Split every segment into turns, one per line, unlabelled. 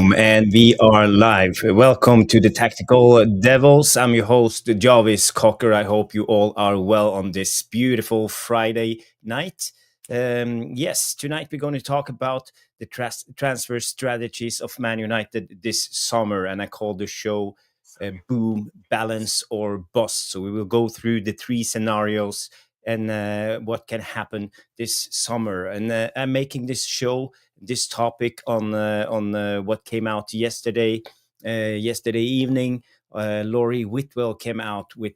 Boom, and we are live. Welcome to the Tactical Devils. I'm your host, Jarvis Cocker. I hope you all are well on this beautiful Friday night. Yes, tonight we're going to talk about the transfer strategies of Man United this summer, and I call the show Boom, Balance, or Bust. So we will go through the three scenarios and what can happen this summer. And I'm making this topic on what came out yesterday evening. Laurie Whitwell came out with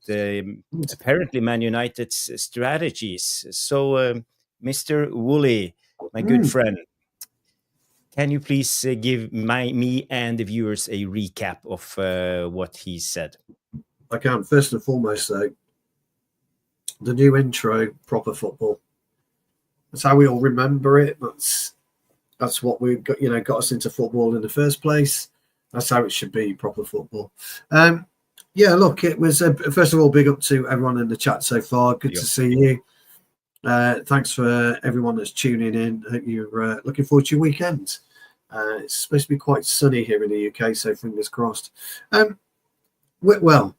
apparently Man United's strategies. So, Mr. Woolley, my good friend, can you please give me and the viewers a recap of what he said?
I can. First and foremost, though, the new intro, proper football. That's how we all remember it. That's what we got, got us into football in the first place. That's how it should be, proper football. Yeah, look, it was, first of all, big up to everyone in the chat so far. Good to see you. Thanks for everyone that's tuning in. Hope you're looking forward to your weekend. It's supposed to be quite sunny here in the UK, so fingers crossed. Well,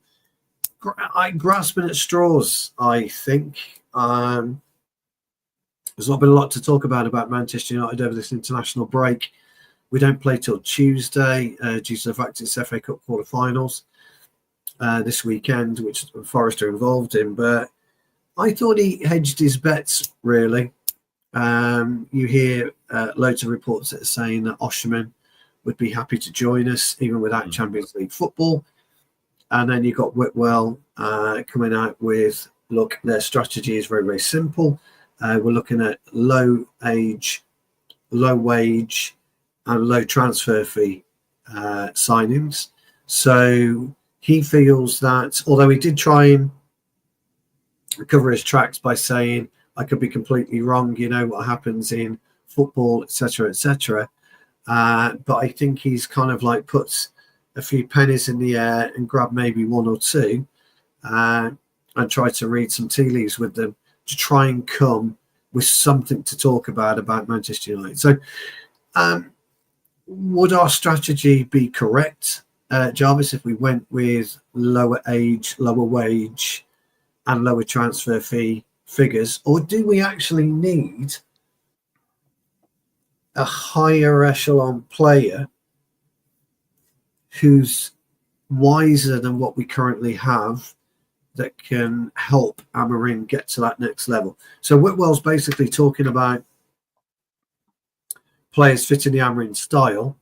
grasping at straws, I think. There's not been a lot to talk about Manchester United over this international break. We don't play till Tuesday due to the fact it's FA Cup quarterfinals this weekend, which Forest are involved in. But I thought he hedged his bets, really. You hear loads of reports that are saying that Osherman would be happy to join us, even without Champions League football. And then you got Whitwell coming out with, look, their strategy is very, very simple. We're looking at low age, low wage, and low transfer fee signings. So he feels that, although he did try and cover his tracks by saying, I could be completely wrong, what happens in football, etc., etc. But I think he's kind of like puts a few pennies in the air and grabbed maybe one or two and tried to read some tea leaves with them to try and come with something to talk about Manchester United. So would our strategy be correct, Jarvis, if we went with lower age, lower wage and lower transfer fee figures? Or do we actually need a higher echelon player who's wiser than what we currently have that can help Amorim get to that next level? So Whitwell's basically talking about players fitting the Amorim style,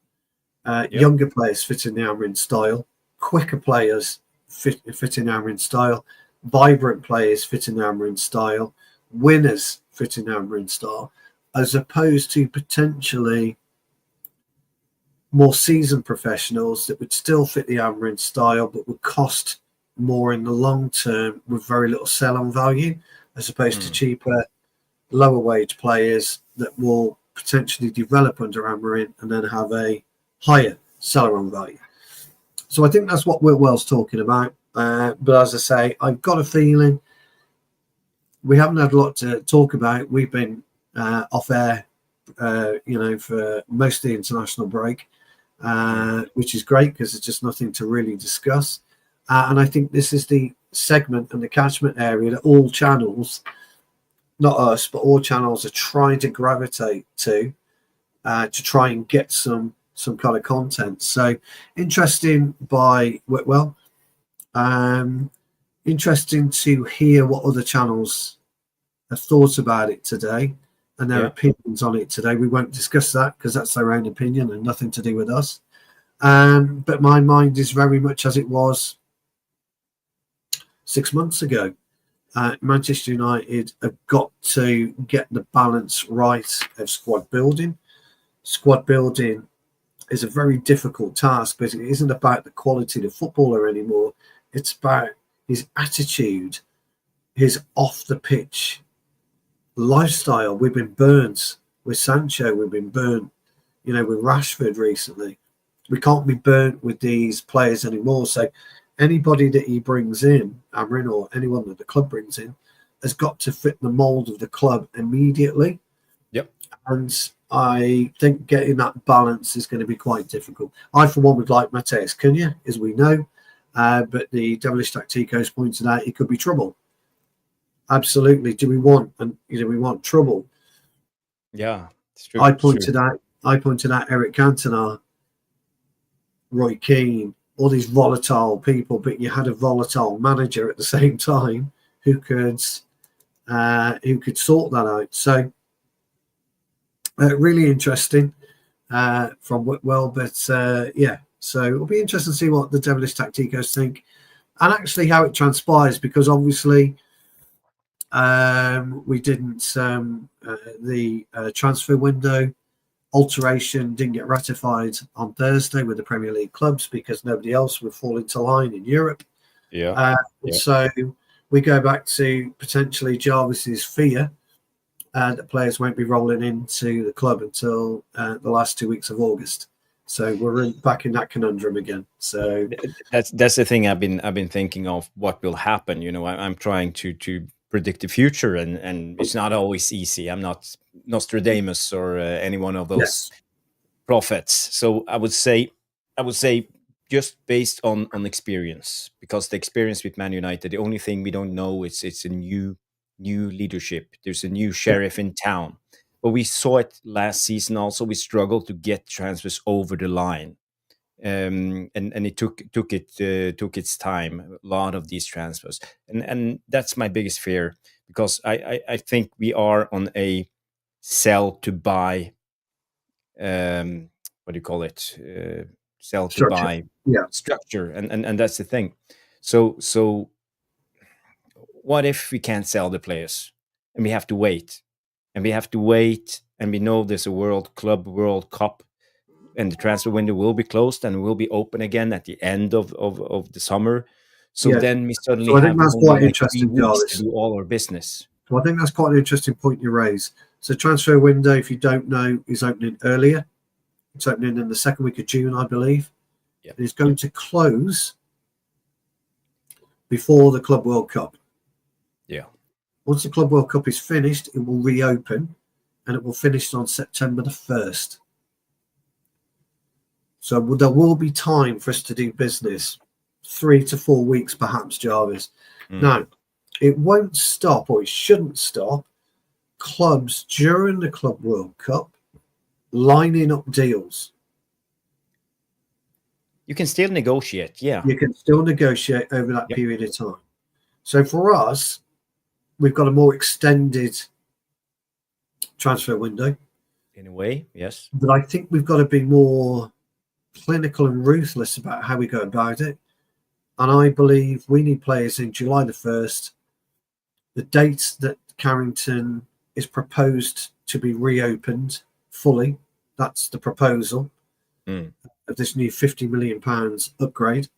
younger players fitting the Amorim style, quicker players fitting the Amorim style, vibrant players fitting the Amorim style, winners fitting the Amorim style, as opposed to potentially more seasoned professionals that would still fit the Amorim style but would cost more in the long term with very little sell-on value, as opposed to cheaper, lower wage players that will potentially develop under Amorim and then have a higher sell-on value. So I think that's what Whitwell's talking about. But as I say, I've got a feeling we haven't had a lot to talk about. We've been off air, for most of the international break, which is great because there's just nothing to really discuss. And I think this is the segment and the catchment area that all channels, not us, but all channels are trying to gravitate to try and get some kind of content. So interesting by Whitwell. Interesting to hear what other channels have thought about it today and their opinions on it today. We won't discuss that because that's their own opinion and nothing to do with us. But my mind is very much as it was 6 months ago. Manchester United have got to get the balance right of squad building. Squad building is a very difficult task because it isn't about the quality of the footballer anymore. It's about his attitude, his off-the-pitch lifestyle. We've been burnt with Sancho. We've been burnt, with Rashford recently. We can't be burnt with these players anymore. So anybody that he brings in, Amorim, or anyone that the club brings in, has got to fit the mould of the club immediately.
Yep.
And I think getting that balance is going to be quite difficult. I, for one, would like Mateus Cunha, as we know, but the Devilish Tacticos pointed out it could be trouble. Absolutely. Do we want trouble?
Yeah, it's true.
I pointed out Eric Cantona, Roy Keane, all these volatile people, but you had a volatile manager at the same time who could sort that out. So really interesting from Whitwell, but yeah. So it'll be interesting to see what the Devilish Tacticos think, and actually how it transpires, because obviously we didn't the transfer window alteration didn't get ratified on Thursday with the Premier League clubs because nobody else would fall into line in Europe.
Yeah.
So we go back to potentially Jarvis's fear that players won't be rolling into the club until the last 2 weeks of August. So we're back in that conundrum again. So
that's the thing I've been thinking of, what will happen. I'm trying to predict the future, and it's not always easy. I'm not Nostradamus or any one of those prophets. So I would say just based on experience, because the experience with Man United, the only thing we don't know is it's a new leadership. There's a new sheriff in town. But we saw it last season also. We struggled to get transfers over the line. And it took its time, a lot of these transfers, and that's my biggest fear, because I think we are on a sell to buy, what do you call it, sell to buy structure, and that's the thing. So what if we can't sell the players, and we have to wait, and we know there's a World Cup, and the transfer window will be closed and will be open again at the end of the summer. So then we suddenly
I think that's quite interesting,
3 weeks to do all our business.
So I think that's quite an interesting point you raise. So transfer window, if you don't know, is opening earlier. It's opening in the second week of June, I believe.
Yeah.
It's going to close before the Club World Cup.
Yeah.
Once the Club World Cup is finished, it will reopen, and it will finish on September the 1st. So there will be time for us to do business, 3 to 4 weeks, perhaps, Jarvis. Now, it won't stop, or it shouldn't stop, clubs during the Club World Cup lining up deals.
You can still negotiate, yeah.
You can still negotiate over that period of time. So for us, we've got a more extended transfer window.
In a way, yes.
But I think we've got to be more clinical and ruthless about how we go about it. And I believe we need players in July the 1st. The date that Carrington is proposed to be reopened fully, that's the proposal of this new £50 million upgrade,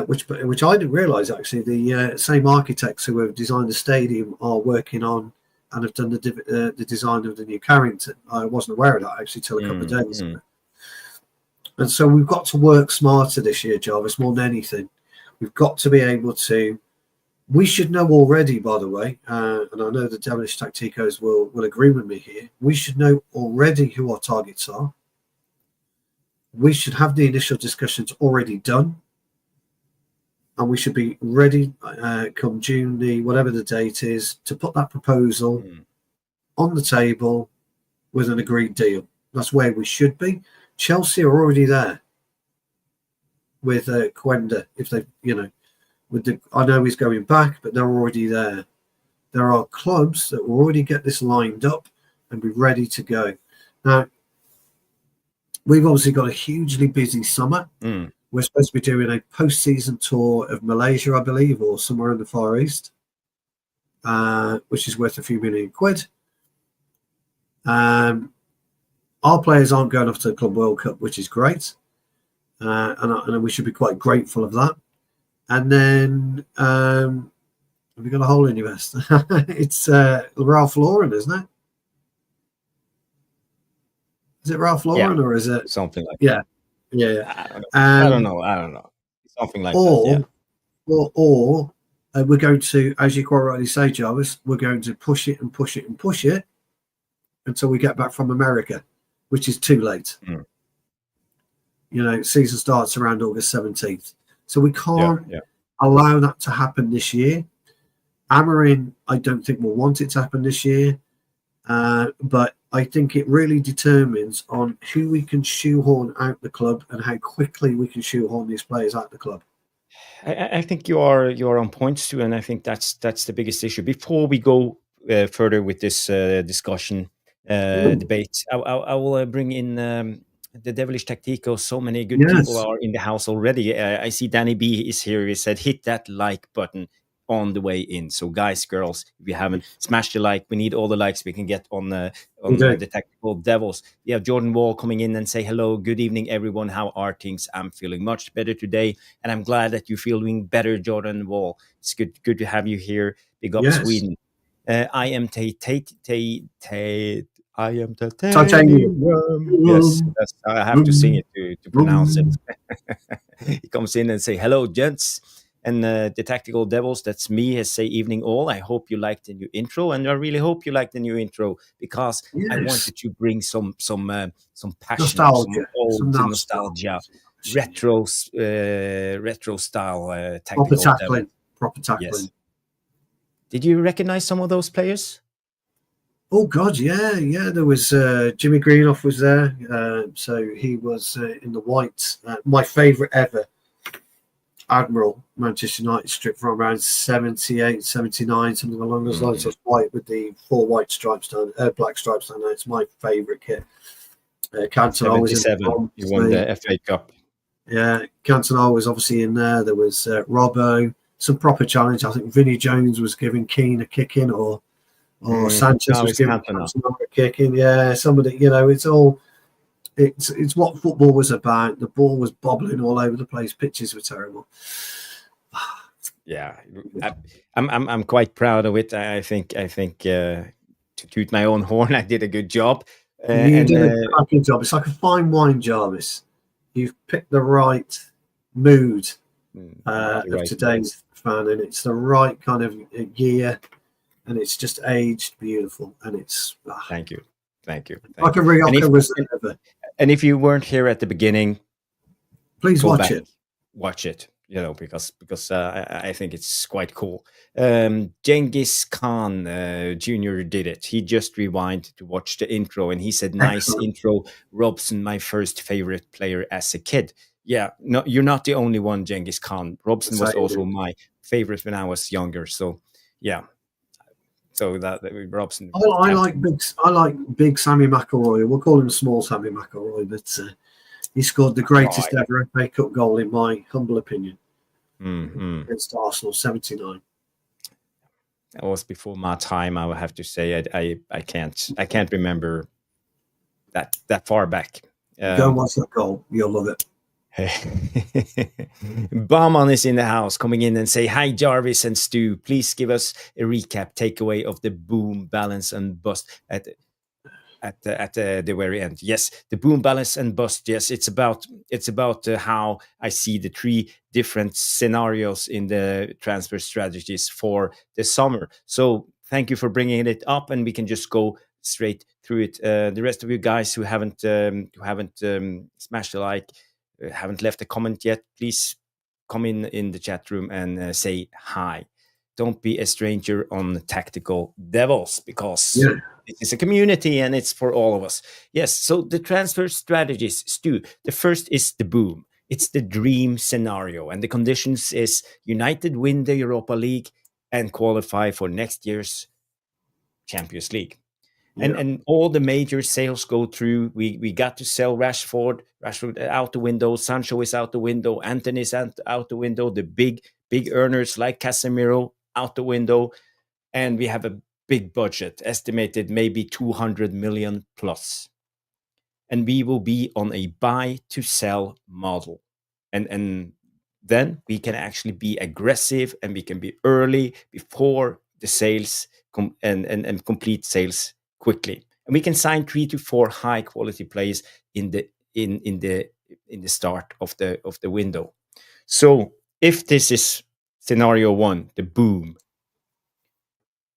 which I didn't realise, actually. The same architects who have designed the stadium are working on and have done the design of the new Carrington. I wasn't aware of that, actually, till a couple of days ago. And so we've got to work smarter this year, Jarvis, more than anything. We've got to be able to... We should know already, by the way, and I know the Devilish Tacticos will agree with me here, we should know already who our targets are. We should have the initial discussions already done. And we should be ready come June, whatever the date is, to put that proposal on the table with an agreed deal. That's where we should be. Chelsea are already there with Quenda. If they, I know he's going back, but they're already there. There are clubs that will already get this lined up and be ready to go. Now, we've obviously got a hugely busy summer. We're supposed to be doing a post-season tour of Malaysia, I believe, or somewhere in the Far East, which is worth a few million quid. Our players aren't going off to the Club World Cup, which is great. And we should be quite grateful of that. And then have we got a hole in your vest? It's Ralph Lauren, isn't it? Is it Ralph Lauren or is it
something like that?
Yeah.
I don't know. Something like that. Yeah.
Or we're going to, as you quite rightly say, Jarvis, we're going to push it and push it and push it until we get back from America, which is too late.
Mm.
Season starts around August 17th. So we can't
Yeah.
allow that to happen this year. Amorim, I don't think will want it to happen this year. But I think it really determines on who we can shoehorn out the club and how quickly we can shoehorn these players out the club.
I think you're on points too, and I think that's the biggest issue. Before we go further with this discussion debate, I will bring in the devilish tactico. So many good people
Yes.
are in the house already. I see Danny B is here. He said, "Hit that like button on the way in." So, guys, girls, if you haven't smashed the like, we need all the likes we can get on the Tactical Devils. We have Jordan Wall coming in and say hello, good evening, everyone. How are things? I'm feeling much better today, and I'm glad that you're feeling better, Jordan Wall. It's good to have you here. Big up Sweden. I am I am titanium. Yes, I have to sing it to pronounce it. He comes in and say, hello, gents. And the Tactical Devils, that's me, has say evening all. I hope you liked the new intro, and I really hope you liked the new intro because I wanted to bring some passion,
nostalgia,
some nostalgia, retro style Tactical Devils.
Proper tackling.
Yes. Did you recognize some of those players?
Oh God, yeah. There was Jimmy Greenough was there, so he was in the white. My favourite ever Admiral Manchester United strip from around 78, 79, something along those lines. So it's white with the 4 white stripes down, black stripes down there. It's my favourite kit. Cantona was in
there. You won the FA Cup.
Yeah, Cantona was obviously in there. There was Robbo, some proper challenge. I think Vinnie Jones was giving Keane a kick in, or Sanchez was giving Cantona a kick in. Yeah, somebody, it's all. It's what football was about. The ball was bobbling all over the place. Pitches were terrible.
Yeah, I'm quite proud of it. I think to toot my own horn, I did a good job.
You did a cracking job. It's like a fine wine, Jarvis. You've picked the right mood of today's fan, and it's the right kind of gear, and it's just aged beautiful, and it's.
Thank you.
Like a Rioja reserve.
And if you weren't here at the beginning,
please watch it.
Watch it, because I think it's quite cool. Genghis Khan Jr. did it. He just rewinded to watch the intro, and he said, "Nice intro, Robson, my first favorite player as a kid." Yeah, no, you're not the only one, Genghis Khan. Robson was also my favorite when I was younger. So, yeah. So that Robson.
I like big Sammy McElroy. We'll call him small Sammy McElroy, but he scored the greatest ever FA Cup goal, in my humble opinion, against Arsenal, 79.
That was before my time. I would have to say I can't remember that far back.
Go and watch that goal. You'll love it.
Bauman is in the house, coming in and say, hi, Jarvis and Stu. Please give us a recap, takeaway of the boom, balance, and bust at the very end. Yes, the boom, balance, and bust. Yes, it's about how I see the 3 different scenarios in the transfer strategies for the summer. So thank you for bringing it up, and we can just go straight through it. The rest of you guys who haven't smashed the like, haven't left a comment yet, please come in the chat room and say hi. Don't be a stranger on Tactical Devils, because it is a community and it's for all of us. Yes, so the transfer strategies, Stu, the first is the boom. It's the dream scenario, and the conditions is United win the Europa League and qualify for next year's Champions League. And all the major sales go through. We got to sell Rashford out the window. Sancho is out the window. Anthony is out the window. The big earners like Casemiro out the window. And we have a big budget, estimated maybe 200 million plus. And we will be on a buy to sell model. And then we can actually be aggressive, and we can be early before the sales and complete sales quickly, and we can sign 3 to 4 high quality players in the start of the window. So if this is scenario 1, the boom,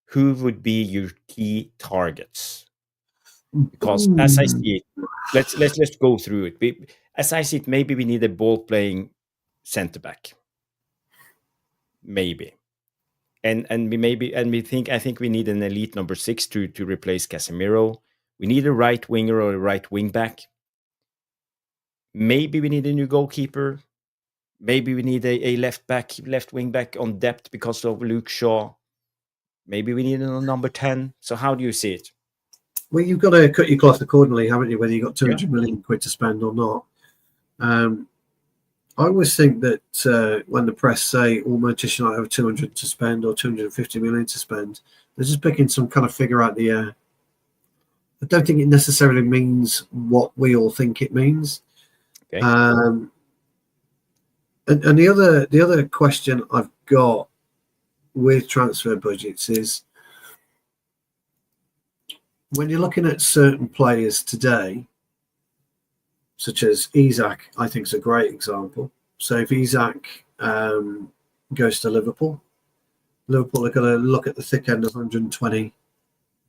who would be your key targets? Because as I see it, let's go through it. As I see it, maybe we need a ball-playing centre back. Maybe. And I think we need an elite number 6 to replace Casemiro. We need a right winger or a right wing back. Maybe we need a new goalkeeper. Maybe we need a left wing back on depth because of Luke Shaw. Maybe we need a number 10. So how do you see it?
Well, you've got to cut your cloth accordingly, haven't you? Whether you've got 200 million quid to spend or not. I always think that when the press say, Manchester United have 200 to spend or 250 million to spend, they're just picking some kind of figure out the air. I don't think it necessarily means what we all think it means.
Okay.
And the other question I've got with transfer budgets is, when you're looking at certain players today, such as Isak, I think is a great example. So if Isak goes to Liverpool are going to look at the thick end of 120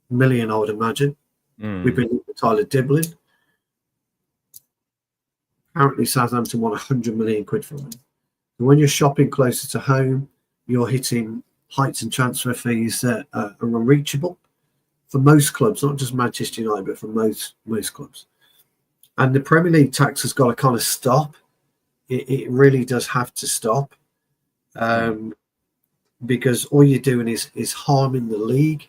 million, I would imagine. We've been looking at Tyler Diblin. Apparently Southampton want 100 million quid from him. And when you're shopping closer to home, you're hitting heights and transfer fees that are unreachable for most clubs, not just Manchester United, but for most clubs. And the Premier League tax has got to kind of stop. It really does have to stop, because all you're doing is harming the league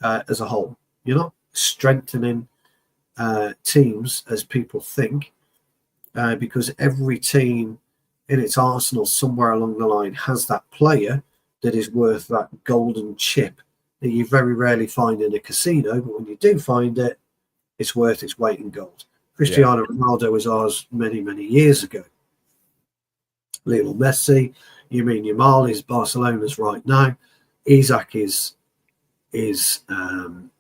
as a whole. You're not strengthening teams as people think, because every team in its arsenal somewhere along the line has that player that is worth that golden chip that you very rarely find in a casino, but when you do find it, it's worth its weight in gold. Cristiano Ronaldo was ours many, many years ago. Lionel Messi, Lamine Yamal is Barcelona's right now. Isak is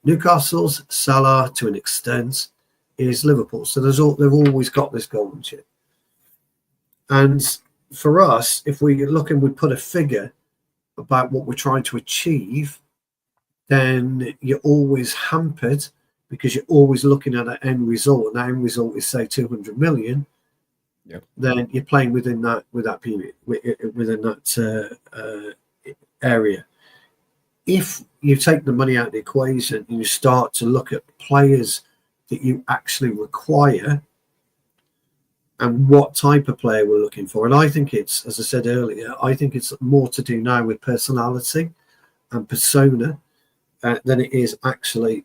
Newcastle's. Salah, to an extent, is Liverpool. So they've always got this golden chip. And for us, if we look and we put a figure about what we're trying to achieve, then you're always hampered because you're always looking at an end result. And that end result is, say, 200 million.
Yep.
Then you're playing within that period, within that area. If you take the money out of the equation and you start to look at players that you actually require and what type of player we're looking for, and I think it's, as I said earlier, I think it's more to do now with personality and persona than it is actually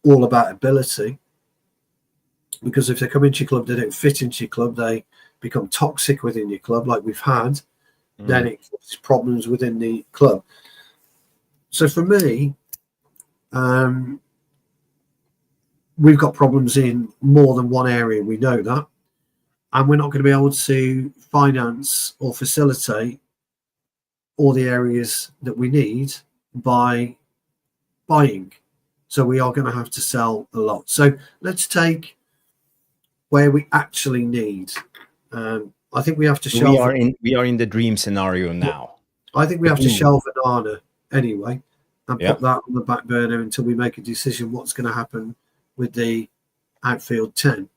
all about ability. Because if they come into your club, they don't fit into your club, they become toxic within your club, like we've had, then it causes problems within the club. So for me, we've got problems in more than one area. We know that. And we're not going to be able to finance or facilitate all the areas that we need by buying. So we are going to have to sell a lot. So let's take where we actually need. I think we have to shelve.
We are in the dream scenario now.
I think we have to shelve Onana anyway and put that on the back burner until we make a decision what's going to happen with the outfield 10.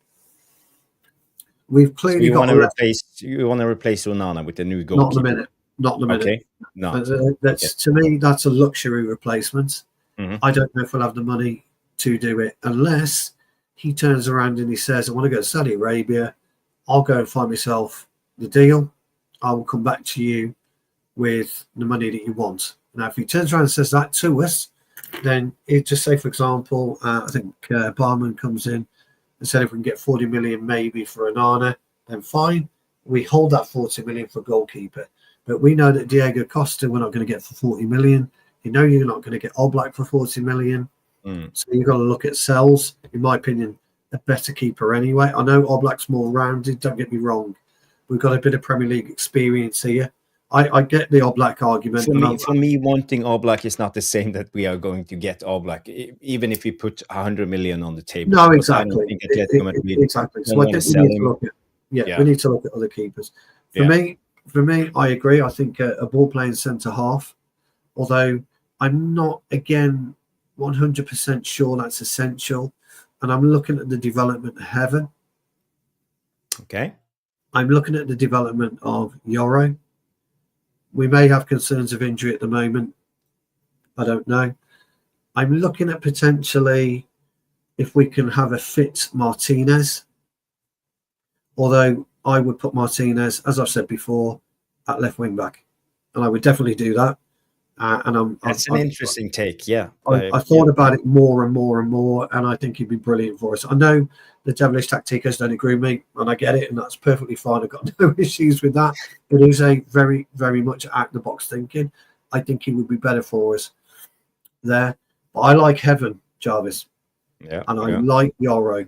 We've clearly got
you want to replace Onana with a new goalkeeper.
Not in a minute.
Okay. No.
To me, that's a luxury replacement. Mm-hmm. I don't know if we'll have the money to do it unless he turns around and he says, I want to go to Saudi Arabia. I'll go and find myself the deal. I will come back to you with the money that you want. Now, if he turns around and says that to us, then it just say, for example, I think Barman comes in and said if we can get 40 million maybe for Onana, then fine. We hold that 40 million for a goalkeeper. But we know that Diego Costa we're not going to get for 40 million. You know you're not going to get Oblak for 40 million. So you've got to look at Sells. In my opinion, a better keeper anyway. I know Oblak's more rounded, don't get me wrong. We've got a bit of Premier League experience here. I get the Oblak argument.
For me, wanting Oblak is not the same that we are going to get Oblak, even if we put 100 million on the table.
No, exactly.
Exactly.
So I think we need to look at, we need to look at other keepers. For me, I agree. I think a ball-playing centre-half, although I'm not, again, 100% sure that's essential. and I'm looking at the development of Heaven.
Okay.
I'm looking at the development of Yoro. We may have concerns of injury at the moment. I don't know. I'm looking at potentially if we can have a fit Martinez. Although I would put Martinez, as I've said before, at left wing back. And I would definitely do that.
That's an interesting take. Yeah.
I thought about it more and more and more, and I think he'd be brilliant for us. I know the devilish tacticos don't agree with me, and I get it, and that's perfectly fine. I've got no issues with that. But he's a very, very much out the box thinking. I think he would be better for us there. But I like Heaven, Jarvis.
Yeah.
And I like Yoro.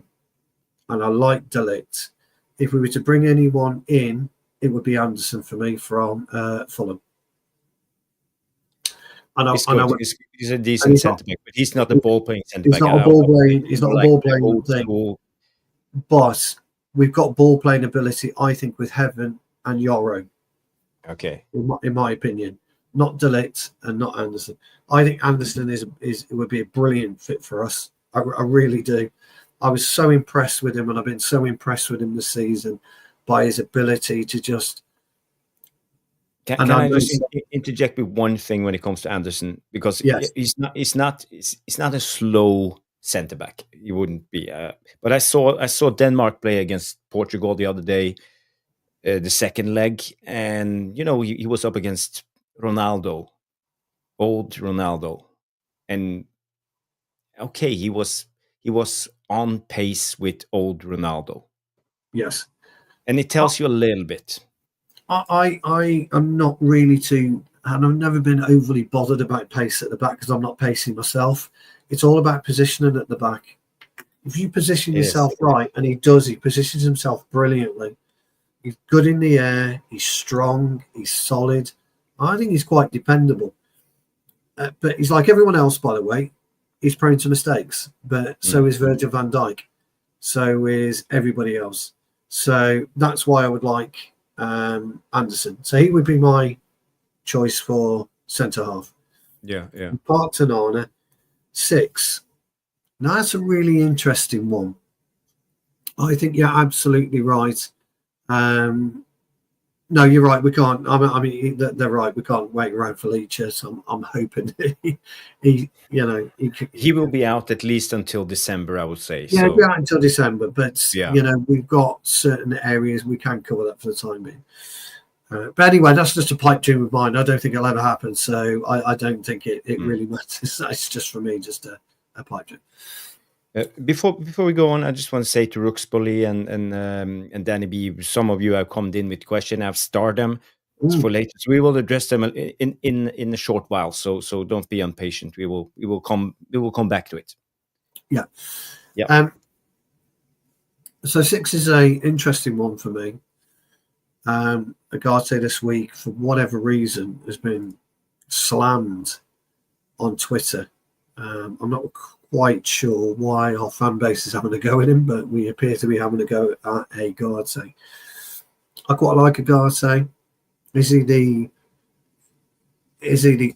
And I like Delict. If we were to bring anyone in, it would be Anderson for me from Fulham.
He's a decent centre back, but he's not a ball playing centre back.
He's not a ball playing thing. But we've got ball playing ability, I think, with Heaven and Yoro.
Okay.
In my opinion, not Delict and not Anderson. I think Anderson would be a brilliant fit for us. I really do. I was so impressed with him, and I've been so impressed with him this season by his ability to just.
Can I just interject with one thing when it comes to Anderson? Because he's not a slow centre back. He wouldn't be. But I saw Denmark play against Portugal the other day, the second leg, and he was up against Ronaldo, old Ronaldo, and okay, he was on pace with old Ronaldo.
Yes,
and it tells you a little bit.
I am not really and I've never been overly bothered about pace at the back because I'm not pacing myself. It's all about positioning at the back. If you position yourself right, and he positions himself brilliantly. He's good in the air. He's strong. He's solid. I think he's quite dependable. But he's like everyone else, by the way. He's prone to mistakes. But so is Virgil van Dijk. So is everybody else. So that's why I would like Anderson. So he would be my choice for centre half.
Yeah.
Partanana, 6. Now that's a really interesting one. I think you're absolutely right. No, you're right. We can't. I mean, they're right. We can't wait around for Leacher. So I'm hoping he
will be out at least until December, I would say.
Yeah, he'll be out until December. But we've got certain areas we can cover that for the time being. But anyway, that's just a pipe dream of mine. I don't think it'll ever happen. So I don't think it really matters. It's just for me, just a pipe dream.
Before we go on, I just want to say to Ruxbury and Danny B, some of you have come in with questions. I've starred them for later, so we will address them in a short while. So don't be impatient. We will come back to it.
Yeah. So 6 is a interesting one for me. Agate this week, for whatever reason, has been slammed on Twitter. I'm not quite sure why our fan base is having a go at him, but we appear to be having a go at Agate. I quite like Agate. Is he the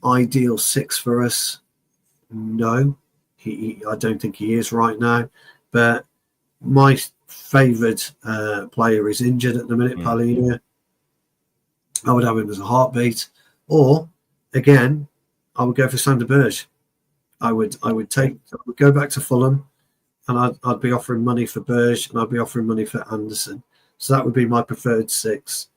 ideal 6 for us? No, I don't think he is right now. But my favoured player is injured at the minute, Palhinha. I would have him as a heartbeat. Or, again, I would go for Sander Berge. I would go back to Fulham, and I'd be offering money for Berge, and I'd be offering money for Anderson. So that would be my preferred 6.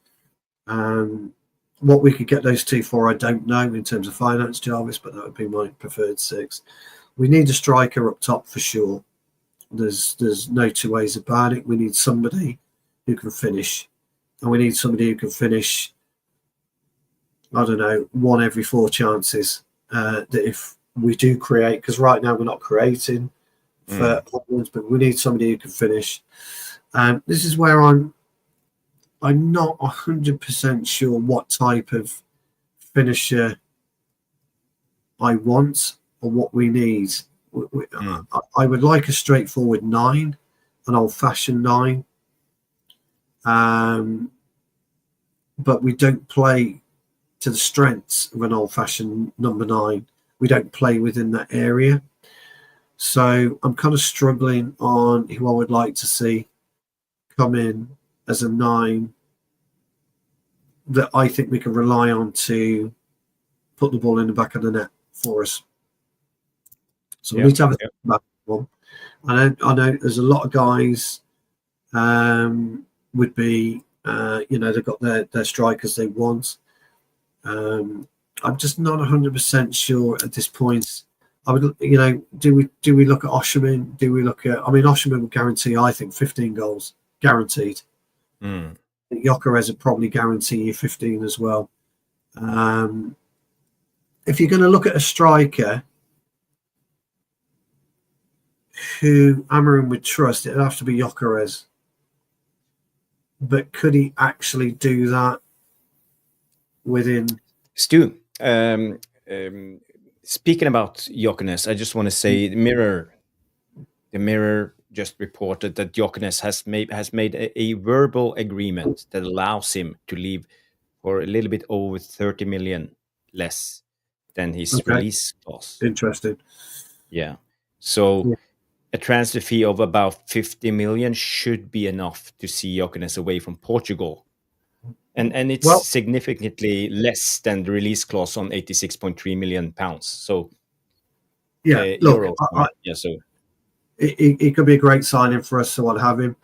What we could get those 2 for, I don't know in terms of finance, Jarvis, but that would be my preferred 6. We need a striker up top for sure. There's no two ways about it. We need somebody who can finish, and we need somebody who can finish, I don't know, 1 every 4 chances. That if we do create, because right now we're not creating for Holland, but we need somebody who can finish. This is where I'm not 100% sure what type of finisher I want or what we need. I would like a straightforward 9, an old-fashioned 9. But we don't play to the strengths of an old-fashioned number 9. We don't play within that area. So I'm kind of struggling on who I would like to see come in as a 9 that I think we can rely on to put the ball in the back of the net for us. So we need to have a think about one. I know there's a lot of guys would be, they've got their strikers they want. I'm just not 100% sure at this point. I would, do we look at Osherman? Do we look at? I mean, Osherman would guarantee, I think, 15 goals guaranteed. Gyökeres would probably guarantee you 15 as well. If you're going to look at a striker who Amorim would trust, it'd have to be Gyökeres. But could he actually do that within?
Stu, speaking about Gyökeres, I just want to say the Mirror just reported that Gyökeres has made a verbal agreement that allows him to leave for a little bit over 30 million less than his release clause.
Interesting.
Yeah. So a transfer fee of about 50 million should be enough to see Gyökeres away from Portugal. And it's significantly less than the release clause on 86.3 million pounds. So
look,
so
it could be a great signing for us to want to have him.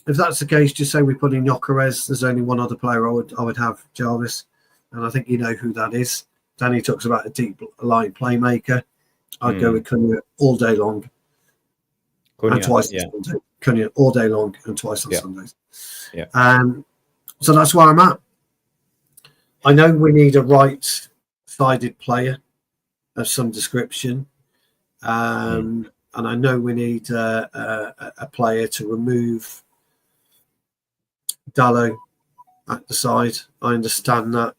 If that's the case, just say we put in Gyökeres. There's only one other player I would have, Jarvis, and I think you know who that is. Danny talks about a deep line playmaker. I'd go with Cunha all day long. And twice on Sunday. Cunha all day long and twice on Sundays.
Yeah.
So that's where I'm at. I know we need a right-sided player of some description. And I know we need a player to remove Dalot at the side. I understand that.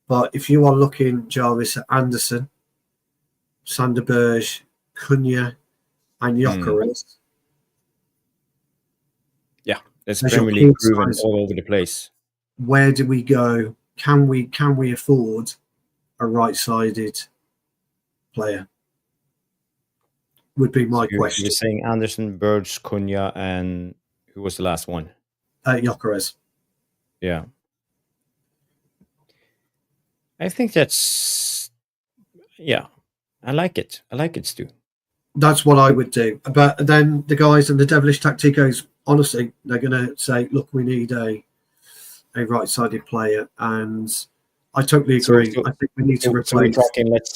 But if you are looking, Jarvis, at Anderson, Sander Berge, Cunha, and Gyökeres.
Yeah, that's Premier League proven all over the place.
Where do we go? Can we afford a right-sided player? Would be my question.
You're saying Anderson, Berge, Cunha, and who was the last one?
Gyökeres.
Yeah. I think that's, I like it. I like it, Stu.
That's what I would do. But then the guys and the devilish tacticos, honestly, they're going to say, look, we need a right-sided player. And I totally agree. I think we need to replace.
So we're talking, let's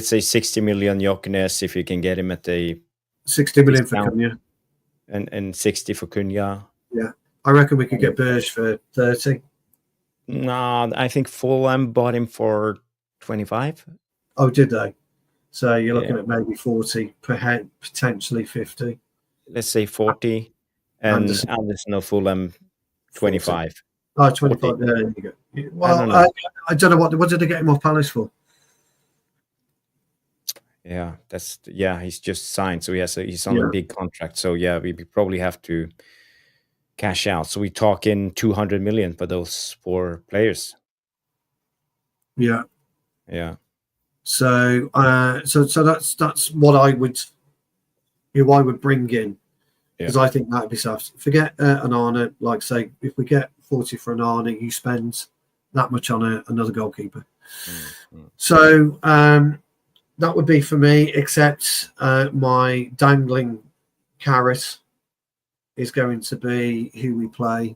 say 60 million Gyökeres if you can get him at a
60 million for Cunha.
And 60 for Cunha.
Yeah. I reckon we could get Berge for 30.
No, I think Fulham bought him for 25.
Oh, did they? So you're looking at maybe 40, potentially 50.
Let's say 40. And Anderson of Fulham, 25.
40. Oh, 25. There you go. Well, I don't know what did they get him off Palace for?
Yeah, he's just signed. So he's on a big contract. So we probably have to cash out. So we talk in 200 million for those 4 players.
Yeah.
Yeah.
So that's what I would bring in, because I think that'd be soft. Forget an Arne. Like say, if we get 40 for an Arne, you spend that much on another goalkeeper. So that would be for me. Except my dangling carrot is going to be who we play.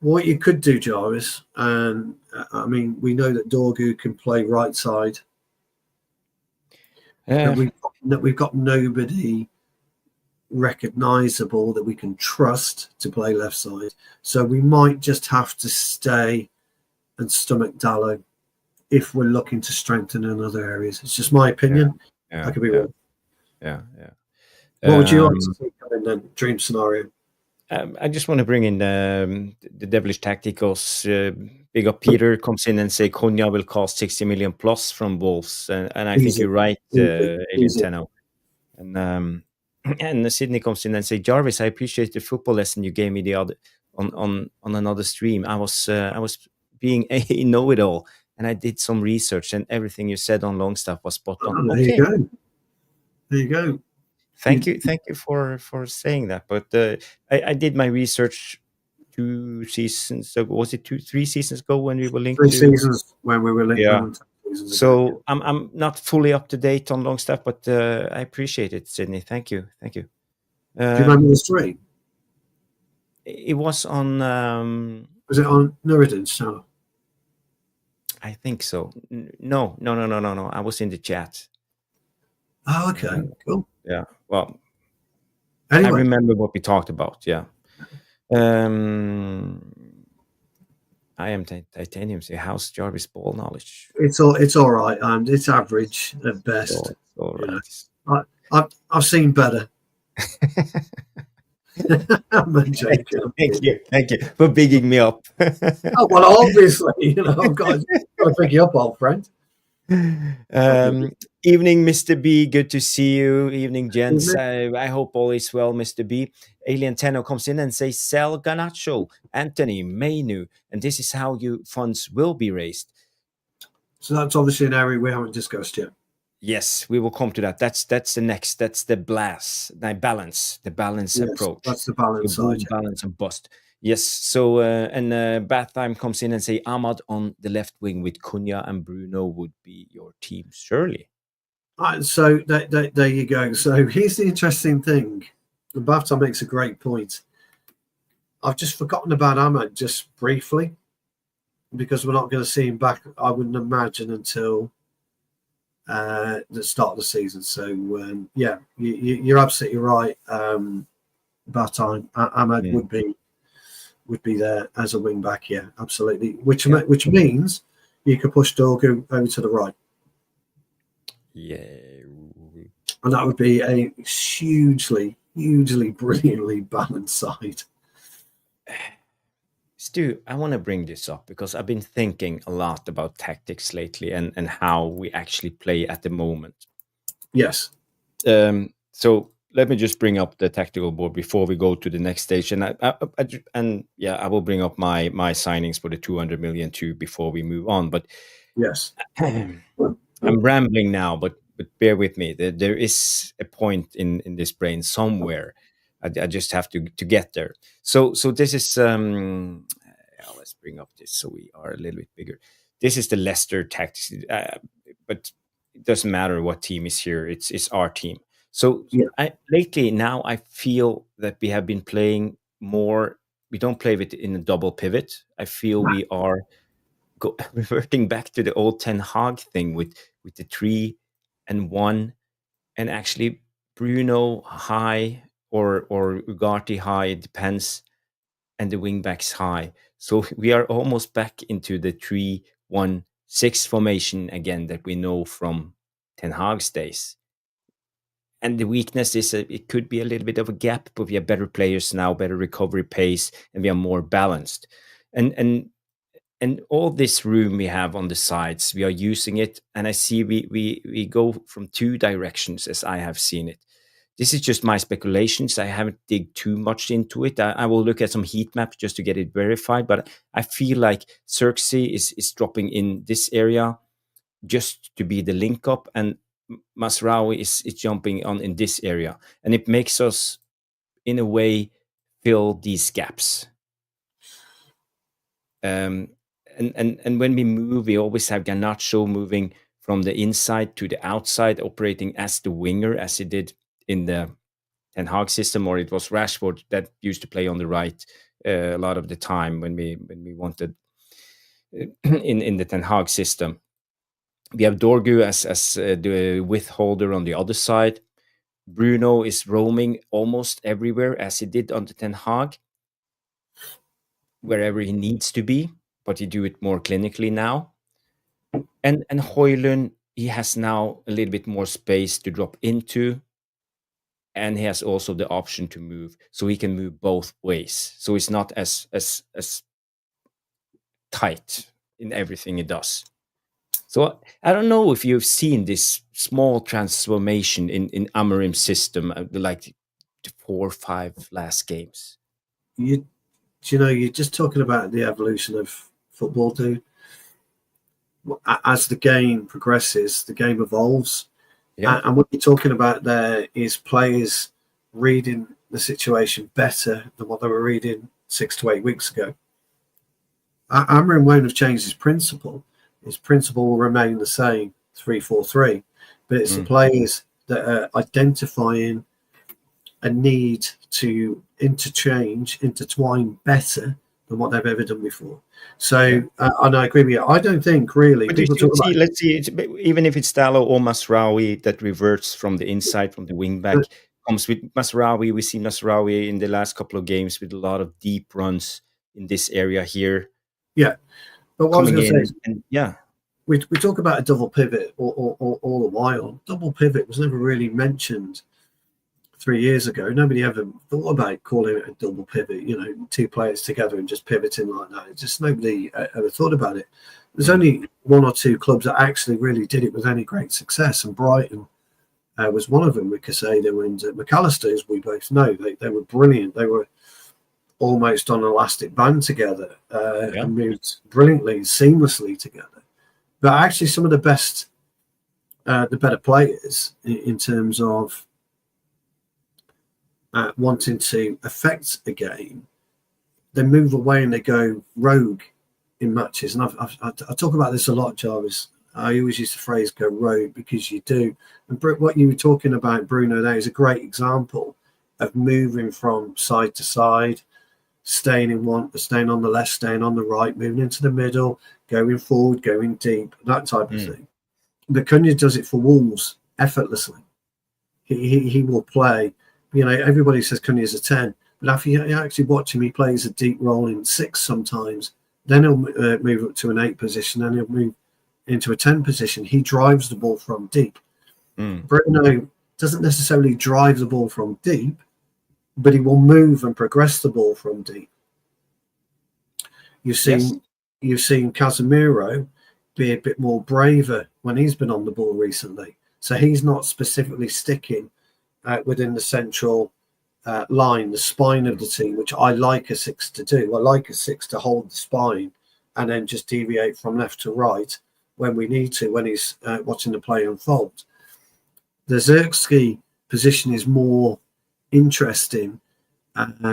What you could do, Jarvis, and I mean, we know that Dorgu can play right side. That we've got nobody recognisable that we can trust to play left side. So we might just have to stay and stomach Dalot if we're looking to strengthen in other areas. It's just my opinion. I could be wrong.
Yeah.
What would you like to see come in then? Dream scenario.
I just want to bring in the devilish tacticals. Big up Peter comes in and say Cunha will cost 60 million plus from Wolves, and I think you're right, Alien Tenno. And Sydney comes in and say, Jarvis, I appreciate the football lesson you gave me the other on another stream. I was being a know-it-all and I did some research, and everything you said on Longstaff was spot on.
There
Okay.
you go. There you go.
Thank you for saying that. But I did my research 2 seasons ago. Was it 3 seasons ago when we were linked
3 seasons when we were linked
Yeah.
on 2 seasons ago.
So I'm not fully up to date on Longstaff, but I appreciate it, Sydney. Thank you.
Do you remember the stream?
It was on.
Was it on Nuridin's channel?
I think so. No. I was in the chat.
Oh, okay, cool.
Yeah. Well,
Anyway,
I remember what we talked about. Yeah. I am titanium. Say, how's Jarvis' ball knowledge?
it's all right, and it's average at best.
It's all right.
I've seen better. I'm joking.
Thank you for bigging me up.
Oh, well, obviously, I've got to pick you up, old friend.
Evening, Mr. B. Good to see you. Evening, gents. I hope all is well, Mr. B. Alien Tenno comes in and says, sell Garnacho, Anthony, Mainu, and this is how your funds will be raised.
So that's obviously an area we haven't discussed yet.
Yes, we will come to that. That's the next. That's the balance approach.
That's the balance
so
side.
Balance and bust. Yes. So and Bathheim comes in and say Ahmad on the left wing with Cunha and Bruno would be your team, surely.
So there you go. So here's the interesting thing. And Bathheim makes a great point. I've just forgotten about Ahmad just briefly because we're not going to see him back, I wouldn't imagine, until the start of the season. So yeah, you're absolutely right. Bathheim, Ahmad would be there as a wing back. Yeah, absolutely. Which means you could push Dorgu over to the right.
Yeah,
and that would be a hugely, brilliantly balanced side.
Stu, I want to bring this up because I've been thinking a lot about tactics lately and how we actually play at the moment.
Yes.
So let me just bring up the tactical board before we go to the next stage, and I will bring up my signings for the 200 million too before we move on. But
yes,
I'm rambling now, but bear with me. There is a point in this brain somewhere. I just have to get there. So this is let's bring up this so we are a little bit bigger. This is the Leicester tactics, but it doesn't matter what team is here. It's our team. So lately now I feel that we have been playing more. We don't play it in a double pivot. I feel we are reverting back to the old Ten Hag thing with the 3 and 1, and actually Bruno high or Ugarte high, it depends, and the wing backs high. So we are almost back into the 3-1-6 formation again that we know from Ten Hag's days. And the weakness is it could be a little bit of a gap, but we have better players now, better recovery pace, and we are more balanced. And all this room we have on the sides, we are using it. And I see we go from 2 directions as I have seen it. This is just my speculations. I haven't dig too much into it. I will look at some heat map just to get it verified. But I feel like Xerxes is dropping in this area just to be the link up, and Masraoui is jumping on in this area. And it makes us, in a way, fill these gaps. And when we move, we always have Garnacho moving from the inside to the outside, operating as the winger, as he did in the Ten Hag system, or it was Rashford that used to play on the right a lot of the time when we wanted in the Ten Hag system. We have Dorgu as the withholder on the other side. Bruno is roaming almost everywhere as he did on the Ten Hag, wherever he needs to be, but he do it more clinically now. And Højlund, he has now a little bit more space to drop into, and he has also the option to move, so he can move both ways. So it's not as tight in everything he does. So I don't know if you've seen this small transformation in Amorim's system, like the 4 or 5 last games.
You're just talking about the evolution of football, dude. as the game progresses, the game evolves.
Yeah.
And what you're talking about there is players reading the situation better than what they were reading 6 to 8 weeks ago. Amorim won't have changed his principle. His principle will remain the same, 3-4-3. But it's the players that are identifying a need to intertwine better than what they've ever done before. So, and I agree with you. I don't think really
But
people talk about.
let's see, even if it's Dallo or Masraoui that reverts from the inside, from the wing back, comes with Masraoui. We see Masraoui in the last couple of games with a lot of deep runs in this area here.
Yeah, but what I was going to say is, we talk about a double pivot all the while. Double pivot was never really mentioned 3 years ago. Nobody ever thought about calling it a double pivot, 2 players together and just pivoting like that. It's just nobody ever thought about it. There's only 1 or 2 clubs that actually really did it with any great success, and Brighton was one of them. We could say they were in McAllister, as we both know. They were brilliant. They were almost on an elastic band together and moved brilliantly, seamlessly together. But actually some of the best, the better players in terms of wanting to affect a game, they move away and they go rogue in matches. And I talk about this a lot, Jarvis. I always use the phrase "go rogue" because you do. And what you were talking about, Bruno, there is a great example of moving from side to side, staying on the left, staying on the right, moving into the middle, going forward, going deep, that type of thing. But Cunha does it for Wolves effortlessly. He will play. Everybody says Cunha's a 10, but if you actually watch him, he plays a deep role in 6 sometimes. Then he'll move up to an 8 position, then he'll move into a 10 position. He drives the ball from deep. Bruno doesn't necessarily drive the ball from deep, but he will move and progress the ball from deep. You've seen Casemiro be a bit more braver when he's been on the ball recently. So he's not specifically sticking within the central line, the spine of the team, which I like a 6 to do. I like a 6 to hold the spine and then just deviate from left to right when we need to, when he's watching the play unfold. The Zirkzee position is more interesting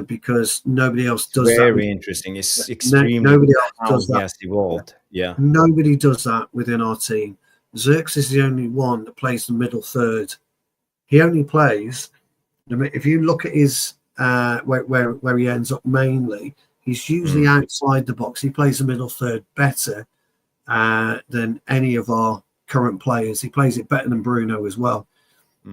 because nobody else does that.
Very interesting. It's extremely
nobody else does that.
Has evolved. Yeah.
Nobody does that within our team. Zirkzee is the only one that plays the middle third. He only plays. If you look at his where he ends up mainly, he's usually outside the box. He plays the middle third better than any of our current players. He plays it better than Bruno as well.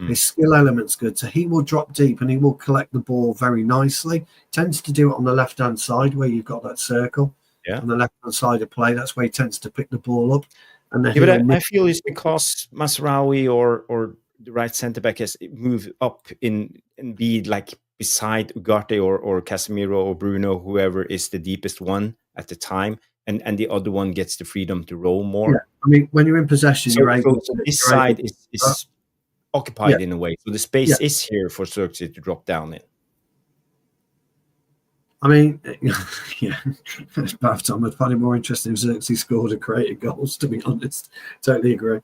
His skill element's good, so he will drop deep and he will collect the ball very nicely. Tends to do it on the left-hand side where you've got that circle. On the left-hand side of play, that's where he tends to pick the ball up. And then
but I feel it's because Masraoui or the right centre back has moved up and be like beside Ugarte or Casemiro or Bruno, whoever is the deepest one at the time, and the other one gets the freedom to roll more.
Yeah. I mean, when you're in possession, you're able to.
This side is occupied in a way, so the space is here for Zirkzee to drop down in.
I mean, it's about time. I'd find it more interesting if Zirkzee scored and created goals, to be honest. Totally agree.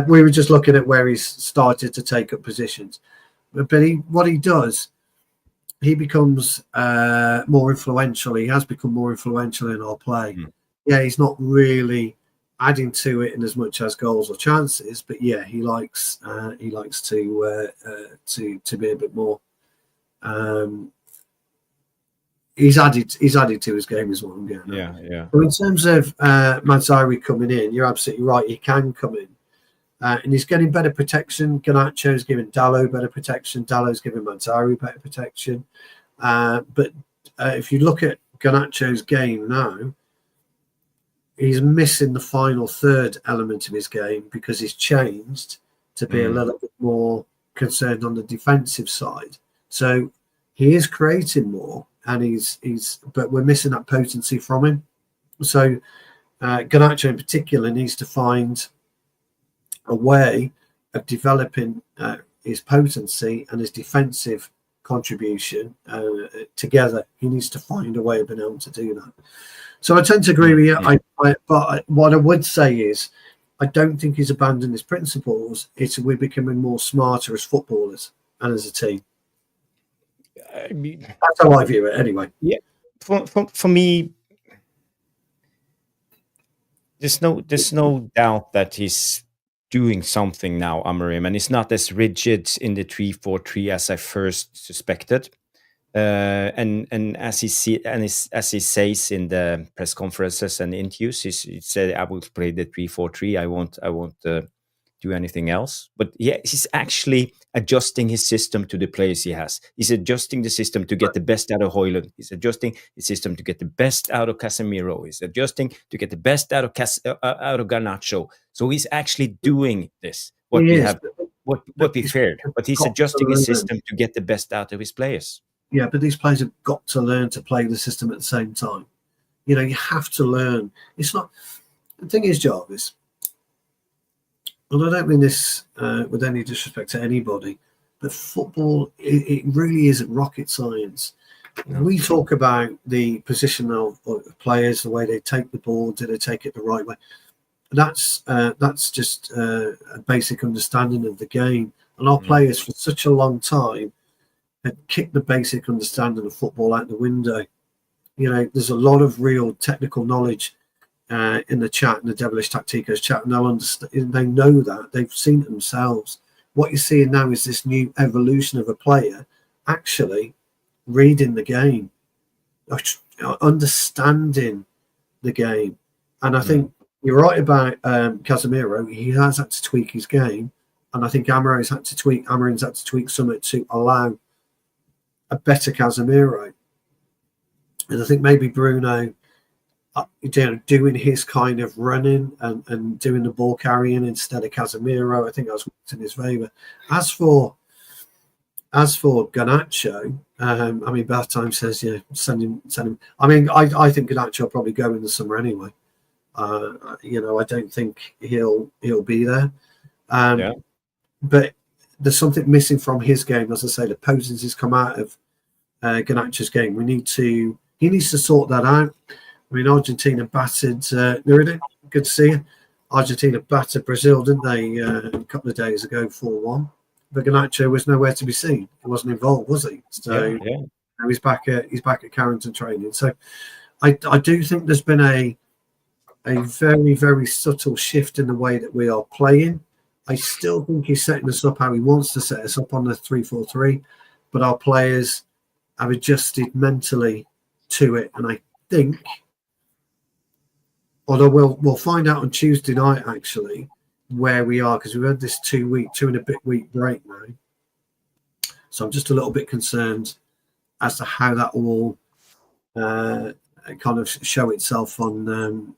We were just looking at where he's started to take up positions. But what he does, he becomes more influential. He has become more influential in our play. Yeah, he's not really adding to it in as much as goals or chances, but yeah, he likes to be a bit more. He's added to his game as well.
Yeah.
But in terms of Manzari coming in, you're absolutely right. He can come in, and he's getting better protection. Garnacho's giving Dallo better protection. Dallo's giving Manzari better protection. But if you look at Garnacho's game now, he's missing the final third element of his game because he's changed to be a little bit more concerned on the defensive side. So he is creating more. And but we're missing that potency from him. So Garnacho in particular needs to find a way of developing his potency and his defensive contribution together. He needs to find a way of being able to do that. So I tend to agree with you. But what I would say is, I don't think he's abandoned his principles. It's we're becoming more smarter as footballers and as a team.
I mean,
That's how I view it, anyway.
Yeah, for me, there's no doubt that he's doing something now, Amorim, and it's not as rigid in the 3-4-3 as I first suspected. And as as he says in the press conferences and interviews, he said, "I will play the 3-4-3. I won't do anything else." But yeah, he's actually adjusting his system to the players he has. He's adjusting the system to get the best out of Højlund. He's adjusting his system to get the best out of Casemiro. He's adjusting to get the best out of Garnacho. So he's actually doing this. What we feared, but he's adjusting his system to get the best out of his players.
Yeah, but these players have got to learn to play the system at the same time. You know, you have to learn. It's not. The thing is, Jarvis, and I don't mean this with any disrespect to anybody, but football, it really isn't rocket science. No. We talk about the position of players, the way they take the ball, do they take it the right way? That's just a basic understanding of the game. And our players, for such a long time, had kicked the basic understanding of football out the window. You know, there's a lot of real technical knowledge in the chat, in the Devilish Tacticos chat, and they'll understand. They know that. They've seen it themselves. What you're seeing now is this new evolution of a player actually reading the game, understanding the game. And I think you're right about Casemiro. He has had to tweak his game, and I think Amorim's had to tweak something to allow a better Casemiro. And I think maybe Bruno, doing his kind of running and doing the ball carrying instead of Casemiro, I think that was in his favour. As for Garnacho, I mean, Bath Time says, yeah, send him. I mean, I think Garnacho will probably go in the summer anyway. You know, I don't think he'll be there. But there's something missing from his game. As I say, the potency's come out of Garnacho's game. He needs to sort that out. I mean, Argentina battered Nuruddin. Good to see you. Argentina battered Brazil, didn't they, a couple of days ago, 4-1. But Garnacho was nowhere to be seen. He wasn't involved, was he? So now he's back at Carrington training. So I do think there's been a very, very subtle shift in the way that we are playing. I still think he's setting us up how he wants to set us up on the 3-4-3, but our players have adjusted mentally to it. And I think, although we'll find out on Tuesday night actually where we are, because we've had this 2 and a bit week break now. So I'm just a little bit concerned as to how that will kind of show itself on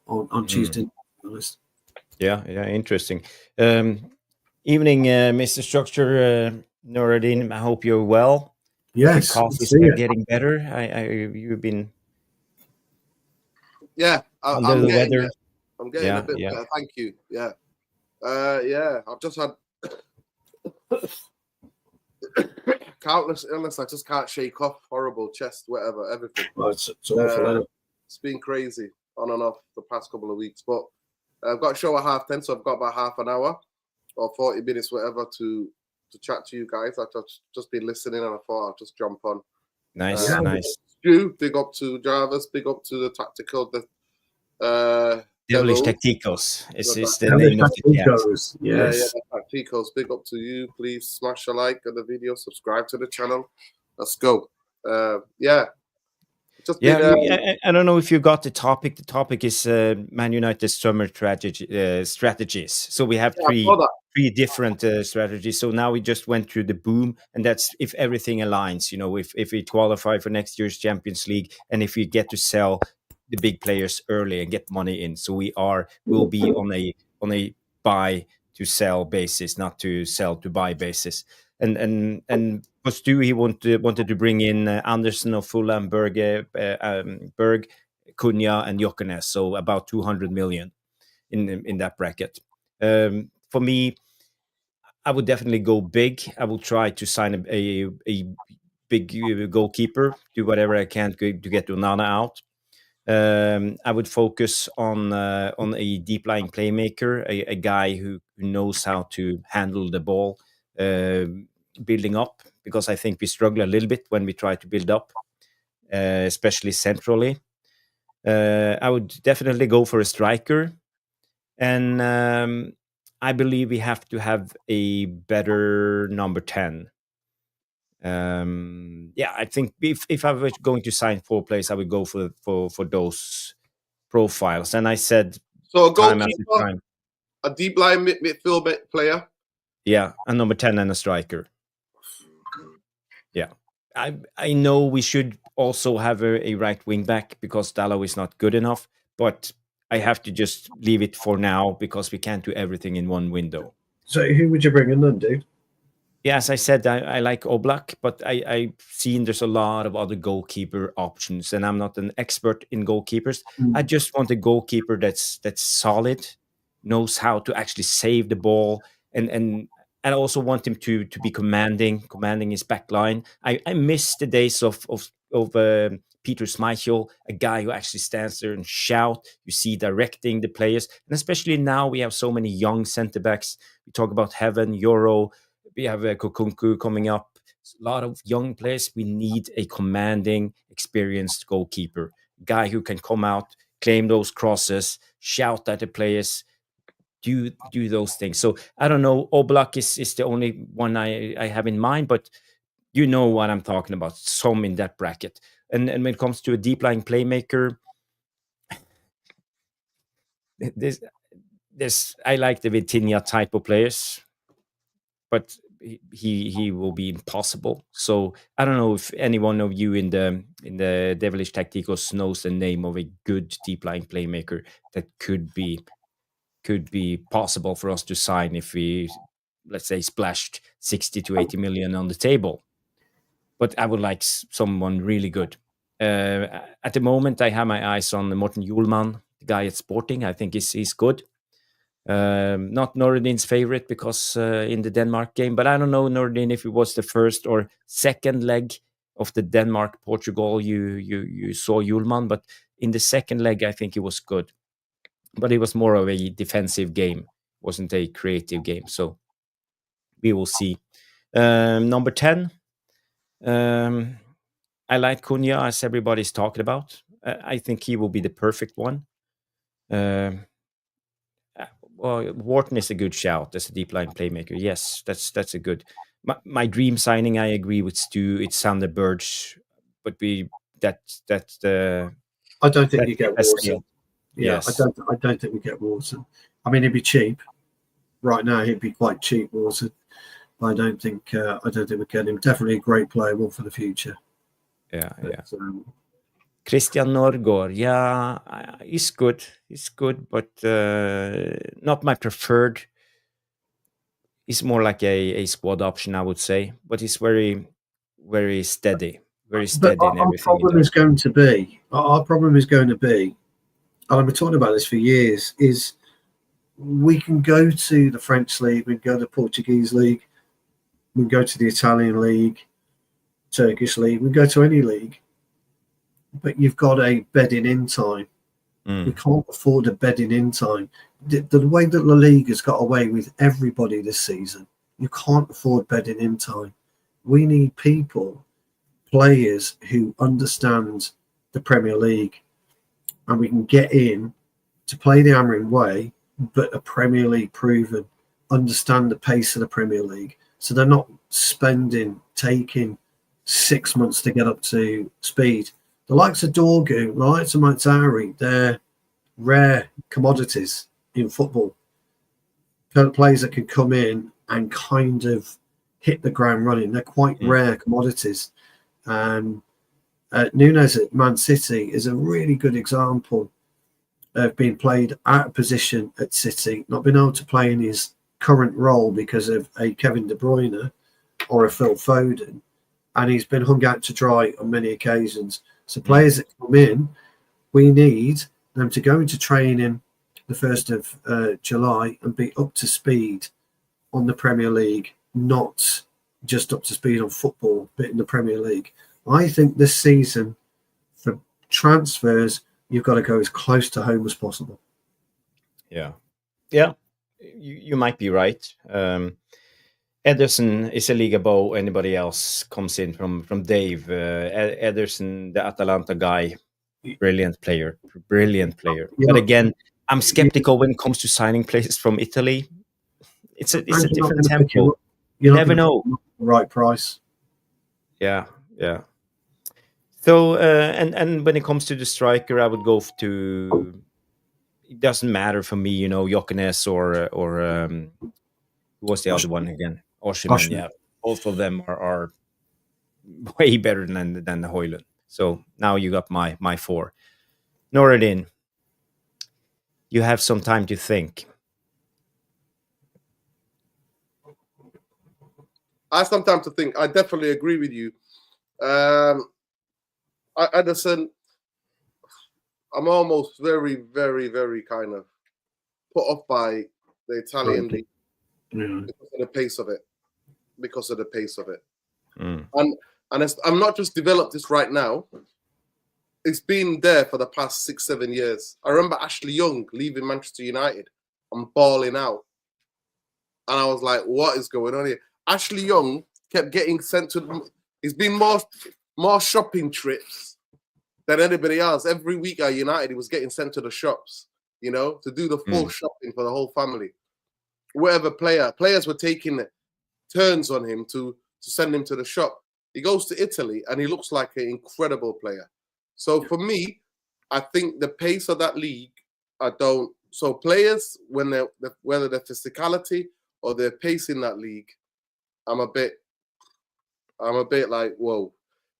Tuesday. To be honest.
Yeah, interesting. Evening, Mr. Structure, Nuruddin. I hope you're well.
Yes,
coffee's getting better. You've been
I'm
under the weather.
I'm getting a bit better. Thank you. I've just had countless illness. I just can't shake off. Horrible chest, whatever, everything.
Oh, it's awful.
It's been crazy on and off the past couple of weeks, but I've got a show at 10:30, so I've got about half an hour or 40 minutes, whatever, to chat to you guys. I've just been listening, and I thought I'd just jump on.
Nice.
Stu, big up to Jarvis, big up to the tactical.
Devilish Tacticos is the name of the chat.
Yes. Tacticos, big up to you. Please smash a like on the video, subscribe to the channel. Let's go.
I don't know if you got the topic. The topic is Man United summer strategies. So we have three different strategies. So now we just went through the boom, and that's if everything aligns. You know, if we qualify for next year's Champions League, and if we get to sell the big players early and get money in. So we'll be on a buy to sell basis, not to sell to buy basis. And Stu, he wanted to bring in Anderson of Fulham, Berg, Cunha, and Jokenes, so about 200 million in that bracket. For me, I would definitely go big. I will try to sign a big goalkeeper, do whatever I can to get Onana out. I would focus on a deep lying playmaker, a guy who knows how to handle the ball, building up, because I think we struggle a little bit when we try to build up, especially centrally. I would definitely go for a striker, and I believe we have to have a better number 10. I think if I was going to sign 4 players, I would go for those profiles. And I said,
So a
time after
goalkeeper,
time,
a deep line midfield player.
yeah, a number 10 and a striker. Yeah, I know we should also have a right wing back because Dalot is not good enough, but I have to just leave it for now because we can't do everything in one window.
So who would you bring in then, dude?
Yeah, as I said, I like Oblak, but I've seen there's a lot of other goalkeeper options, and I'm not an expert in goalkeepers. I just want a goalkeeper that's solid, knows how to actually save the ball, and I also want him to be commanding his back line. I miss the days of Peter Schmeichel, a guy who actually stands there and shout. You see, directing the players, and especially now we have so many young centre backs. We talk about Heaven, Euro. We have Kokunku coming up. A lot of young players. We need a commanding, experienced goalkeeper, guy who can come out, claim those crosses, shout at the players, do those things. So I don't know. Oblak is the only one I have in mind, but you know what I'm talking about. Some in that bracket. And when it comes to a deep lying playmaker, this I like the Vitinha type of players, but he will be impossible. So I don't know if any one of you in the Devilish Tacticos knows the name of a good deep lying playmaker that could be possible for us to sign if we, let's say, splashed 60 to 80 million on the table. But I would like someone really good. At the moment, I have my eyes on Morten Hjulman, the guy at Sporting. I think he's good. Not Nordin's favorite because in the Denmark game, but I don't know, Nordin, if it was the first or second leg of the Denmark-Portugal you saw Hjulman, but in the second leg I think he was good, but it was more of a defensive game, wasn't a creative game, so we will see. Number 10, I like Cunha, as everybody's talking about. I think he will be the perfect one. Well, Wharton is a good shout as a deep line playmaker. Yes, that's a good. My dream signing, I agree with Stu. It's Sander Berge, but that's the.
I don't think you get
Wharton.
Yeah, yes. I don't think we get Wharton. I mean, he'd be cheap. Right now, he'd be quite cheap, Wharton. But I don't think we get him. Definitely a great player, one for the future.
Yeah, but, Christian Norgård, yeah, he's good. He's good, but not my preferred. He's more like a squad option, I would say. But he's very, very steady. Very steady in everything.
Our problem is going to be, and I've been talking about this for years, is we can go to the French league, we can go to the Portuguese league, we can go to the Italian league, Turkish league, we can go to any league. But you've got a bedding in time. We can't afford a bedding in time. The way that La Liga's got away with everybody this season, you can't afford bedding in time. We need players who understand the Premier League, and we can get in to play the Amorim way, but a Premier League proven, understand the pace of the Premier League. So they're not taking 6 months to get up to speed. The likes of Dorgu, the likes of Matsari, they're rare commodities in football. Players that can come in and kind of hit the ground running. They're quite rare commodities. And Nunes at Man City is a really good example of being played out of position at City, not being able to play in his current role because of a Kevin De Bruyne or a Phil Foden. And he's been hung out to dry on many occasions. So players that come in, we need them to go into training the 1st of July and be up to speed on the Premier League, not just up to speed on football, bit in the Premier League. I think this season, for transfers, you've got to go as close to home as possible.
Yeah. You might be right. Ederson is a league above anybody else comes in from Dave. Ederson, the Atalanta guy, brilliant player. But again, I'm skeptical when it comes to signing players from Italy. It's a different tempo. You never know.
Right price.
Yeah. So and when it comes to the striker, I would go to. It doesn't matter for me, Jokenes or who was the other one again? Osimhen. Yeah, both of them are way better than the Højlund. So now you got my 4. Noradin, you have some time to think.
I have some time to think. I definitely agree with you. Ederson, I'm almost very, very, very kind of put off by the Italian league because of the pace of it. And I'm not just developed this right now. It's been there for the past 6-7 years. I remember Ashley Young leaving Manchester United and balling out. And I was like, what is going on here? Ashley Young kept getting sent to... He's been more shopping trips than anybody else. Every week at United, he was getting sent to the shops, to do the full shopping for the whole family. Whatever players were taking turns on him to send him to the shop. He goes to Italy and he looks like an incredible player. So for me, I think the pace of that league, So players, whether their physicality or their pace in that league, I'm a bit like, whoa.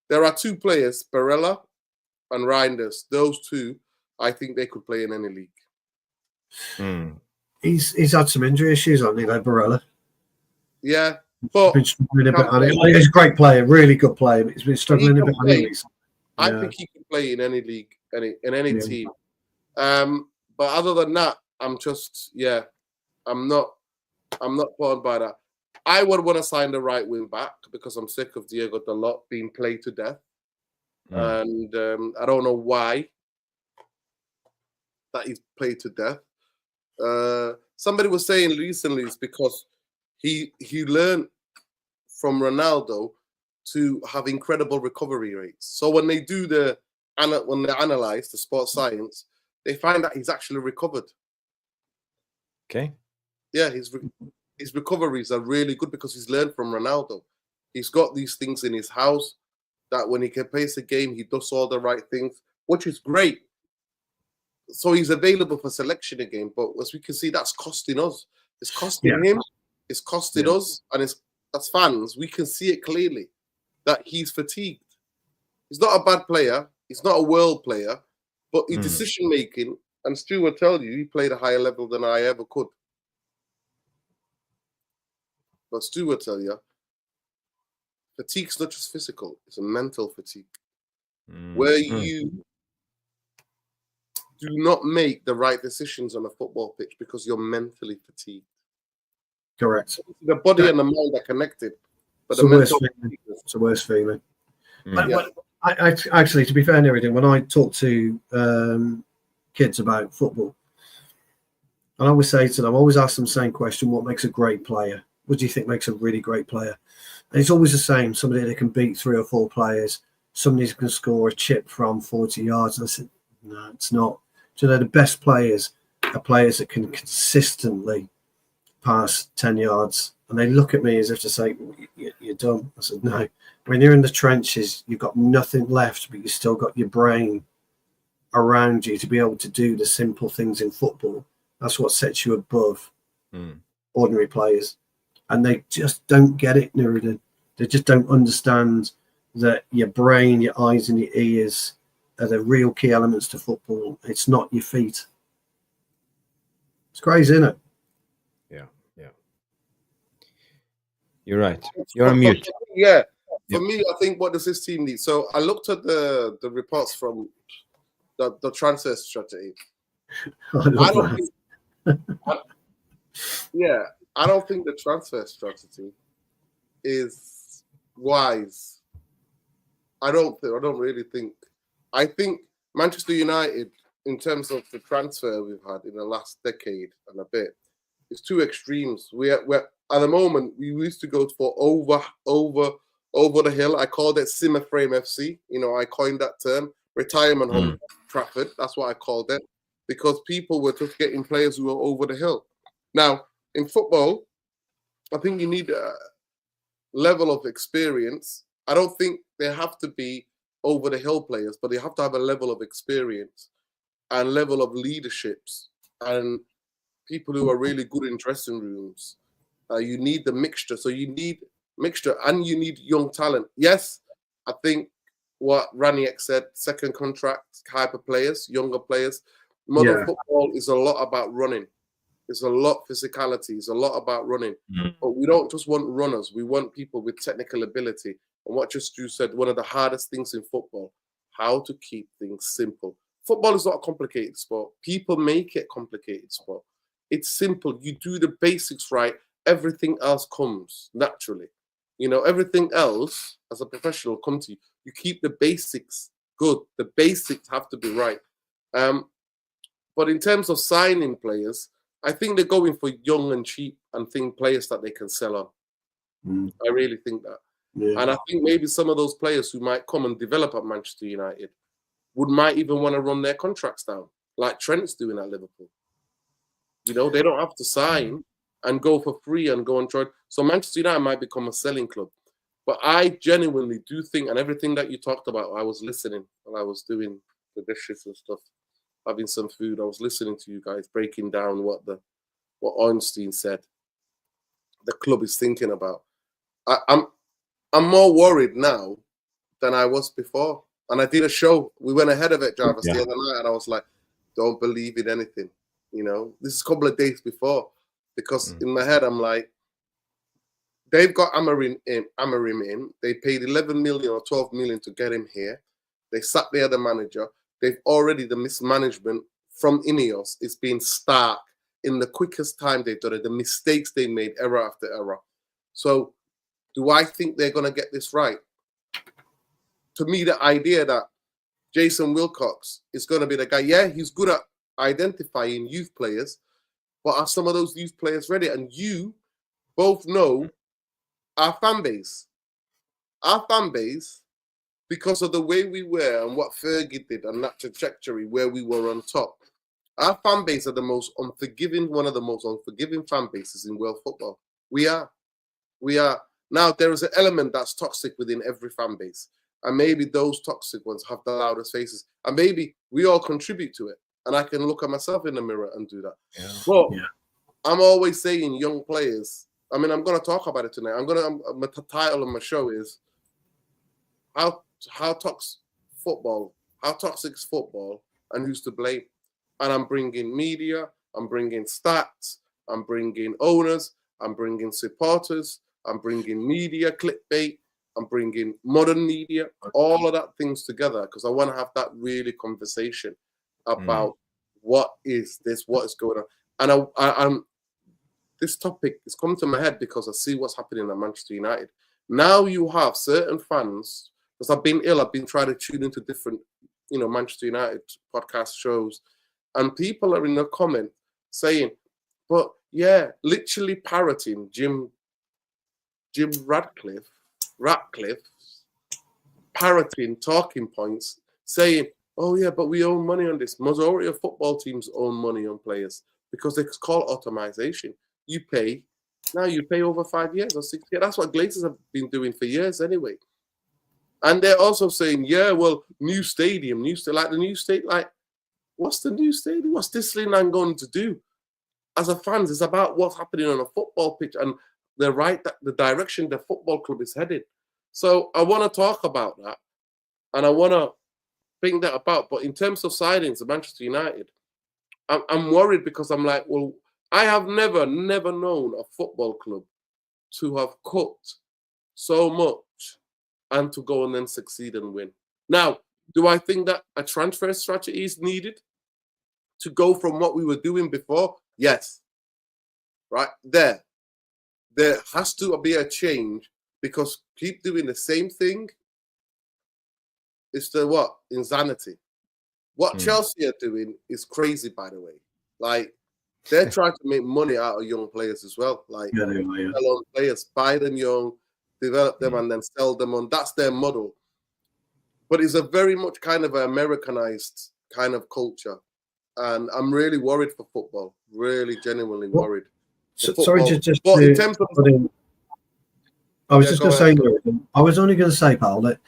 There are 2 players, Barella and Reinders. Those 2, I think they could play in any league.
He's had some injury issues, hasn't he, like Barella?
Yeah, but
he's a great player, really good player. But he's been struggling a bit on it.
I think he can play in any league, in any team. But other than that, I'm not bothered by that. I would want to sign the right wing back because I'm sick of Diego Dalot being played to death. And I don't know why that he's played to death. Somebody was saying recently it's because he learned from Ronaldo to have incredible recovery rates. So when they analyze the sports science, they find that he's actually recovered.
Okay.
Yeah, his recoveries are really good because he's learned from Ronaldo. He's got these things in his house that when he can pace a game, he does all the right things, which is great. So he's available for selection again. But as we can see, that's costing us. It's costing him. It's costing us. And as fans, we can see it clearly that he's fatigued. He's not a bad player. He's not a world player. But his decision-making, and Stu will tell you, he played a higher level than I ever could. But Stu will tell you, fatigue's not just physical, it's a mental fatigue. Where you do not make the right decisions on a football pitch because you're mentally fatigued.
Correct.
The body and the mind are connected. But
it's a worse feeling. But I actually, to be fair and everything, when I talk to kids about football, and I always say to them, I always ask them the same question: what makes a great player? What do you think makes a really great player? And it's always the same: somebody that can beat 3 or 4 players, somebody who can score a chip from 40 yards. And I said, no, it's not. Do you know, the best players are players that can consistently pass 10 yards. And they look at me as if to say, you're dumb. I said, no. When you're in the trenches, you've got nothing left, but you've still got your brain around you to be able to do the simple things in football. That's what sets you above ordinary players. And they just don't get it, Nuruddin. They just don't understand that your brain, your eyes and your ears are the real key elements to football. It's not your feet. It's crazy, isn't it?
Yeah. You're right. You're on mute.
Yeah. For me, I think what does this team need? So I looked at the reports from the transfer strategy. I don't think the transfer strategy is wise. I don't really think. I think Manchester United, in terms of the transfer we've had in the last decade and a bit, is two extremes. We're at the moment we used to go for over the hill. I called it Simmer Frame FC. I coined that term. Retirement home Trafford. That's what I called it, because people were just getting players who were over the hill. Now in football, I think you need a level of experience. I don't think they have to be over the hill players, but they have to have a level of experience and level of leaderships and people who are really good in dressing rooms. You need the mixture. So you need mixture and you need young talent. Yes, I think what Ranić said, second contract type of players, younger players. Modern football is a lot about running. It's a lot physicality. It's a lot about running. But we don't just want runners. We want people with technical ability. And what just you said, one of the hardest things in football, how to keep things simple. Football is not a complicated sport. People make it a complicated sport. It's simple. You do the basics right. Everything else comes naturally. Everything else as a professional comes to you. You keep the basics good. The basics have to be right. But in terms of signing players, I think they're going for young and cheap and players that they can sell on. I really think that. Yeah. And I think maybe some of those players who might come and develop at Manchester United might even want to run their contracts down, like Trent's doing at Liverpool. They don't have to sign and go for free and go and try. So Manchester United might become a selling club. But I genuinely do think, and everything that you talked about, I was listening while I was doing the dishes and stuff, having some food. I was listening to you guys breaking down what Ornstein said the club is thinking about. I'm more worried now than I was before. And I did a show. We went ahead of it, Jarvis, the other night, and I was like, don't believe in anything. This is a couple of days before, because in my head I'm like, they've got Amorim in. They paid 11 million or 12 million to get him here. They sat there, the manager. They've already, the mismanagement from Ineos is being stark in the quickest time they've done it. The mistakes they made, error after error. So do I think they're going to get this right? To me, the idea that Jason Wilcox is going to be the guy, he's good at identifying youth players, but are some of those youth players ready? And you both know our fan base. Our fan base, because of the way we were and what Fergie did and that trajectory where we were on top, our fan base are the most unforgiving, one of the most unforgiving fan bases in world football. We are. Now, there is an element that's toxic within every fan base. And maybe those toxic ones have the loudest faces. And maybe we all contribute to it. And I can look at myself in the mirror and do that. Yeah. But I'm always saying young players. I mean, I'm going to talk about it tonight. The title of my show is how toxic is football and who's to blame. And I'm bringing media, I'm bringing stats, I'm bringing owners, I'm bringing supporters, I'm bringing media, clickbait, I'm bringing modern media, all of that things together, because I want to have that really conversation about what is this, what is going on. And this topic is coming to my head because I see what's happening at Manchester United. Now you have certain fans, because I've been ill, I've been trying to tune into different, Manchester United podcast shows, and people are in the comment saying, but literally parroting Jim Ratcliffe, parroting talking points, saying, oh yeah, but we own money on this. Majority of football teams own money on players because it's called automation. You pay over 5 years or 6 years. That's what Glazers have been doing for years anyway. And they're also saying, new stadium, like the new state, like, what's the new stadium? What's Disneyland going to do? As a fans, it's about what's happening on a football pitch and the direction the football club is headed. So I want to talk about that, and I want to think that about. But in terms of signings of Manchester United, I'm worried because I'm like, well, I have never known a football club to have cut so much and to go and then succeed and win. Now, do I think that a transfer strategy is needed to go from what we were doing before? Yes. Right there has to be a change, because keep doing the same thing is the what? Insanity. What Chelsea are doing is crazy, by the way. Like, they're trying to make money out of young players as well. Like,
Yeah, they are, yeah.
sell on players, buy them young, develop them, and then sell them on. That's their model. But it's a very much kind of an Americanized kind of culture. And I'm really worried for football. Really, genuinely worried.
Sorry, just
but in terms of,
I was just going to say, I was only going to say, pal, that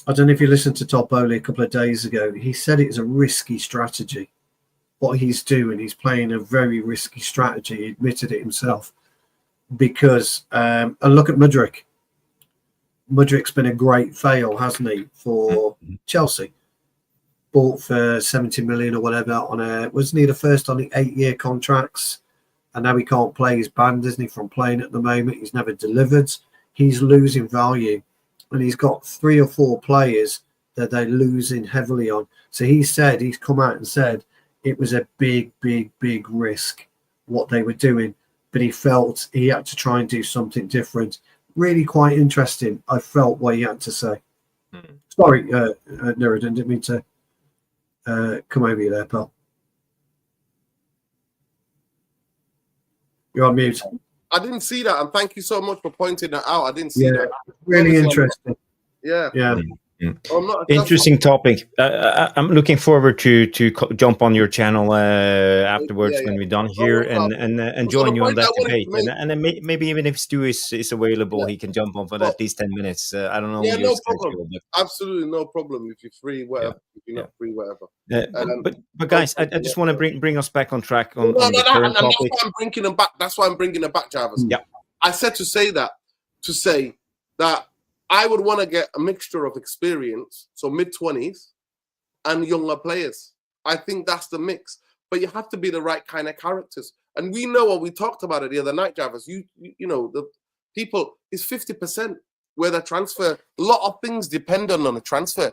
I don't know if you listened to Todd Bowley a couple of days ago. He said it's a risky strategy. What he's doing, he's playing a very risky strategy. He admitted it himself. Because, and look at Mudryk. Mudryk's been a great fail, hasn't he, for Chelsea? Bought for 70 million or whatever wasn't he the first on the 8-year contracts? And now he can't play. He's banned, isn't he, from playing at the moment? He's never delivered. He's losing value. And he's got 3 or 4 players that they're losing heavily on. So he's come out and said it was a big, big, big risk what they were doing. But he felt he had to try and do something different. Really quite interesting. I felt what he had to say. Sorry, Nuruddin, didn't mean to come over you there, pal. You're on mute.
I didn't see that, and thank you so much for pointing that out. I didn't see that.
Really interesting.
Yeah.
Interesting topic. I'm looking forward to jump on your channel afterwards when we're done here and join you on that debate. And then maybe even if Stu is available, he can jump on for at least 10 minutes. I don't know.
Yeah, no problem. Absolutely no problem. If you're free, whatever. If you're not free, whatever.
But guys, I just want to bring us back on track on the current topic.
That's why I'm bringing them back. That's why I'm bringing them back, Jarvis.
Yeah.
I said to say that I would want to get a mixture of experience, so mid-20s, and younger players. I think that's the mix. But you have to be the right kind of characters. And we know what we talked about it the other night, Jarvis. You know, the people is 50% where the transfer. A lot of things depend on a transfer.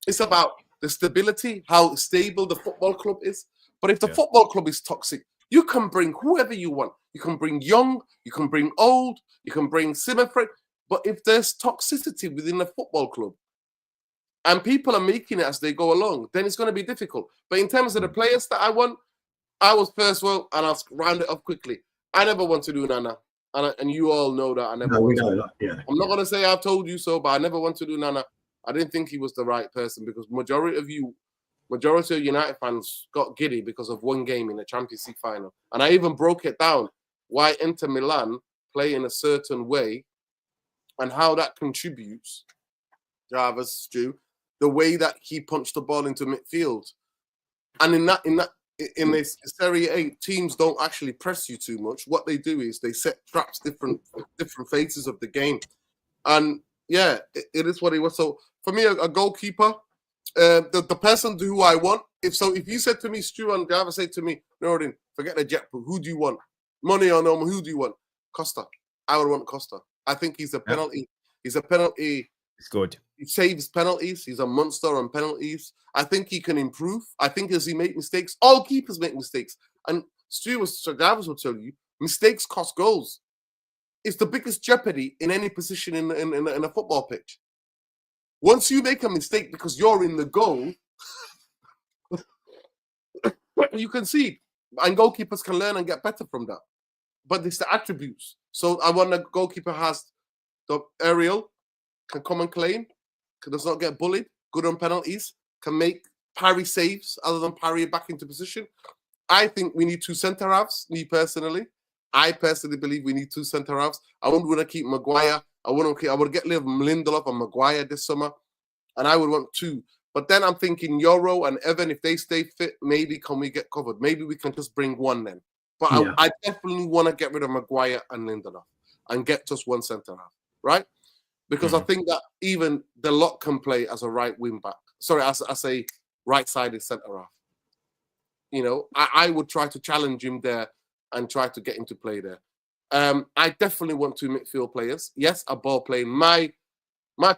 It's about the stability, how stable the football club is. But if the football club is toxic, you can bring whoever you want. You can bring young, you can bring old, you can bring semi-pro. But if there's toxicity within the football club and people are making it as they go along, then it's going to be difficult. But in terms of the players that I want, I was first, and I'll round it up quickly. I never want to do Nana. And you all know that I never want to do that. Yeah. I'm not going to say I've told you so, but I never want to do Nana. I didn't think he was the right person because majority of United fans got giddy because of one game in the Champions League final. And I even broke it down why Inter Milan play in a certain way and how that contributes, Jarvis, Stu, the way that he punched the ball into midfield. And in this Serie A, teams don't actually press you too much. What they do is they set traps different phases of the game. And yeah, it is what it was. So for me, a goalkeeper, the person who I want, if you said to me, Stu, and Jarvis said to me, Nuruddin, forget the jet, who do you want? Money or no, who do you want? Costa. I would want Costa. I think he's a penalty. Yeah. He's a penalty.
It's good.
He saves penalties. He's a monster on penalties. I think he can improve. I think as he makes mistakes, all keepers make mistakes. And Jarvis will tell you, mistakes cost goals. It's the biggest jeopardy in any position in a football pitch. Once you make a mistake because you're in the goal, you concede. And goalkeepers can learn and get better from that. But it's the attributes. So I want a goalkeeper has the aerial, can come and claim, does not get bullied, good on penalties, can make parry saves other than parry back into position. I think we need 2 centre-halves, me personally. I personally believe we need 2 centre-halves. I wouldn't want to keep Maguire. I would get rid of Lindelof and Maguire this summer. And I would want 2. But then I'm thinking Euro and Evan, if they stay fit, maybe can we get covered? Maybe we can just bring 1 then. But yeah. I definitely want to get rid of Maguire and Lindelof and get just 1 centre-half, right? Because I think that even the lot can play as a right wing back. Sorry, as a right-sided centre-half. You know, I would try to challenge him there and try to get him to play there. I definitely want 2 midfield players. Yes, a ball playing. My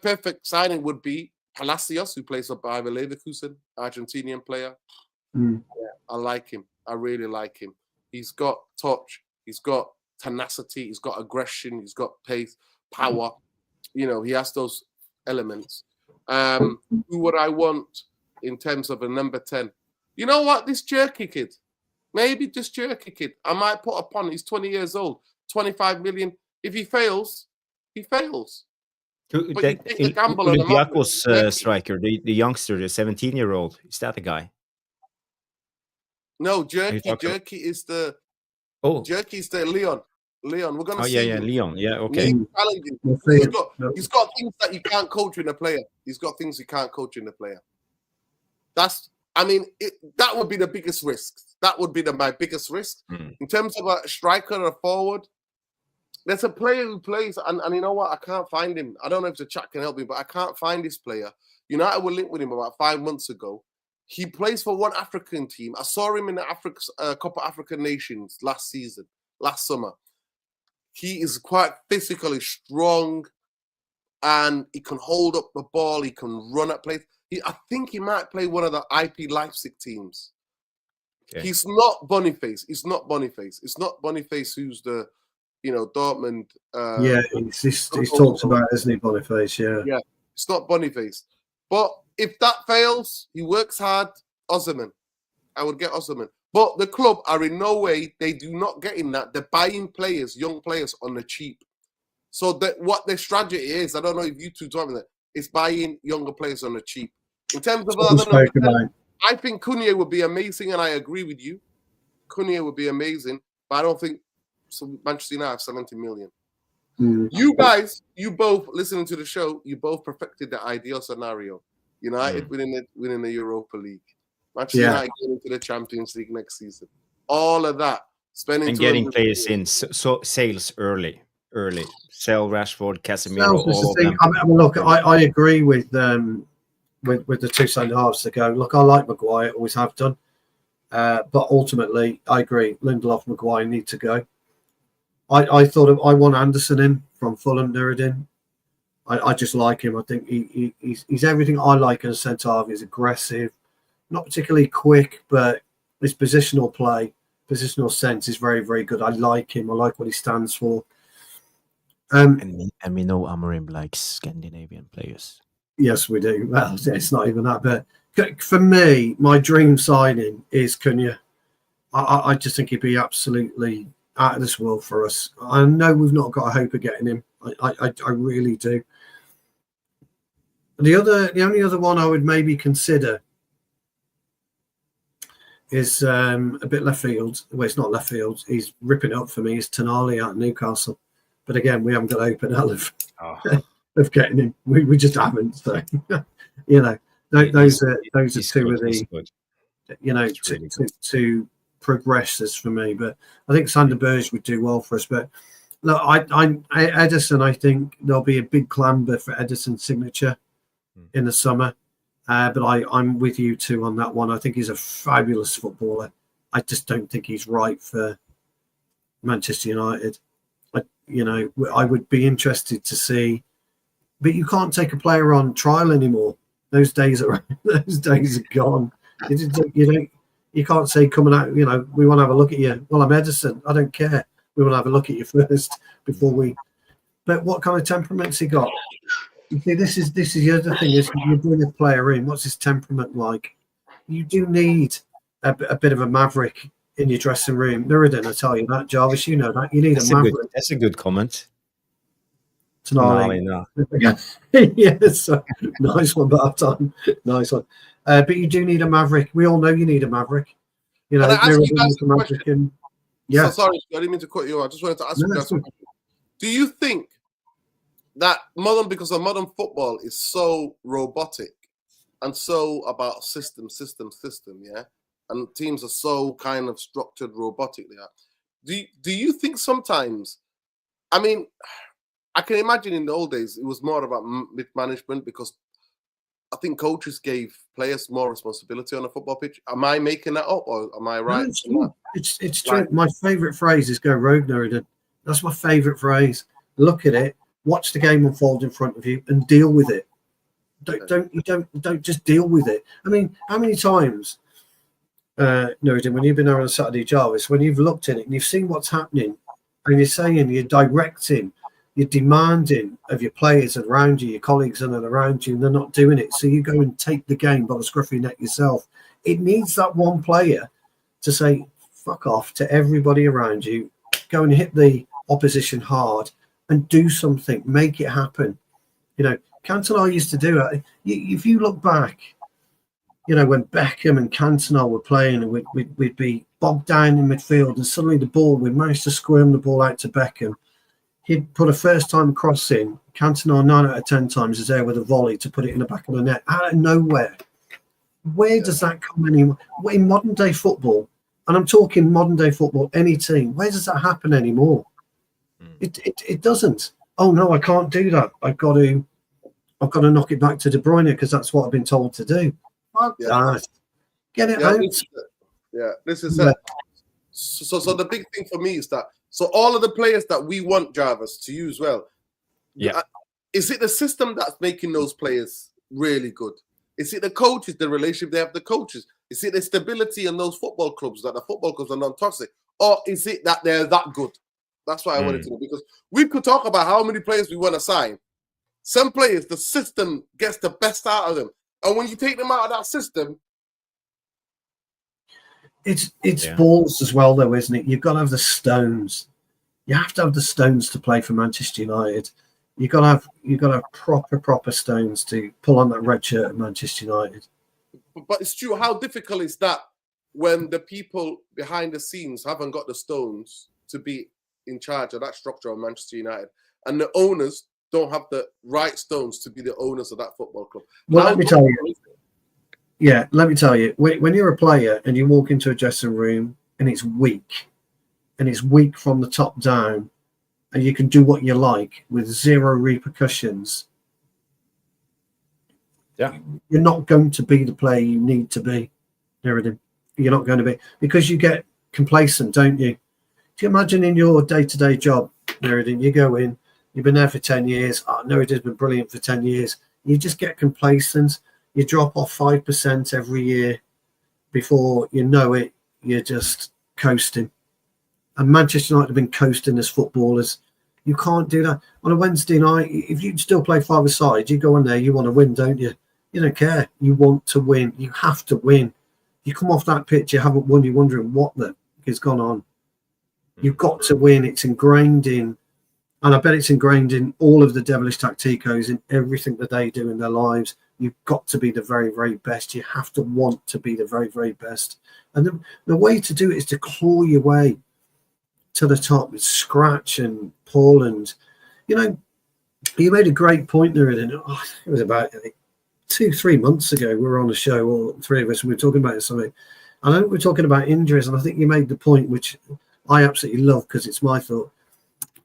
perfect signing would be Palacios, who plays for Bayer Leverkusen, Argentinian player. Yeah, I like him. I really like him. He's got touch. He's got tenacity. He's got aggression. He's got pace, power. You know, he has those elements. Who would I want in terms of a number 10? You know what? This Jerky kid. Maybe just Jerky kid. I might put upon. He's 20 years old. 25 million. If he fails, he fails. But you take the gamble on
Olympiacos striker, the youngster, the 17-year-old. Is that the guy?
No, Jerky is the... Jerky is the Leon. We're going to see him.
Leon. Yeah, okay.
He's got things that you can't coach in a player. He's got things you can't coach in a player. That would be the biggest risk. That would be my biggest risk. In terms of a striker or a forward, there's a player who plays, and you know what? I can't find him. I don't know if the chat can help me, but I can't find this player. United were linked with him about 5 months ago. He plays for one African team. I saw him in the Cup of African Nations last summer. He is quite physically strong, and he can hold up the ball. He can run at plays. I think he might play one of the IP Leipzig teams. Okay. He's not Boniface. It's not Boniface who's the, Dortmund.
He's talked about, isn't he, Boniface? Yeah.
Yeah, it's not Boniface. But if that fails, he works hard. Osimhen. I would get Osimhen. But the club are in no way, they do not get in that. They're buying players, young players on the cheap. So what their strategy is, I don't know if you two talk about that, is buying younger players on the cheap. In terms of I think Cunha would be amazing, and I agree with you. Cunha would be amazing, but I don't think Manchester United have 70 million. You guys, you both listening to the show, you both perfected the ideal scenario. United winning the Europa League. Manchester United going into the Champions League next season. All of that.
Getting players in. So sales early. Sell Rashford, Casemiro, all of them.
Look, I agree with the two centre halves to go. Look, I like Maguire, always have done. But ultimately, I agree. Lindelof, Maguire need to go. I want Anderson in from Fulham, Nuruddin. I just like him. I think he's everything I like in a centre half. He's aggressive, not particularly quick, but his positional play, positional sense is very, very good. I like him. I like what he stands for.
And we know Amorim likes Scandinavian players.
Yes, we do. Well, it's not even that. But for me, my dream signing is Cunha. I just think he'd be absolutely out of this world for us. I know we've not got a hope of getting him. I really do. The only other one I would maybe consider is a bit left field. Well, it's not left field. He's ripping it up for me. It's Tonali at Newcastle. But again, we haven't got open hell of getting him. We just haven't. So, those are two of the, two progressors for me. But I think Sander Berge would do well for us. But look, Ederson, I think there'll be a big clamber for Ederson's signature in the summer. But I'm with you too on that one. I think he's a fabulous footballer. I just don't think he's right for Manchester United. I would be interested to see, but you can't take a player on trial anymore. Those days are gone. You can't say coming out. We want to have a look at you. Well, I'm Ederson. I don't care. We want to have a look at you first before we. But what kind of temperament's he got? You see, this is the other thing is you bring a player in. What's his temperament like? You do need a bit of a maverick in your dressing room. Nuruddin, I tell you that. Jarvis, you know that. You need a maverick.
That's a good comment.
Tonali, no. Yes, nice one, Barton. Nice one. But you do need a maverick. We all know you need a maverick. Nuruddin's a maverick.
So sorry, I didn't mean to cut you off. I just wanted to ask you guys a question. Do you think that because modern football is so robotic and so about system, yeah? And teams are so kind of structured robotically. Do you think sometimes, I can imagine in the old days, it was more about management because I think coaches gave players more responsibility on a football pitch. Am I making that up or am I right?
No, it's true. My favourite phrase is go rogue, Nuruddin. That's my favourite phrase. Look at it, watch the game unfold in front of you and deal with it. Don't just deal with it. How many times, Nuruddin, when you've been there on a Saturday, Jarvis, when you've looked at it and you've seen what's happening and you're saying you're directing You're demanding of your players around you, your colleagues and around you, and they're not doing it. So you go and take the game by the scruff of your neck yourself. It needs that one player to say, fuck off to everybody around you, go and hit the opposition hard and do something, make it happen. You know, Cantona used to do it. If you look back, you know, when Beckham and Cantona were playing, and we'd be bogged down in midfield, and suddenly we'd manage to squirm the ball out to Beckham. He'd put a first-time cross in. Cantona 9 out of 10 times is there with a volley to put it in the back of the net out of nowhere. Where does that come anymore? In modern-day football, and I'm talking modern-day football, any team, where does that happen anymore? It doesn't. Oh, no, I can't do that. I've got to knock it back to De Bruyne because that's what I've been told to do. Get it out.
This is it. So the big thing for me is that all of the players that we want, Jarvis, to use well, is it the system that's making those players really good? Is it the coaches, the relationship they have with the coaches? Is it the stability in those football clubs, that the football clubs are non-toxic? Or is it that they're that good? That's what I wanted to know, because we could talk about how many players we want to sign. Some players, the system gets the best out of them. And when you take them out of that system,
it's balls as well, though, isn't it? You've got to have the stones. You have to have the stones to play for Manchester United. You've got to have proper stones to pull on that red shirt at Manchester United.
But it's true. How difficult is that when the people behind the scenes haven't got the stones to be in charge of that structure of Manchester United, and the owners don't have the right stones to be the owners of that football club?
Well, let me tell you. Yeah, let me tell you. When you're a player and you walk into a dressing room and it's weak from the top down, and you can do what you like with zero repercussions, you're not going to be the player you need to be. You're not going to be, because you get complacent, don't you? Do you imagine in your day-to-day job, Meriden, you go in, you've been there for 10 years. Oh, no, it has been brilliant for 10 years. You just get complacent. You drop off 5% every year. Before you know it, you're just coasting. And Manchester United have been coasting as footballers. You can't do that. On a Wednesday night, if you still play five-a-side, you go in there, you want to win, don't you? You don't care. You want to win. You have to win. You come off that pitch, you haven't won, you're wondering what the has gone on. You've got to win. It's ingrained in, and I bet it's ingrained in all of the devilish tacticos, in everything that they do in their lives. You've got to be the very, very best. You have to want to be the very, very best. And the way to do it is to claw your way to the top, scratch and pull. And, you know, you made a great point there. And it was about 2-3 months ago, we were on a show, all three of us, and we were talking about something. I know we're talking about injuries, and I think you made the point, which I absolutely love, because it's my thought.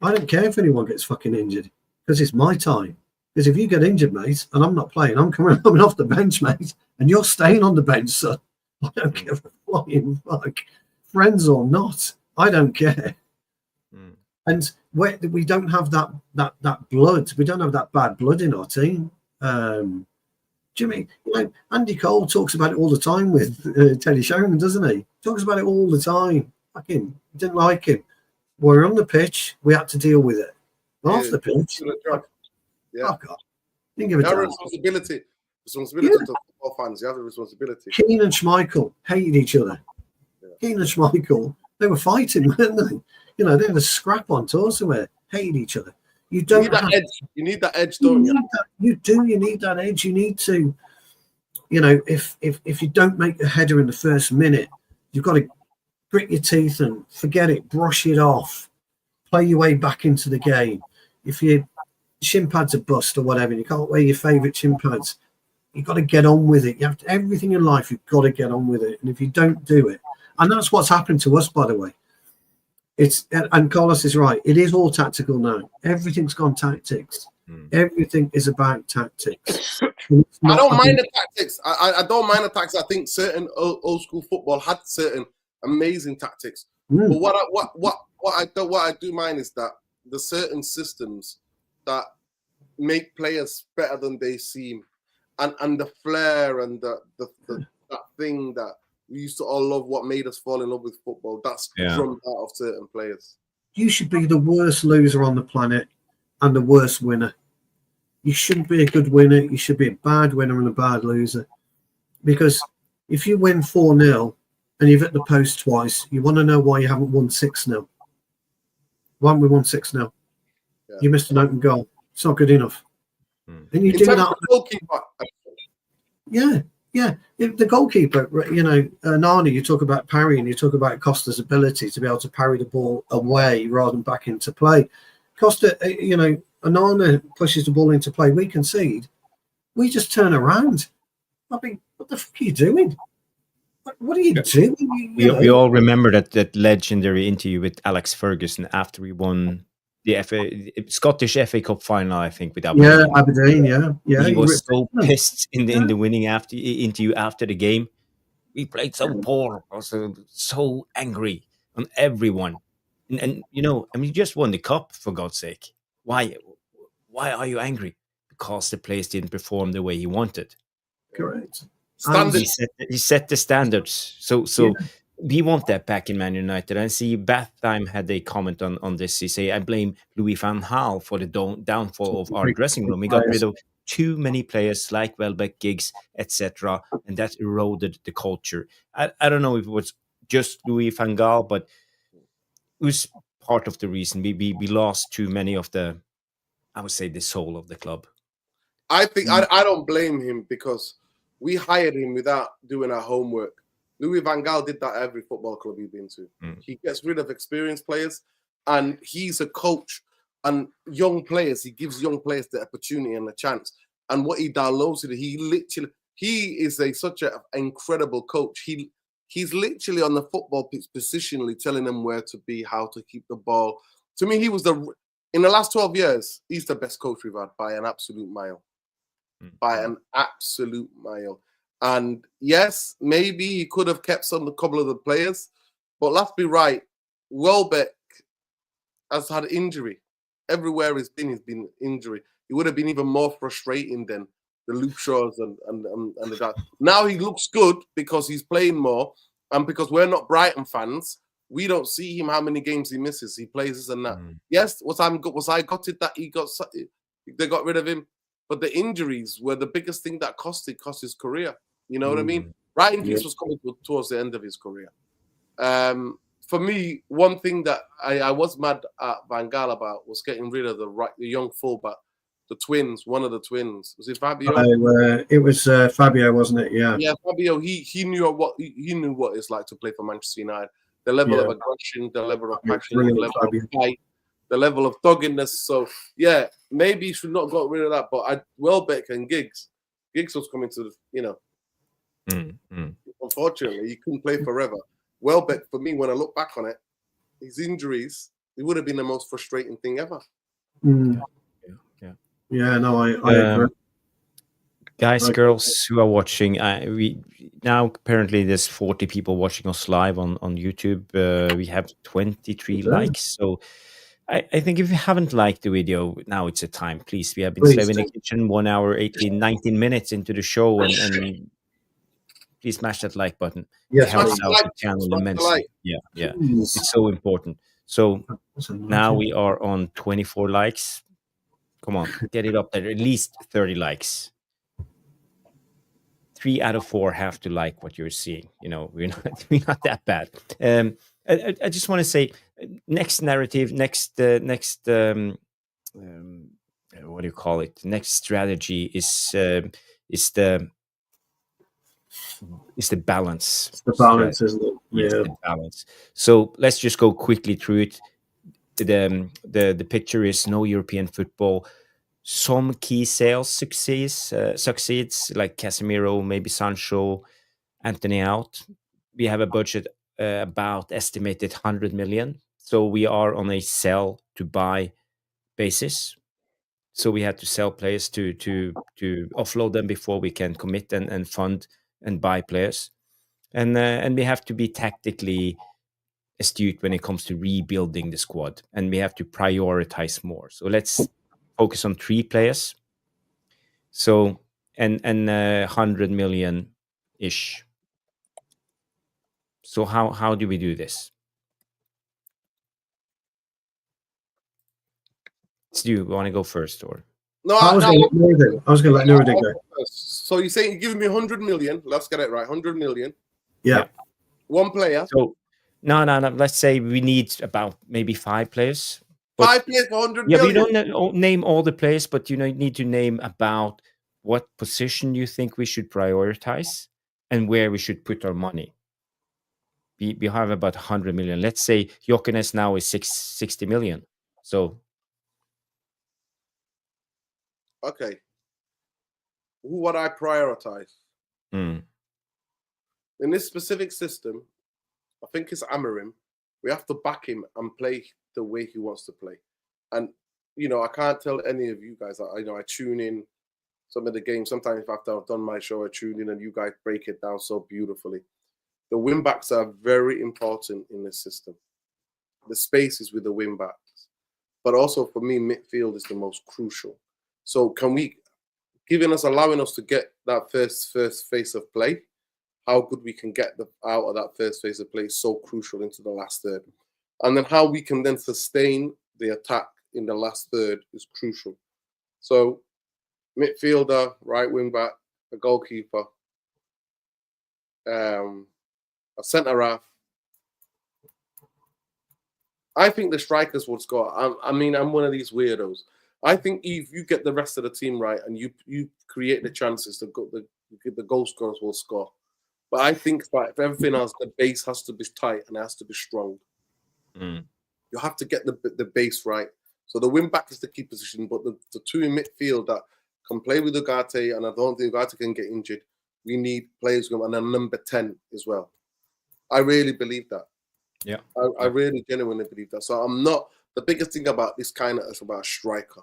I don't care if anyone gets fucking injured, because it's my time. Because if you get injured, mate, and I'm not playing, I'm coming off the bench, mate, and you're staying on the bench, son. I don't give a flying fuck. Friends or not, I don't care. And we don't have that blood. We don't have that bad blood in our team. Jimmy, you know, Andy Cole talks about it all the time with Teddy Sheringham, doesn't he? Talks about it all the time. Fucking didn't like him. We're on the pitch. We had to deal with it. Off the pitch. Fuck off. Didn't give a damn.
Responsibility to football fans. You have a responsibility.
Keane and Schmeichel hated each other. Keane and Schmeichel, they were fighting, weren't they? You know, they had a scrap on tour somewhere. Hated each other. You need that edge. You need that edge, don't you? You do. You need that edge. You need to, you know, if you don't make the header in the first minute, you've got to grit your teeth and forget it, brush it off, play your way back into the game. If your shin pads are bust or whatever, and you can't wear your favourite shin pads, you've got to get on with it. You have to, everything in life, you've got to get on with it. And if you don't do it, and that's what's happened to us, by the way. And Carlos is right. It is all tactical now. Everything's gone tactics. Everything is about tactics.
I don't mind the tactics. I don't mind the tactics. I think certain old school football had certain amazing tactics. But what I do mind is that the certain systems that make players better than they seem, and the flair and the that thing that we used to all love, what made us fall in love with football, that's drummed out of certain players.
You should be the worst loser on the planet, and the worst winner. You shouldn't be a good winner. You should be a bad winner and a bad loser. Because if you win 4-0 and you've hit the post twice, you want to know why you haven't won 6-0. Why haven't we won 6-0?
Yeah.
You missed an open goal. It's not good enough. And you
In
do
terms
that.
of the goalkeeper,
Yeah. If the goalkeeper, Nani, you talk about parrying, you talk about Costa's ability to be able to parry the ball away rather than back into play. Costa, Anana pushes the ball into play. We concede. We just turn around. I mean, what the fuck are you doing? What are you doing?
We all remember that legendary interview with Alex Ferguson after we won the Scottish FA Cup final, I think, with Aberdeen.
Yeah, Aberdeen. Yeah.
He was so pissed in the winning interview after the game. We played so poor. I was so angry on everyone, and you just won the cup, for God's sake. Why are you angry? Because the players didn't perform the way he wanted.
Correct.
He set the standards. So we want that back in Man United. I see Bathheim had a comment on this. He say, I blame Louis van Gaal for the downfall of our dressing room. We got rid of too many players like Welbeck, Giggs, etc., and that eroded the culture. I don't know if it was just Louis van Gaal, but it was part of the reason we lost too many of the, I would say, the soul of the club.
I think I don't blame him because we hired him without doing our homework. Louis van Gaal did that at every football club he's been to. He gets rid of experienced players, and he's a coach. And young players, he gives young players the opportunity and the chance. And what he downloads it, he is such an incredible coach. He's literally on the football pitch positionally telling them where to be, how to keep the ball. To me, he was in the last 12 years, he's the best coach we've had by an absolute mile. By an absolute mile. And yes, maybe he could have kept a couple of the players, but let's be right. Welbeck has had injury. Everywhere he's been injury. It would have been even more frustrating than the Luke Shaws and the guy. Now he looks good because he's playing more, and because we're not Brighton fans, we don't see him how many games he misses. He plays this and that. Yes, was I gutted that they got rid of him? But the injuries were the biggest thing that cost his career. You know what I mean? Ryan Giggs was coming towards the end of his career. For me, one thing that I was mad at Van Gaal about was getting rid of the young fullback, the twins. One of the twins, was it Fabio?
It was Fabio, wasn't it? Yeah.
Yeah, Fabio. He knew what it's like to play for Manchester United. The level of aggression, the level of passion, the level of fight, the level of doggedness. So yeah, maybe he should not got rid of that. But Welbeck and Giggs was coming to Unfortunately, he couldn't play forever. Welbeck, for me, when I look back on it, his injuries, it would have been the most frustrating thing ever.
Yeah, no, I agree.
Guys, girls who are watching, we now apparently there's 40 people watching us live on YouTube. We have 23 likes. So I think if you haven't liked the video, now it's a time. Please, we have been Slave in the Kitchen 1 hour, 19 minutes into the show, and please smash that like button. It helps out the channel immensely. Yeah. It's so important. So now we are on 24 likes. Come on, get it up there. At least 30 likes. 3 out of 4 have to like what you're seeing. We're not that bad. I just want to say, next narrative, next what do you call it? Next strategy is the balance.
It's the balance, isn't it?
Yes, the balance. So let's just go quickly through it. The picture is no European football. Some key sales succeeds like Casemiro, maybe Sancho, Anthony out. We have a budget about estimated 100 million. So we are on a sell to buy basis. So we have to sell players to offload them before we can commit and fund and buy players. And we have to be tactically astute when it comes to rebuilding the squad, and we have to prioritize more. So let's focus on 3 players. So and 100 million ish. So how do we do this? Stu, you want to go first, or?
No,
I was going to let Nuruddin go.
So you're saying you're giving me 100 million? Let's get it right. 100 million.
Yeah.
One player.
So no. Let's say we need about maybe 5 players.
5 players for 100
million.
million.
We don't name all the players, but you need to name about what position you think we should prioritize and where we should put our money. We have about 100 million. Let's say Jokenes now is 60 million. So
okay. Who would I prioritize? In this specific system, I think it's Amorim. We have to back him and play the way he wants to play. And, I can't tell any of you guys. I tune in some of the games. Sometimes after I've done my show, I tune in and you guys break it down so beautifully. The wing backs are very important in this system. The spaces with the wing backs. But also for me, midfield is the most crucial. So can we, allowing us to get that first phase of play, how good we can get out of that first phase of play is so crucial into the last third. And then how we can then sustain the attack in the last third is crucial. So midfielder, right wing back, a goalkeeper, a centre half. I think the strikers will score. I'm one of these weirdos. I think if you get the rest of the team right and you create the chances, the goal scorers will score. But I think for everything else, the base has to be tight and it has to be strong. You have to get the base right. So the wing back is the key position, but the two in midfield that can play with Ugarte, and I don't think Ugarte can get injured. We need players and a number 10 as well. I really believe that.
Yeah.
I really genuinely believe that. So I'm not, the biggest thing about this kind of is about a striker.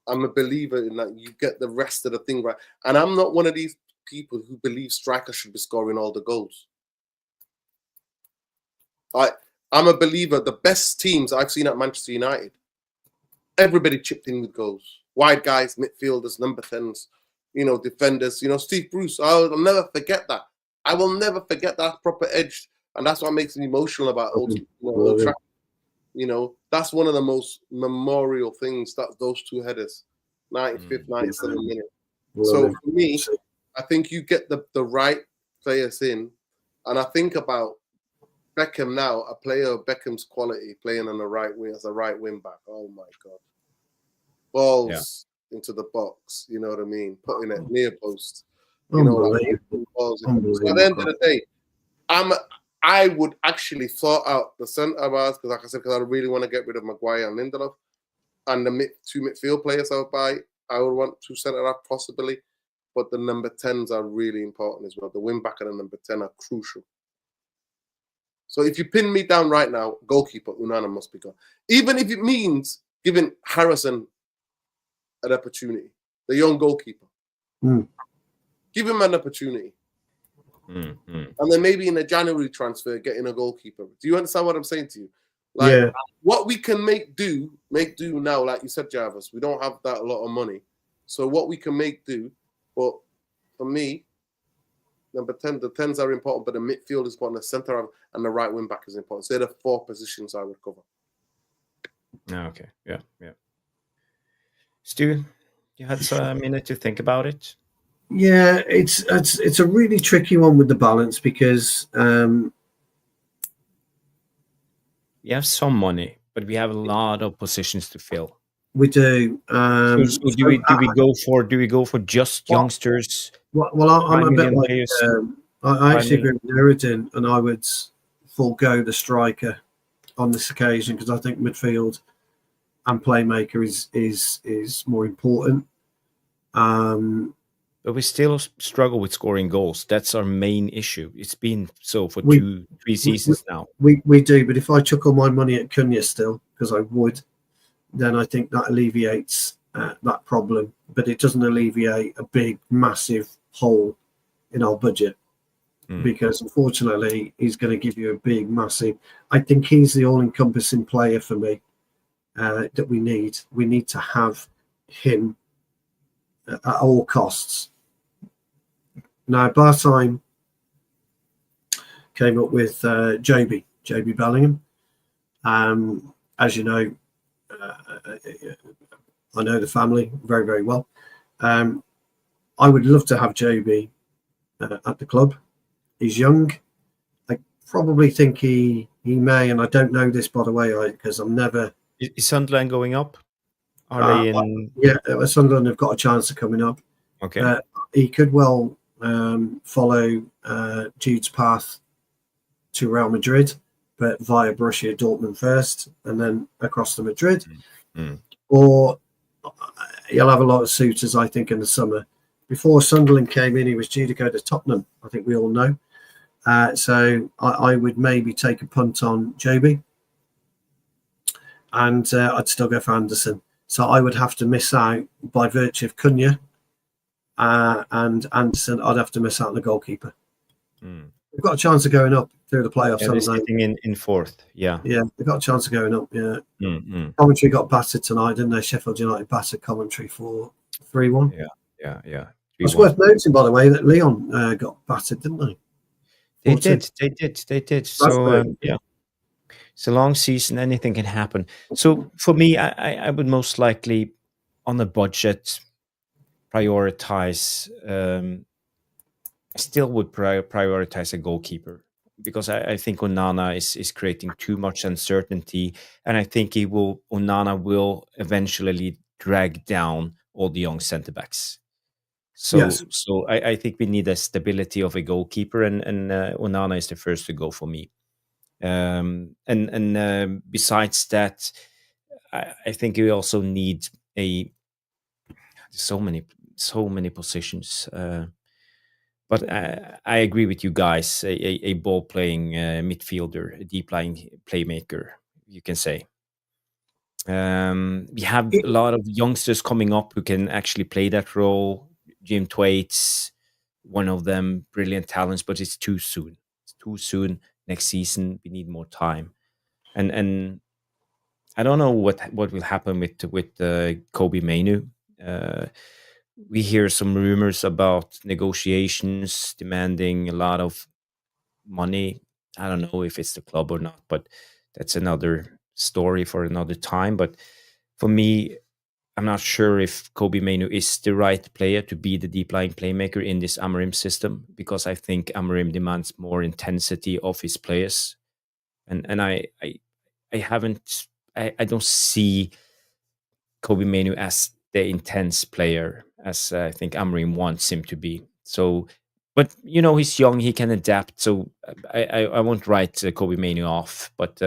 I'm a believer in that you get the rest of the thing right. And I'm not one of these people who believe strikers should be scoring all the goals. I'm a believer, the best teams I've seen at Manchester United, everybody chipped in with goals. Wide guys, midfielders, number 10s, defenders. Steve Bruce, I'll never forget that. I will never forget that proper edge. And that's what makes me emotional about Old Trafford. That's one of the most memorial things, that those two headers, 95th, 97th minute. So for me, I think you get the right players in. And I think about Beckham now, a player of Beckham's quality, playing on the right wing as a right wing back. Oh my God. Balls into the box, you know what I mean? Putting it near post. Balls. So at the end of the day, I would actually sort out the centre backs because, like I said, because I really want to get rid of Maguire and Lindelof, and the two midfield players I would buy. I would want 2 centre backs possibly, but the number 10s are really important as well. The wing back and the number 10 are crucial. So if you pin me down right now, goalkeeper Onana must be gone, even if it means giving Harrison an opportunity, the young goalkeeper. Give him an opportunity. And then maybe in a January transfer, getting a goalkeeper. Do you understand what I'm saying to you? What we can make do now, like you said, Jarvis, we don't have that a lot of money. So what we can make do, but for me, number 10, the 10s are important, but the midfield is important, the centre and the right wing back is important. So they're the 4 positions I would cover.
Okay. Yeah. Stu, you had a minute to think about it?
Yeah, it's a really tricky one with the balance because
we have some money, but we have a lot of positions to fill.
We do.
So do we go for just youngsters?
Well, I'm a bit like I actually agree with Nuruddin, and I would forego the striker on this occasion because I think midfield and playmaker is more important.
But we still struggle with scoring goals. That's our main issue. It's been so for 2-3 seasons now.
We do, but if I took all my money at Cunha still, because I would, then I think that alleviates that problem. But it doesn't alleviate a big, massive hole in our budget because, unfortunately, he's going to give you a big, massive. I think he's the all-encompassing player for me that we need. We need to have him at all costs. Now, Bartheim came up with Joby Bellingham. As you know, I know the family very, very well. I would love to have Joby at the club. He's young. I probably think he may, and I don't know this, by the way, because I'm never...
Is Sunderland going up? Are they in...
Yeah, Sunderland have got a chance of coming up.
Okay.
He could well follow Jude's path to Real Madrid, but via Borussia Dortmund first, and then across to Madrid. Or he'll have a lot of suitors, I think, in the summer. Before Sunderland came in, he was due to go to Tottenham, I think we all know. So I would maybe take a punt on Joby, and I'd still go for Anderson. So I would have to miss out by virtue of Cunha and Anderson. I'd have to miss out on the goalkeeper. We've got a chance of going up through the playoffs.
Yeah, they're sitting in fourth. Yeah,
they've got a chance of going up. Yeah. Coventry got battered tonight, didn't they? Sheffield United battered Coventry for 3-1.
Yeah.
It's worth noting, by the way, that Leon got battered, didn't they?
They did. So yeah, it's a long season. Anything can happen. So for me, I would most likely, on a budget, prioritize. I still would prioritize a goalkeeper, because I think Onana is creating too much uncertainty, and I think Onana will eventually drag down all the young centre backs. So I think we need a stability of a goalkeeper, and Onana is the first to go for me. And besides that, I think we also need so many positions. But I agree with you guys. A ball playing midfielder, a deep lying playmaker, you can say. We have a lot of youngsters coming up who can actually play that role. Jim Thwaites, one of them, brilliant talents, but it's too soon. It's too soon. Next season, we need more time. And I don't know what will happen with Kobe Mainu. We hear some rumors about negotiations demanding a lot of money. I don't know if it's the club or not, but that's another story for another time. But for me, I'm not sure if Kobe Mainu is the right player to be the deep lying playmaker in this Amorim system, because I think Amorim demands more intensity of his players, and I don't see Kobe Mainu as the intense player as I think Amorim wants him to be. So, but he's young, he can adapt. So I won't write Kobe Mainu off, but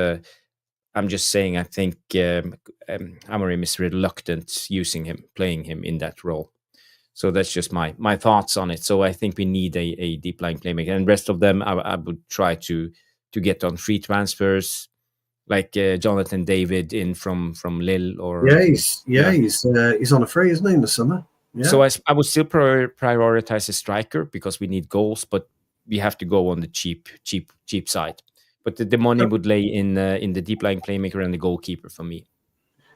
I'm just saying I think Amorim is reluctant playing him in that role. So that's just my thoughts on it. So I think we need a deep lying playmaker, and rest of them I would try to get on free transfers, like Jonathan David in from Lille, or
he's on a free, isn't he, in the summer? Yeah.
So I would still prioritize a striker, because we need goals, but we have to go on the cheap side. But the money would lay in the deep lying playmaker and the goalkeeper for me.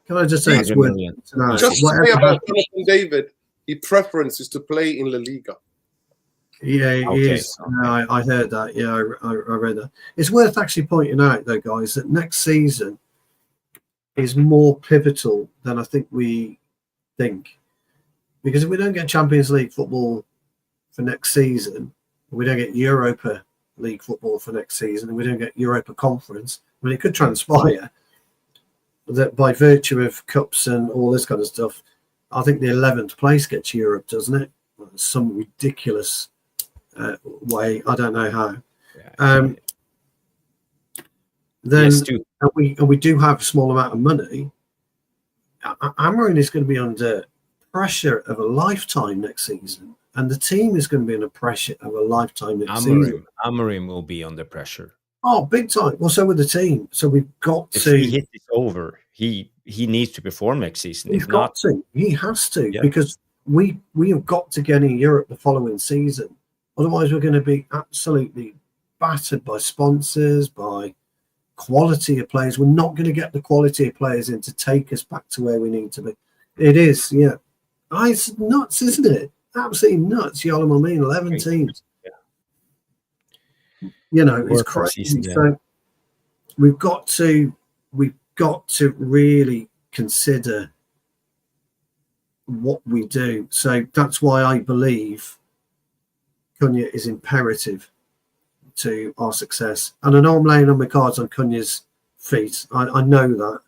Can I just say it's worth
just say about Jonathan David, his preference is to play in La Liga.
Yeah, he is. No, I heard that. Yeah, I read that. It's worth actually pointing out, though, guys, that next season is more pivotal than I think we think. Because if we don't get Champions League football for next season, we don't get Europa League football for next season, and we don't get Europa Conference, I mean, it could transpire that by virtue of cups and all this kind of stuff, I think the 11th place gets Europe, doesn't it? Some ridiculous way. I don't know how. Then
yes,
and we do have a small amount of money. Amorim is going to be under pressure of a lifetime next season, and the team is going to be under pressure of a lifetime next season.
Amorim will be under pressure.
Oh, big time. Well, so with the team. So we've got
if
to.
He hit it over. He needs to perform next season.
He's got to. He has to, because we have got to get in Europe the following season. Otherwise, we're going to be absolutely battered by sponsors, by quality of players. We're not going to get the quality of players in to take us back to where we need to be. It is, yeah. It's nuts, isn't it? Absolutely nuts. You know what I mean? 11 teams. It's crazy. So we've got to really consider what we do. So that's why I believe Cunha is imperative to our success. And I know I'm laying on my cards on Cunha's feet. I know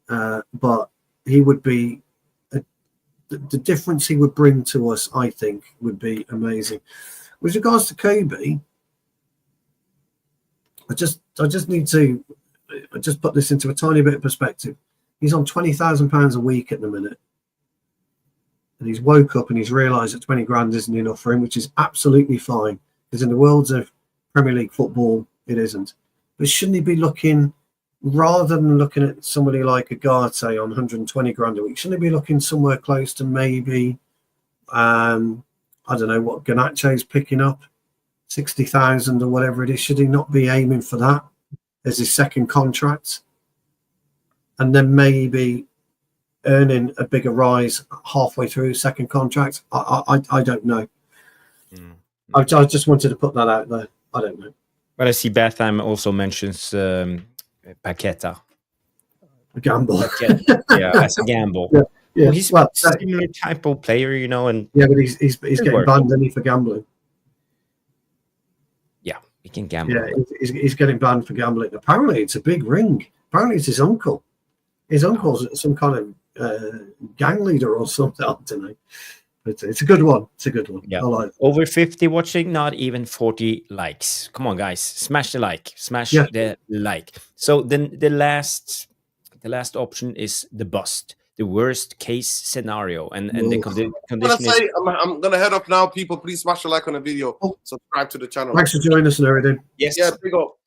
that. But he would be the difference he would bring to us, I think, would be amazing. With regards to Kobe, I just need to just put this into a tiny bit of perspective. He's on £20,000 a week at the minute. And he's woke up and he's realised that 20 grand isn't enough for him, which is absolutely fine. Because in the worlds of Premier League football, it isn't. But shouldn't he be looking, rather than looking at somebody like Agate on 120 grand a week, shouldn't he be looking somewhere close to maybe, I don't know what Garnacho's picking up, 60,000 or whatever it is? Should he not be aiming for that as his second contract? And then maybe earning a bigger rise halfway through his second contract? I don't know. I just wanted to put that out there. I don't know.
But I see Betham also mentions Paqueta.
A gamble.
Yeah, as a gamble.
Yeah.
Well, he's a similar type of player, you know. And
yeah, but he's getting banned, isn't he, for gambling?
Yeah, he can gamble.
Yeah, he's getting banned for gambling. Apparently, it's a big ring. Apparently, it's his uncle. His uncle's some kind of gang leader or something. I don't know. But it's a good one. It's a good one.
Yeah.
I like it.
Over 50 watching, not even 40 likes. Come on, guys. Smash the like. Smash the like. So then the last option is the bust. The worst case scenario. And the condition is...
I'm going to head up now. People, please smash the like on the video. Subscribe to the channel.
Thanks for joining us, Nuruddin.
Yes.
Yeah, big up.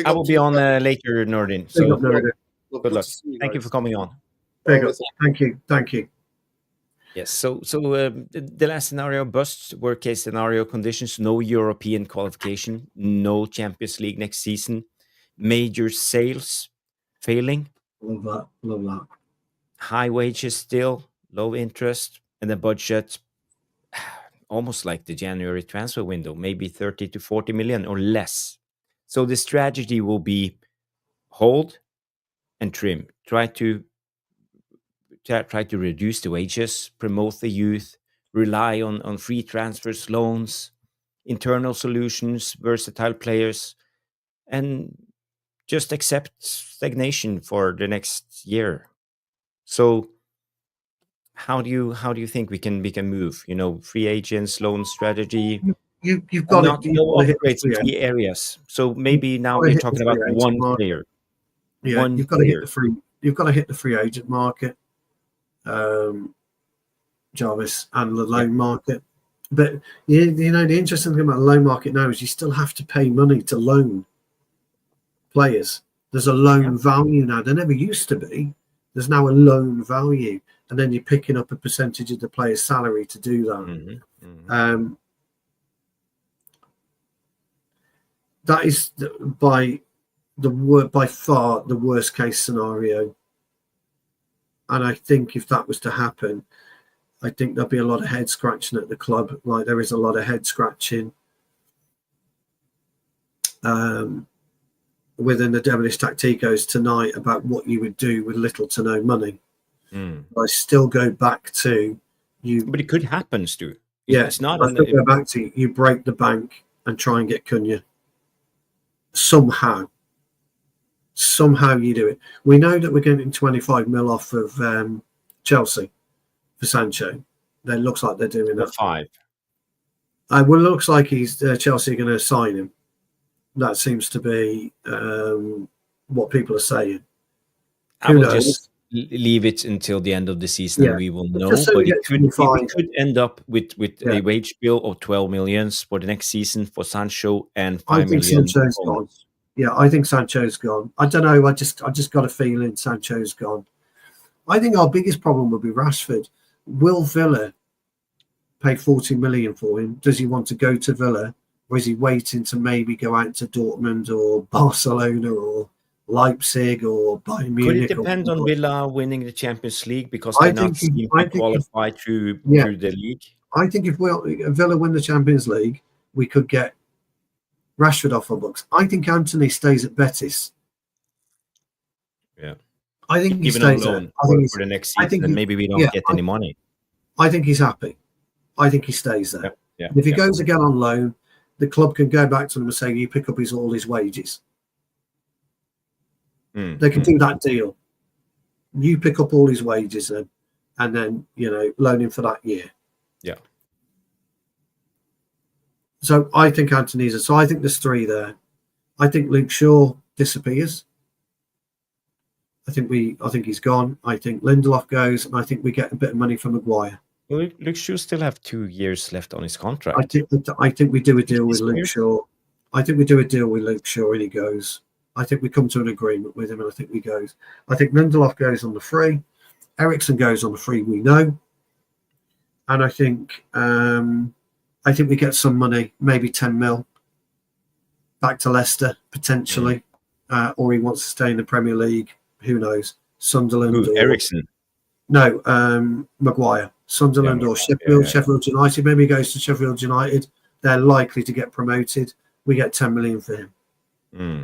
I will be on later, Nuruddin. So
Big up, Nuruddin.
good luck. Thank you for coming on.
Big up. Thank you.
Yes. So the last scenario, bust, worst case scenario conditions, no European qualification, no Champions League next season, major sales failing.
Love that.
High wages still, low interest, and the budget almost like the January transfer window, maybe 30 to 40 million or less. So the strategy will be hold and trim. Try to reduce the wages, promote the youth, rely on free transfers, loans, internal solutions, versatile players, and just accept stagnation for the next year. So how do you think we can move? You know, free agents, loan strategy.
You've got to
upgrades in key areas. So maybe now we're talking about one player.
Yeah, you've got to hit the free agent market, Jarvis, and the loan market. But you know, the interesting thing about the loan market now is you still have to pay money to loan players. There's a loan value now. There never used to be. There's now a loan value, and then you're picking up a percentage of the player's salary to do that. That is by far the worst case scenario. And I think if that was to happen, I think there'll be a lot of head scratching at the club, like there is a lot of head scratching within the Devilish Tacticos tonight about what you would do with little to no money. I still go back to you.
But it could happen, Stu.
Yeah, it's not. I still go back to you break the bank and try and get Cunha. Somehow you do it. We know that we're getting 25 mil off of Chelsea for Sancho. It looks like they're doing that.
5.
Well, it looks like Chelsea are going to sign him. That seems to be what people are saying.
I will just leave it until the end of the season and we will know. But we could end up with a wage bill of 12 million for the next season for Sancho and 5 million.
Sancho's gone. Yeah, I think Sancho's gone. I don't know. I just got a feeling Sancho's gone. I think our biggest problem will be Rashford. Will Villa pay 40 million for him? Does he want to go to Villa? Or is he waiting to maybe go out to Dortmund or Barcelona or Leipzig or Bayern Munich?
Could it depend on Villa winning the Champions League because they're not qualified through the league?
I think if Villa win the Champions League, we could get Rashford off our books. I think Anthony stays at Betis.
Yeah.
I think he
even
stays
on loan for the next season, and maybe we don't get any money.
I think he's happy. I think he stays there.
Yeah.
If he goes again on loan, the club can go back to him and say, "You pick up all his wages." They can do that deal. You pick up all his wages then, and then loan him for that year.
Yeah.
So I think Anthony's. So I think there's three there. I think Luke Shaw disappears. I think he's gone. I think Lindelof goes, and I think we get a bit of money from Maguire.
Well, Luke Shaw still have 2 years left on his contract.
I think we do a deal with Luke Shaw. I think we do a deal with Luke Shaw, and he goes. I think we come to an agreement with him, and I think he goes. I think Lindelof goes on the free. Eriksen goes on the free. We know, and I think we get some money, maybe 10 mil, back to Leicester potentially, or he wants to stay in the Premier League. Who knows? Sunderland or
Eriksen?
No, Maguire. Sunderland or Sheffield. Sheffield United. Maybe he goes to Sheffield United. They're likely to get promoted. We get 10 million for him.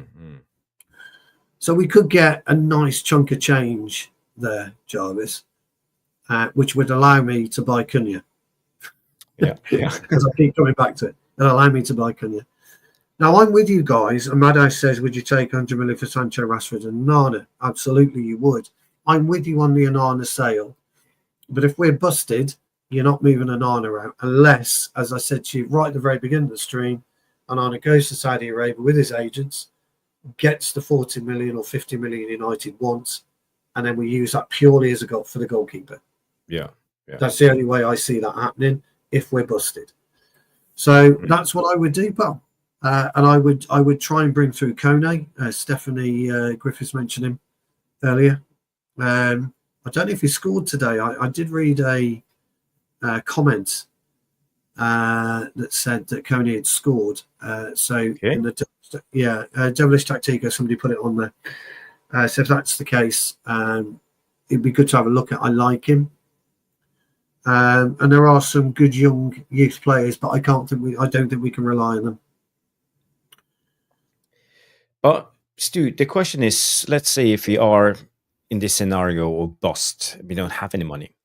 So we could get a nice chunk of change there, Jarvis, which would allow me to buy Cunha. Because I keep coming back to it. It'll allow me to buy Cunha. Now, I'm with you guys. And Madai says, would you take 100 million for Sancho, Rashford and Onana? Absolutely, you would. I'm with you on the Onana sale. But if we're busted, you're not moving Onana out. Unless, as I said to you right at the very beginning of the stream, Onana goes to Saudi Arabia with his agents, gets the 40 million or 50 million United wants, and then we use that purely as a goal for the goalkeeper.
Yeah.
That's the only way I see that happening if we're busted. So that's what I would do, pal. And I would try and bring through Kone. Stephanie Griffiths mentioned him earlier. I don't know if he scored today. I did read a comment that said that Kone had scored. In the Devilish Tactico, somebody put it on there. So if that's the case, it'd be good to have a look at. I like him. And there are some good young youth players, but I don't think we can rely on them.
But Stu, the question is, let's say if we are in this scenario or bust, we don't have any money.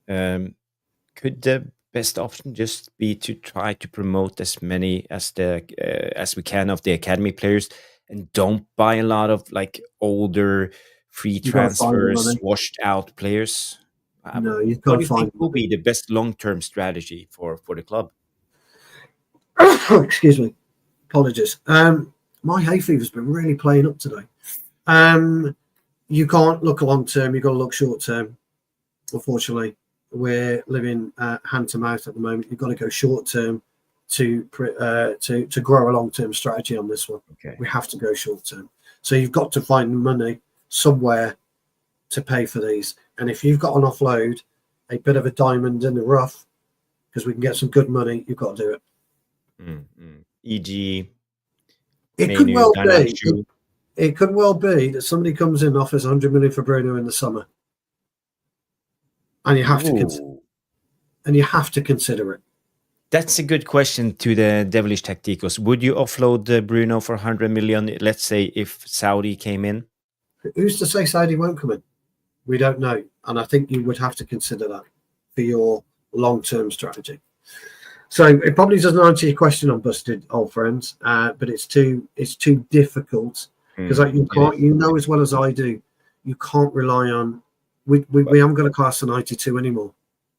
Could the best option just be to try to promote as many as we can of the academy players, and don't buy a lot of like older free transfers, washed out players?
No, you
what
can't
do you think will be the best long-term strategy for the club?
Excuse me, apologies. My hay fever's been really playing up today. You can't look long term. You've got to look short term. Unfortunately, we're living hand to mouth at the moment. You've got to go short term to grow a long term strategy on this one.
Okay.
We have to go short term. So you've got to find the money somewhere to pay for these. And if you've got an offload, a bit of a diamond in the rough, because we can get some good money, you've got to do it.
E.g.
It could well be. It could well be that somebody comes in and offers 100 million for Bruno in the summer, and you have to consider it.
That's a good question to the Devilish Tacticos. Would you offload Bruno for 100 million? Let's say if Saudi came in.
Who's to say Saudi won't come in? We don't know, and I think you would have to consider that for your long-term strategy. So it probably doesn't answer your question on busted, old friends, but it's too difficult because you can't, as well as I do, you can't rely on. We haven't got a class of 92 anymore.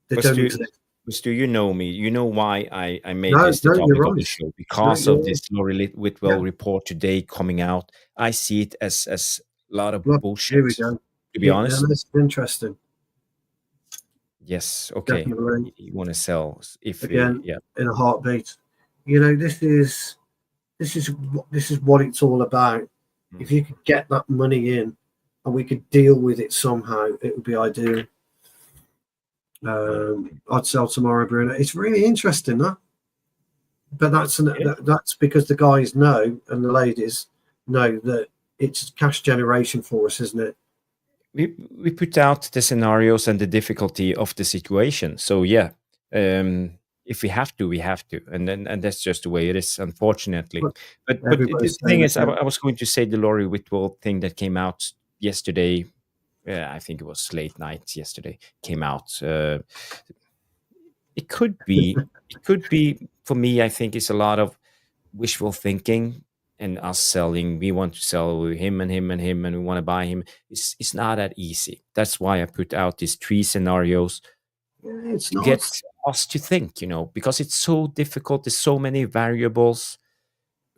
They don't exist.
Stu, you know me. You know why I made this the topic of the show, because of this Laurie Whitwell report today coming out. I see it as a lot of bullshit.
Here we go.
To be honest,
that's interesting.
Yes. Okay.
Definitely.
You want to sell if
again in a heartbeat. This is what it's all about. If you could get that money in and we could deal with it somehow, it would be ideal. I'd sell tomorrow, Bruno. It's really interesting, huh? But that's because the guys know and the ladies know that it's cash generation for us, isn't it?
We put out the scenarios and the difficulty of the situation. So if we have to, we have to, and that's just the way it is, unfortunately. But the thing is, I was going to say the Laurie Whitwell thing that came out yesterday. I think it was late night yesterday. Came out. It could be. It could be for me. I think it's a lot of wishful thinking and us selling. We want to sell him and him and him, and we want to buy him. It's not that easy. That's why I put out these 3 scenarios
It's
to
not.
get us to think. Because it's so difficult. There's so many variables.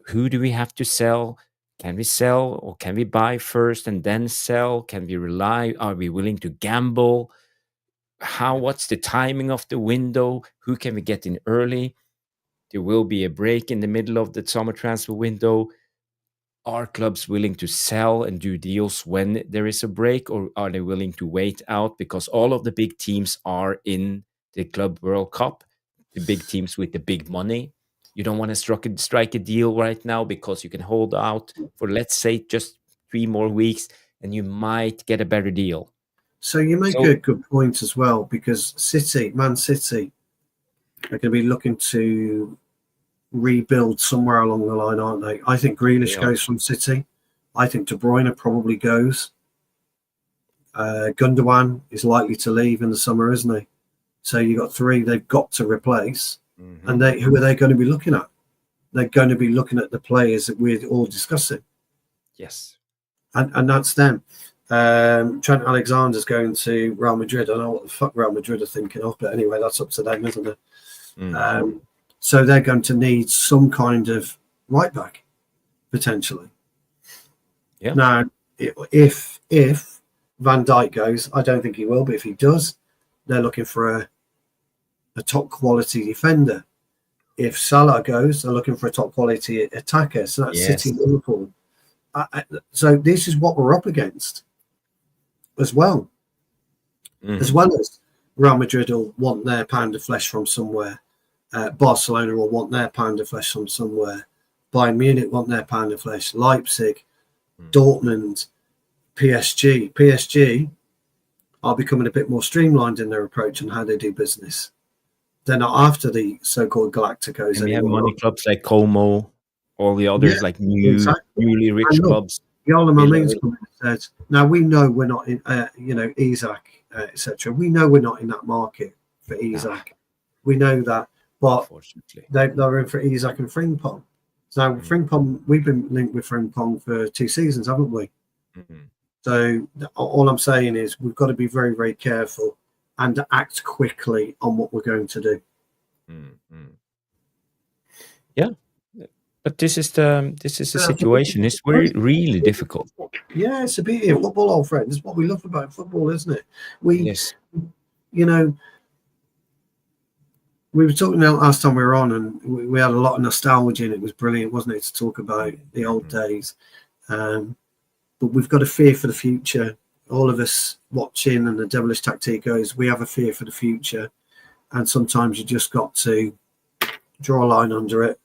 Who do we have to sell? Can we sell or can we buy first and then sell? Can we rely? Are we willing to gamble? What's the timing of the window? Who can we get in early? There will be a break in the middle of the summer transfer window. Are clubs willing to sell and do deals when there is a break, or are they willing to wait out? Because all of the big teams are in the Club World Cup, the big teams with the big money. You don't want to strike a deal right now because you can hold out for, let's say, just 3 more weeks and you might get a better deal.
So you make a good point as well, because Man City, are going to be looking to rebuild somewhere along the line, aren't they? I think Grealish goes from City. I think De Bruyne probably goes. Gundogan is likely to leave in the summer, isn't he? So you got 3 they've got to replace. Mm-hmm. And who are they going to be looking at? They're going to be looking at the players that we're all discussing.
Yes.
And that's them. Trent Alexander's going to Real Madrid. I don't know what the fuck Real Madrid are thinking of, but anyway, that's up to them, isn't it? Mm. So they're going to need some kind of right back, potentially.
Yeah.
Now, if Van Dijk goes, I don't think he will, but if he does, they're looking for a top quality defender. If Salah goes, they're looking for a top quality attacker. So that's City, Liverpool. So this is what we're up against as well. Mm-hmm. As well as Real Madrid will want their pound of flesh from somewhere. Barcelona will want their pound of flesh from somewhere. Bayern Munich want their pound of flesh. Leipzig, Dortmund, PSG. PSG are becoming a bit more streamlined in their approach and how they do business. They're not after the so-called Galacticos
anymore. We have money clubs like Como, all the others like newly rich clubs.
Yola Mamin's coming and said, now we know we're not in, Isaac, etc. We know we're not in that market for Isaac. We know that, but they're in for Isaac and Frimpong. So Frimpong, we've been linked with Frimpong for 2 seasons, haven't we? Mm-hmm. So all I'm saying is we've got to be very, very careful and act quickly on what we're going to do.
Mm-hmm. Yeah, but this is the situation. It's really difficult.
Yeah, it's a beauty of football, old friend. It's what we love about football, isn't it? We were talking about last time we were on, and we had a lot of nostalgia, and it was brilliant, wasn't it, to talk about the old days. But we've got a fear for the future. All of us watching, and the devilish tactic goes, we have a fear for the future. And sometimes you just got to draw a line under it.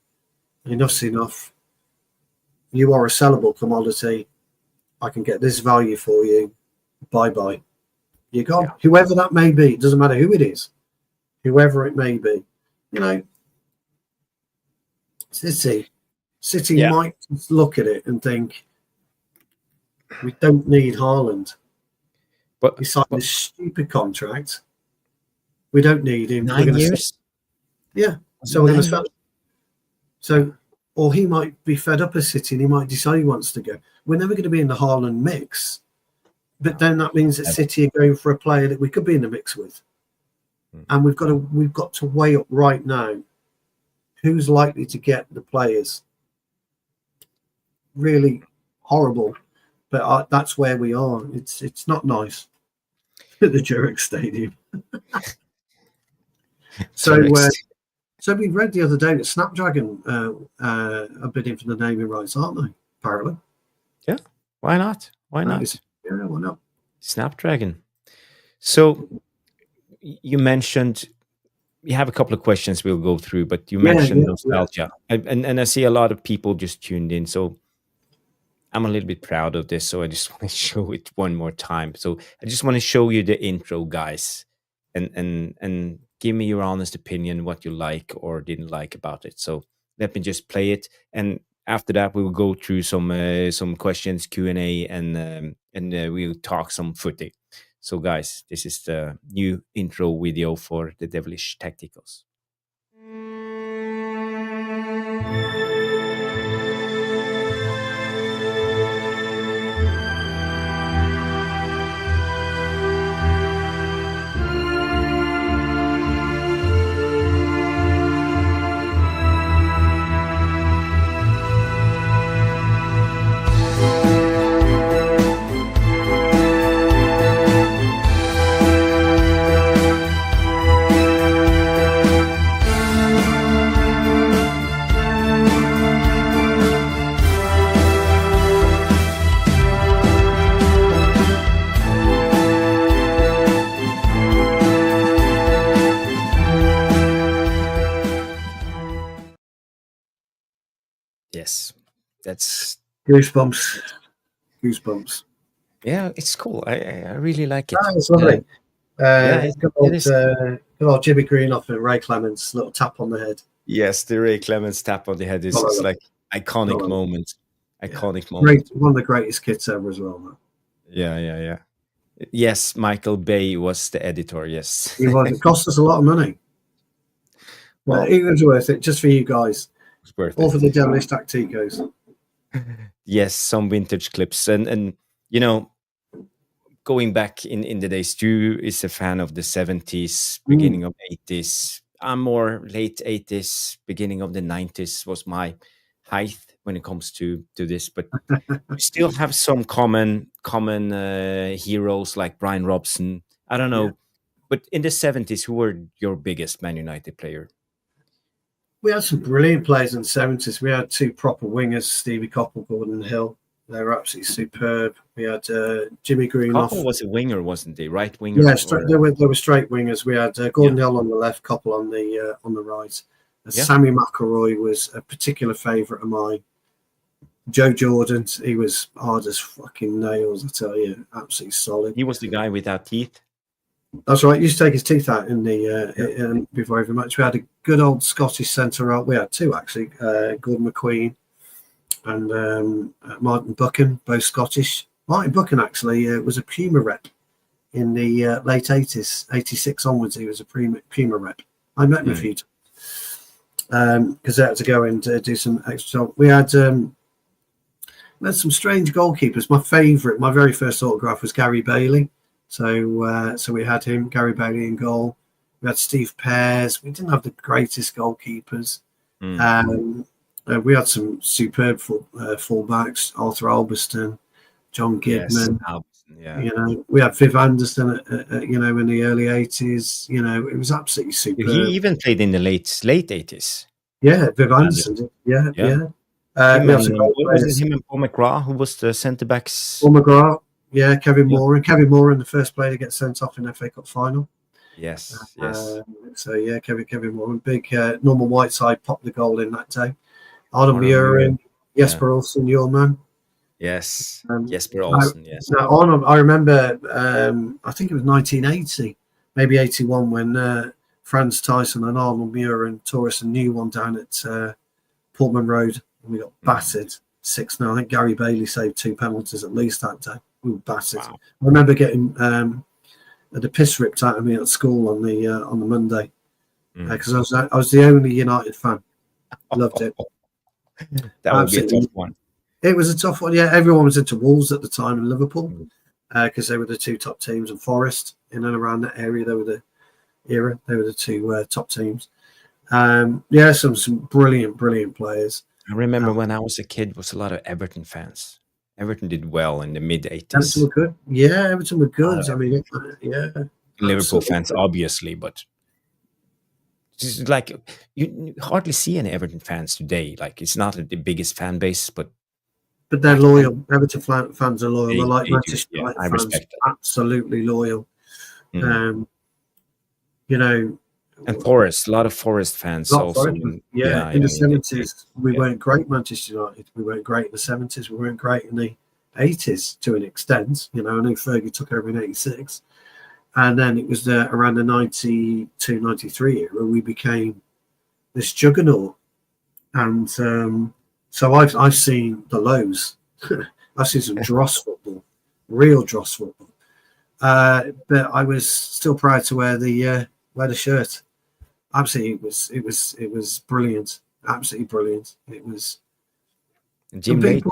Enough's enough. You are a sellable commodity. I can get this value for you. Bye-bye. You're gone. Yeah. Whoever that may be. It doesn't matter who it is. Whoever it may be. City might look at it and think, we don't need Haaland.
But
he signed this stupid contract. We don't need him.
9 years?
Yeah. So we're going to sell. So, or he might be fed up of City and he might decide he wants to go. We're never going to be in the Haaland mix. But then that means that City are going for a player that we could be in the mix with. And we've got to weigh up right now who's likely to get the players. Really horrible. But that's where we are. It's not nice at the Zurich Stadium. So we read the other day that Snapdragon are bidding for the naming rights, aren't they? Apparently.
Yeah. Why not? Why not?
Yeah, why not?
Snapdragon. So you mentioned we have a couple of questions we'll go through, but you mentioned nostalgia. Yeah. And I see a lot of people just tuned in. So I'm a little bit proud of this, so I just want to show it one more time. So I just want to show you the intro, guys, and give me your honest opinion, what you like or didn't like about it. So let me just play it, and after that we will go through some questions, Q&A, and we'll talk some footy. So, guys, this is the new intro video for the Devilish Tacticals. Yes, that's
goosebumps.
Yeah, it's cool. I really like it.
It's lovely.
It
Good old Jimmy Greenough and Ray Clements, little tap on the head.
Yes, the Ray Clements tap on the head is it's like iconic moment. Iconic moment.
One of the greatest kits ever as well, man.
Yeah. Yes, Michael Bay was the editor, yes.
He was. It cost us a lot of money. Well, it was worth it, just for you guys.
It's worth
All
it.
for the Devilish Tacticos.
Yes, some vintage clips. And you know, going back in the days, Stu is a fan of the 70s, beginning of 80s. I'm more late 80s, beginning of the 90s was my height when it comes to this. But we still have some common heroes like Brian Robson. I don't know. Yeah. But in the 70s, who were your biggest Man United player?
We had some brilliant players in the 70s. We had two proper wingers, Stevie Coppell, Gordon Hill. They were absolutely superb. We had Jimmy Greenough.
Coppell was a winger, wasn't he? Right winger.
Yeah, they were straight wingers. We had Gordon Hill on the left, Coppell on the right. Sammy McElroy was a particular favourite of mine. Joe Jordan, he was hard as fucking nails. I tell you, absolutely solid.
He was the guy without teeth.
That's right. He used to take his teeth out in the before every match. We had a good old Scottish centre out. We had two actually, Gordon McQueen and Martin Buchan, both Scottish. Martin Buchan actually was a Puma rep in the late 80s, 86 onwards. He was a Puma rep. I met him a few times because they had to go and do some extra. We had some strange goalkeepers. My very first autograph was Gary Bailey. So we had him, Gary Bailey in goal. We had Steve Pears. We didn't have the greatest goalkeepers. We had some superb fullbacks, Arthur Albiston, John Gidman.
Yes,
You know, we had Viv Anderson, in the early 80s. You know, it was absolutely superb.
He even played in the late 80s.
Yeah, Viv Anderson. Yeah.
Him and Paul McGrath, who was the centre backs.
Paul McGrath. Yeah, Kevin Moran. Kevin Moran, the first player to get sent off in the FA Cup final.
Yes.
Kevin Moran. Big Norman Whiteside popped the goal in that day. Arnold Murin, Jesper Olsen, your man.
Yes, Jesper Olsen, yes.
Now, Arnold, I remember, I think it was 1980, maybe 81, when Franz Tyson and Arnold Murin tore us a new one down at Portman Road, and we got battered 6-0. I think Gary Bailey saved 2 penalties at least that day. We were battered. Wow. I remember getting the piss ripped out of me at school on the Monday because I was the only United fan. Loved it.
That would be a tough one.
It was a tough one. Yeah, everyone was into Wolves at the time in Liverpool because they were the 2 top teams, and Forest in and around that area. They were the 2 top teams. Some brilliant players.
I remember when I was a kid, was a lot of Everton fans. Everton did well in the mid 80s.
Everton were good. Yeah, Everton were good.
Liverpool absolutely. Fans, obviously, but it's like you hardly see any Everton fans today. Like, it's not the biggest fan base, but
they're loyal. Everton fans are loyal. They're like Manchester United
fans,
respect absolutely loyal. And
Forest, a lot of Forest fans also.
In the 70s, we weren't great. Manchester United, we weren't great in the 70s. We weren't great in the 80s to an extent. I know Fergie took over in 86. And then it was around the 92, 93 era, we became this juggernaut. And so I've seen the lows. I've seen some dross football, real dross football. But I was still proud to wear the shirt. Absolutely, it was brilliant. Absolutely brilliant. It was.
Jim Leighton,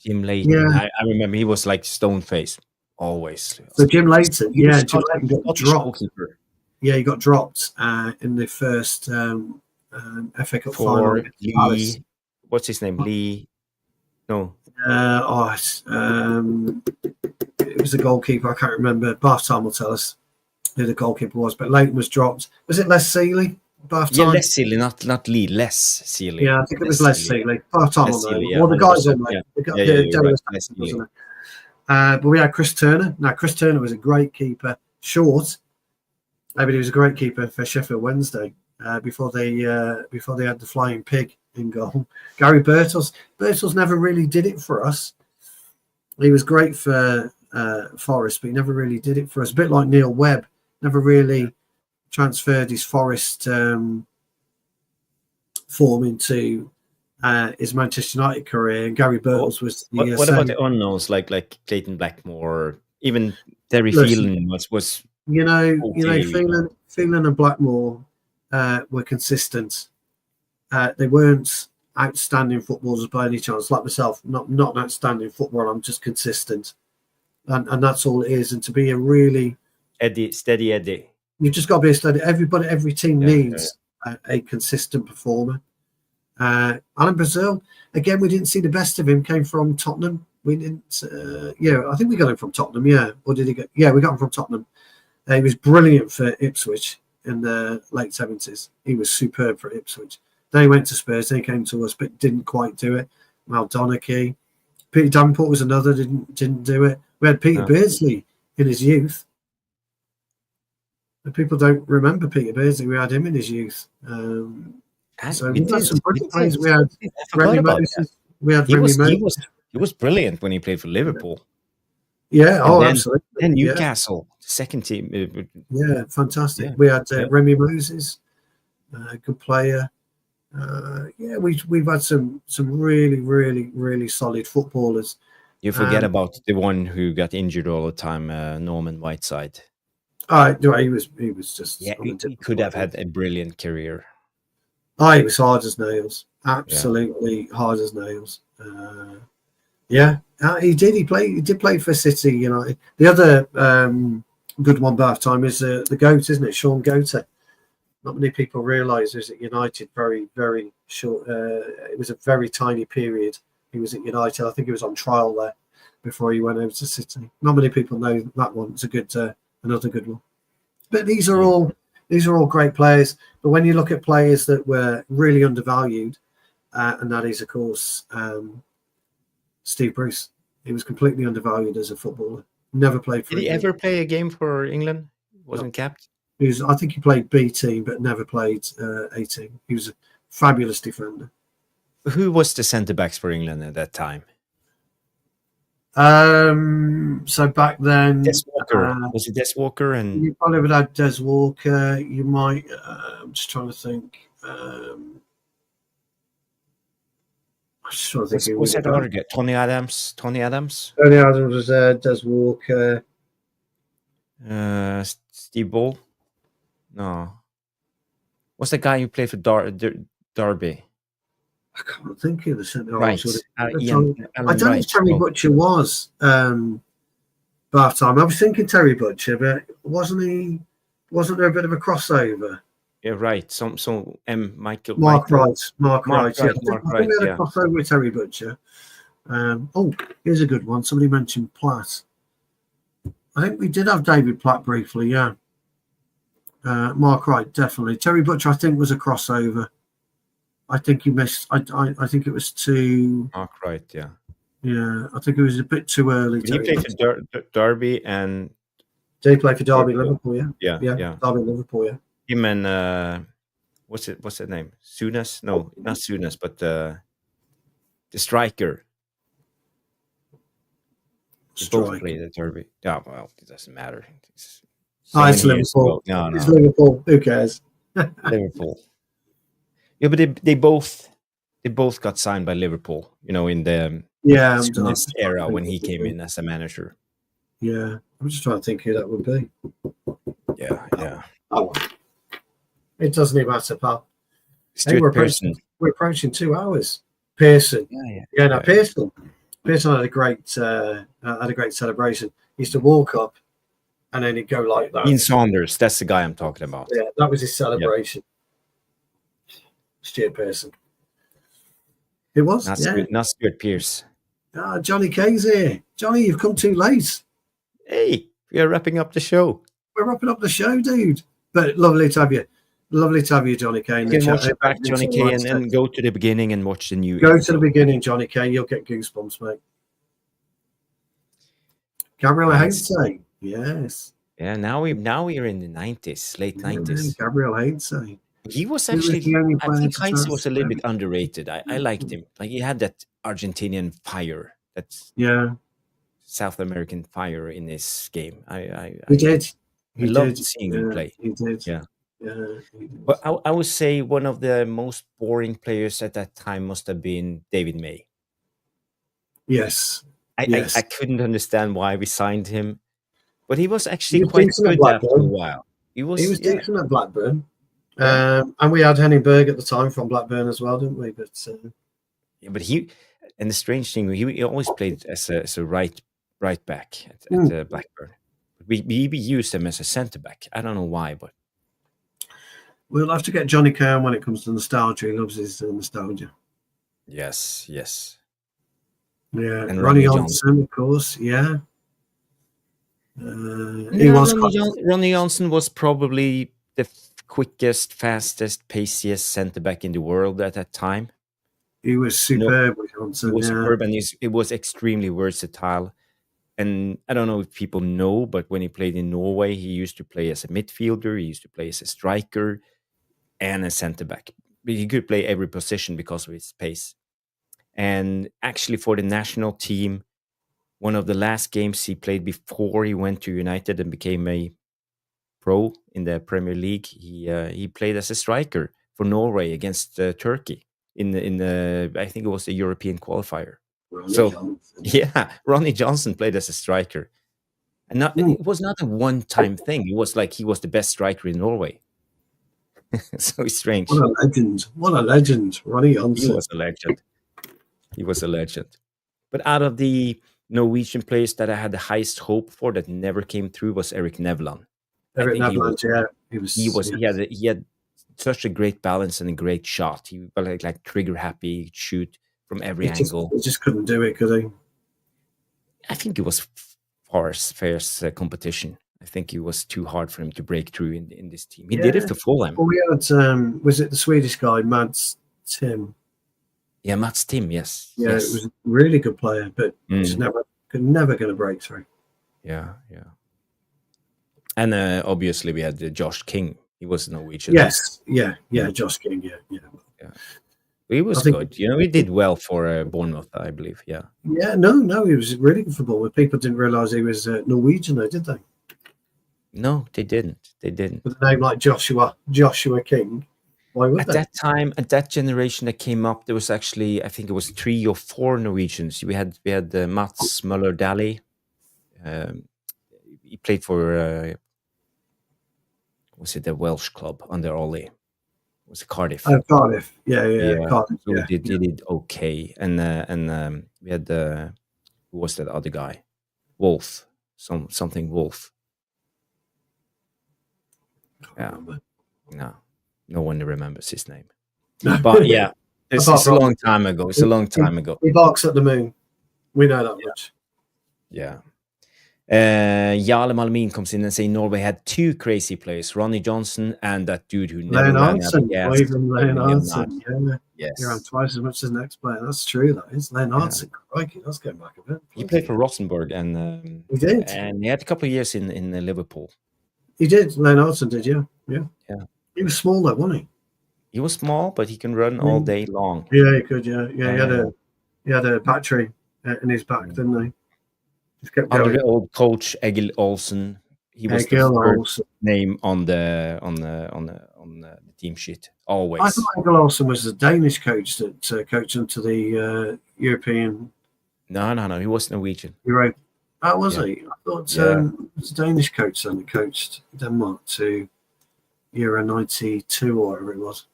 Jim Leighton.
Yeah.
I remember he was like stone faced always.
So Jim Leighton, Jim Leighton got dropped.
Goalkeeper.
Yeah, he got dropped in the first FA Cup final.
Lee, what's his name? Lee. No.
It was the goalkeeper. I can't remember. Bath time will tell us who the goalkeeper was. But Leighton was dropped. Was it Les Seeley? Bath time?
Yeah, Les Seeley, not Lee. Les Seeley.
Yeah, I think it was Les Seeley. Bath time will know.
Yeah,
well, the guys on there. But we had Chris Turner. Now, Chris Turner was a great keeper. Short. But he was a great keeper for Sheffield Wednesday before they had the flying pig in goal. Gary Birtles. Birtles never really did it for us. He was great for Forest, but he never really did it for us. A bit like Neil Webb, never really transferred his Forest form into his Manchester United career. And Gary Birtles was the
what about the unknowns like Clayton Blackmore, even Terry Phelan was
okay. Phelan and Blackmore were consistent. They weren't outstanding footballers by any chance, like myself. Not an outstanding footballer. I'm just consistent, and that's all it is. And to be a really
steady Eddie,
you've just got to be a steady. Every team needs a consistent performer. Alan Brazil, again, we didn't see the best of him. Came from Tottenham. We didn't. I think we got him from Tottenham. Yeah, or did he get? Yeah, we got him from Tottenham. He was brilliant for Ipswich in the late 70s. He was superb for Ipswich. Then he went to Spurs. Then he came to us, but didn't quite do it. Mal Donachie, Peter Davenport was another. Didn't do it. We had Peter Beardsley in his youth. But people don't remember Peter Beardsley. We had him in his youth. So we had some brilliant players. We had Remy Moses.
He was brilliant when he played for Liverpool.
Yeah. Absolutely.
Then Newcastle, second team.
Yeah, fantastic.
Yeah.
We had Remy Moses, a good player. We've had some really, really, really solid footballers.
You forget about the one who got injured all the time, Norman Whiteside.
He was just
he could have had a brilliant career.
He was hard as nails, absolutely hard as nails. He did. He did play for City United. The other good one Bath time is the GOAT, isn't it? Sean Goater. Not many people realise he was at United very, very short. It was a very tiny period. He was at United. I think he was on trial there before he went over to City. Not many people know that one. It's a good, another good one. But these are all great players. But when you look at players that were really undervalued, and that is, of course, Steve Bruce. He was completely undervalued as a footballer. Never played for.
Did he ever play a game for England? Wasn't capped.
I think he played B team, but never played A team. He was a fabulous defender.
Who was the centre backs for England at that time?
So back then,
Des Walker. Was it Des Walker? And
you probably would have Des Walker. You might. I'm just trying to think. I'm just trying to think.
Was that other guy? Tony Adams.
Tony Adams was Des Walker.
Steve Ball. No. What's the guy who played for Derby?
I can't think of the centre.
Right.
I don't know if Terry Butcher was Bath time. I was thinking Terry Butcher, but wasn't there a bit of a crossover?
Yeah, right.
Mark Wright.
Mark Wright.
I think we had a crossover with Terry Butcher. Here's a good one. Somebody mentioned Platt. I think we did have David Platt briefly, yeah. Mark Wright, definitely. Terry Butcher, I think, was a crossover. I think he missed. I think it was too.
Mark Wright, yeah.
Yeah, I think it was a bit too early.
Did he play for Derby and?
Did he play for Derby, Liverpool?
Yeah.
Derby, Liverpool, yeah.
Him and what's that name? Souness? No, not Souness, but the striker. They both played at Derby. Yeah, well, it doesn't matter.
It's Liverpool.
No.
It's Liverpool. Who cares?
Liverpool. Yeah, but they both got signed by Liverpool. In the Souness era when he came in as a manager.
Yeah, I'm just trying to think who that would be.
Yeah.
Oh, it doesn't even matter, pal. Hey,
Stuart Pearson.
We're approaching 2 hours. Pearson.
Yeah.
Pearson. Pearson had a great celebration. He used to walk up and then he'd go like that.
Ian Saunders, that's the guy I'm talking about.
Yeah, that was his celebration. Yep. Stuart Pearson. It was?
Not Stuart Pearce.
Johnny K's here. Johnny, you've come too late.
Hey, we're wrapping up the show.
We're wrapping up the show, dude. But lovely to have you. Lovely to have you, Johnny K.
You can watch it back, Johnny K, and go to the beginning and watch the new.
Go to the beginning, Johnny K. You'll get goosebumps, mate. Gabriel Hainsey. Yes.
Yeah, now we're in the 90s, late 90s.
Gabriel Hainsey.
He was actually, I think Heinz was a little bit underrated. I liked him. Like, he had that Argentinian fire, that South American fire in his game.
He did.
I loved seeing him play.
He did.
Yeah. But I would say one of the most boring players at that time must have been David May.
Yes.
I couldn't understand why we signed him, but he was actually quite good after a while. He was
decent at Blackburn. And we had Henning Berg at the time from Blackburn as well, didn't we? But
he, and the strange thing, he always played as a right back at Blackburn. We used him as a centre back. I don't know why, but
we'll have to get Johnny Kern when it comes to nostalgia. He loves his nostalgia.
Yes.
Yeah, and Ronnie Johnson, of course. Yeah.
Ronnie Johnson was probably the quickest, fastest, paciest centre back in the world at that time.
He was superb with Johnson.
He was superb, and it was extremely versatile. And I don't know if people know, but when he played in Norway, he used to play as a midfielder, he used to play as a striker and a centre back. But he could play every position because of his pace. And actually, for the national team, one of the last games he played before he went to United and became a pro in the Premier League, he played as a striker for Norway against Turkey in the I think it was the European qualifier. Ronnie Johnson played as a striker, and it was not a one-time thing. It was like he was the best striker in Norway. So strange.
What a legend! Ronnie Johnson.
He was a legend. But out of the Norwegian players that I had the highest hope for that never came through was Erik Nevland. He had such a great balance and a great shot. He was like trigger happy, shoot from every angle.
He just couldn't do it, could he?
I think it was fierce competition. I think it was too hard for him to break through in this team. He did it for Fulham.
Well, we had, was it the Swedish guy, Mads Tim?
Yeah, Mads Tim, yes.
Yeah, it was a really good player, but he's never going to break through.
Yeah. And obviously we had Josh King. He was Norwegian.
Yes, Josh King, yeah.
He was good. He did well for Bournemouth, I believe. Yeah.
Yeah, no, he was really good for Bournemouth. People didn't realise he was Norwegian, though, did they?
No, they didn't.
With a name like Joshua King, why would they?
At that time, at that generation that came up, there was actually, I think it was 3 or 4 Norwegians. We had Mats Möller Dali. He played for was it the Welsh club under Ollie? Was it Cardiff?
Oh, Cardiff. Yeah. Cardiff.
So he did okay, and we had who was that other guy? Wolf, something Wolf. Yeah, no one remembers his name. But yeah, it's a long time ago.
He barks at the moon. We know that much.
Yeah. Jarle Malmin comes in and say Norway had 2 crazy players, Ronnie Johnson and that dude who never ran out of gas.
Yeah. Yes. He ran twice as much as the next player. That's true, that is. Len Arntzen, crikey, let's go back a bit.
He played for Rosenborg and
he did.
And he had a couple of years in Liverpool.
He did. Len Arntzen did, yeah. He was small though, wasn't he?
He was small, but he can run all day long.
Yeah, he could, yeah. He had a battery in his back, didn't he?
Our old coach Egil Olsen, he was the first name on the team sheet always.
I thought Egil Olsen was the Danish coach that coached them to the European.
No, he was Norwegian.
You're right. How was
Yeah.
he? I thought
Yeah.
it was a Danish coach then who coached Denmark to Euro 92 or whatever it was.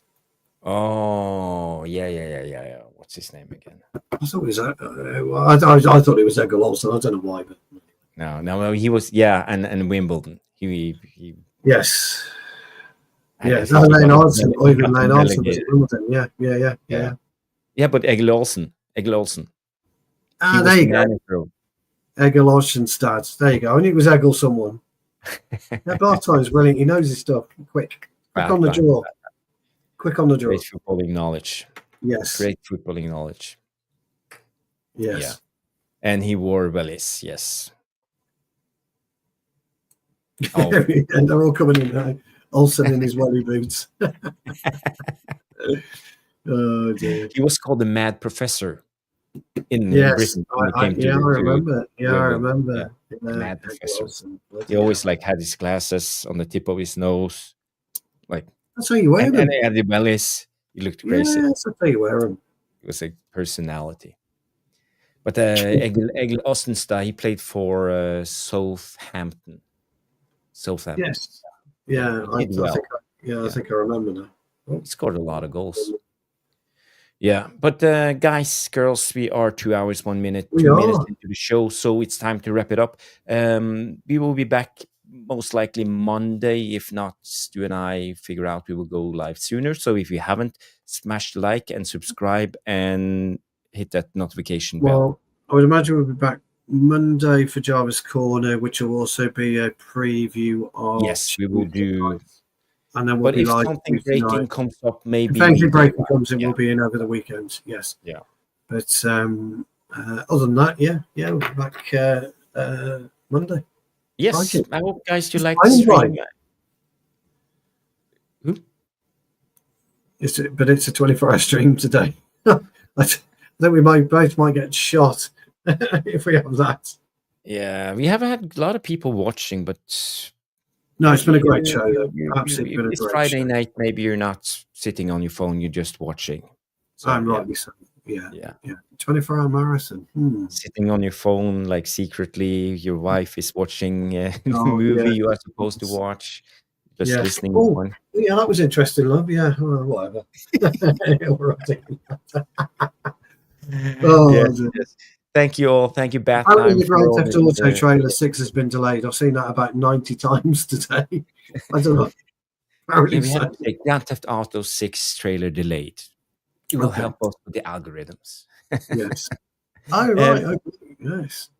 Oh, yeah. What's his name again?
I thought it was. I thought it was Egil Olsen. I don't know why, but
No, he was, yeah, and Wimbledon. He
yes,
I
yeah.
think
Lane Olsen, or
he
even
got
Lane
them
Olsen was at
delegated.
Wimbledon. Yeah.
Yeah, but Egil Olsen. He
Ah,
was
there
the
you go.
manager.
Egil Olsen stats. There you go. I knew it was Egil someone. Yeah, Bartol's brilliant. He knows his stuff. Quick on the draw. Quick on the draw.
Great footballing knowledge.
Yes.
Great footballing knowledge.
Yes.
Yeah. And he wore wellies, yes. Oh.
And they're all coming in now. Olsen in his welly boots. Oh dear.
He was called the Mad Professor in Britain.
I remember. Yeah, I remember.
Yeah. Mad Professor.
Olsen.
He always had his glasses on the tip of his nose.
That's how you wear them.
And he had the wellies. He looked crazy.
Yeah, that's how you wear them.
It was a personality. But Egil Ostenstad, he played for Southampton.
Yes. Yeah, I think I remember now.
He scored a lot of goals. Yeah, but guys, girls, we are 2 hours, 1 minute, 2 minutes into the show, so it's time to wrap it up. We will be back most likely Monday. If not, Stu and I figure out we will go live sooner. So if you haven't, smash the like and subscribe and hit that notification bell.
Well, I would imagine we'll be back Monday for Jarvis Corner, which will also be a preview of.
Yes, we will do.
And then we'll
but
be
if
live
something breaking comes up, maybe.
If anything breaking comes in, we'll be in over the weekend. Yes.
Yeah.
But other than that, we'll be back Monday.
Yes. I hope, guys, you like the stream.
But it's a 24-hour stream today. I think we both might get shot if we have that.
Yeah, we have had a lot of people watching, but
no, it's been a great show. Absolutely been a great show.
It's Friday night. Maybe you're not sitting on your phone; you're just watching.
So, I'm rightly so. Yeah. 24-hour marathon.
Sitting on your phone, like secretly, your wife is watching the movie you are supposed to watch. Just listening.
Yeah, that was interesting, love. Yeah, whatever.
Yes. Thank you all. Thank you, Bat.
Apparently, the Grand Theft Auto trailer 6 has been delayed. I've seen that about 90 times today. I don't know.
We have to take Grand Theft Auto 6 trailer delayed. It will help us with the algorithms.
Yes. Oh, right. Yes.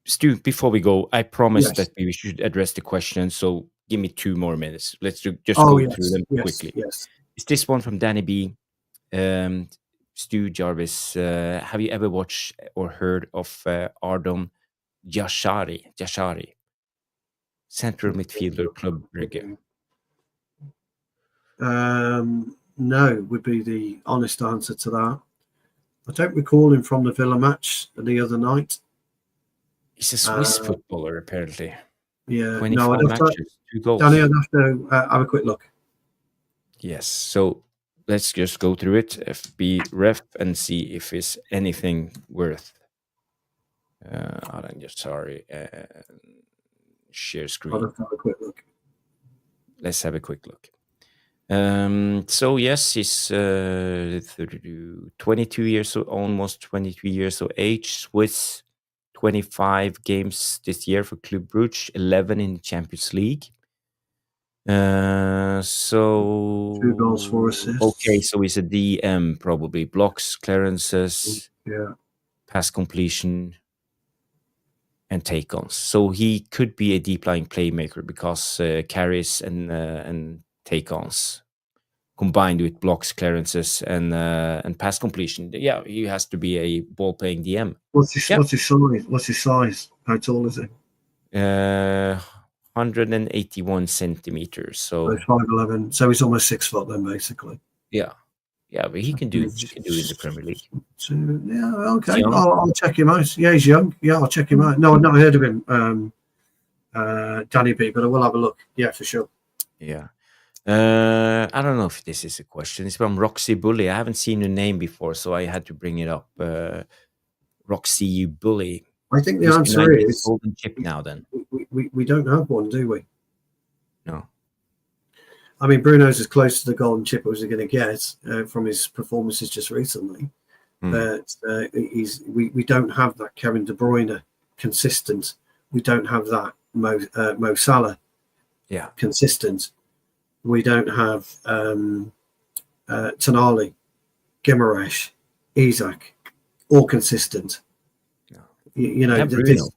Stu, before we go, I promised that we should address the questions. So give me 2 more minutes. Let's just go through them quickly.
Yes.
Is this one from Danny B? Stu, Jarvis, have you ever watched or heard of Ardon Jashari, central midfielder, Club Brugge?
No, would be the honest answer to that. I don't recall him from the Villa match the other night.
He's a Swiss footballer, apparently.
Yeah,
24 matches, 2 goals.
Danny, I'd have to have a quick look.
Yes, so let's just go through it, FB ref, and see if it's anything worth. Share screen.
I'll have a quick look.
Let's have a quick look. So yes, he's 22 years old, almost 23 years of age, Swiss, 25 games this year for Club Brugge, 11 in the Champions League. So
2 goals, 4 assists.
Okay, so he's a DM, probably blocks, clearances, pass completion, and take-ons. So he could be a deep lying playmaker because carries and take-ons combined with blocks, clearances, and pass completion. Yeah, he has to be a ball-playing DM.
What's his size? What's his size? How tall is he?
181 centimeters. So
5'11". So he's almost 6 foot then, basically.
Yeah, but he can do it in the Premier League.
So, okay. I'll check him out. Yeah, he's young. Yeah, I'll check him out. No, I've not heard of him, Danny B, but I will have a look. Yeah, for sure.
Yeah. I don't know if this is a question. It's from Roxy Bully. I haven't seen the name before, so I had to bring it up. Roxy Bully.
I think the
Who's
answer
behind this
is
golden chip now? Then
we don't have one, do we?
no.
I mean, Bruno's as close to the golden chip as we're going to get from his performances just recently. But we don't have that Kevin De Bruyne consistent. We don't have that Mo Salah consistent. We don't have Tonali, Guimaraes, Isak, all consistent.
No.
You know,
Bruno.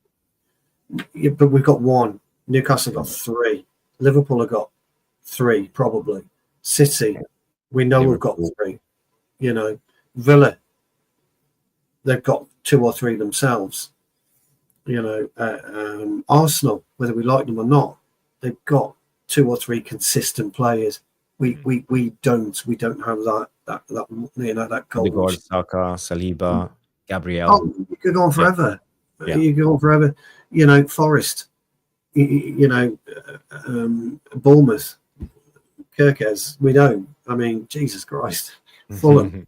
but we've got one. Newcastle got 3. Liverpool have got 3, probably. City, we know we've got 3. You know, Villa, they've got 2 or 3 themselves. You know, Arsenal, whether we like them or not, they've got 2 or 3 consistent players. We don't have that you know, that goal.
Odegaard, Saka, Saliba, Gabriel.
Oh, you could go on forever. Yeah. You could go on forever. You know, Forest. You know, Bournemouth, Kirkes. We don't. I mean, Jesus Christ, Fulham.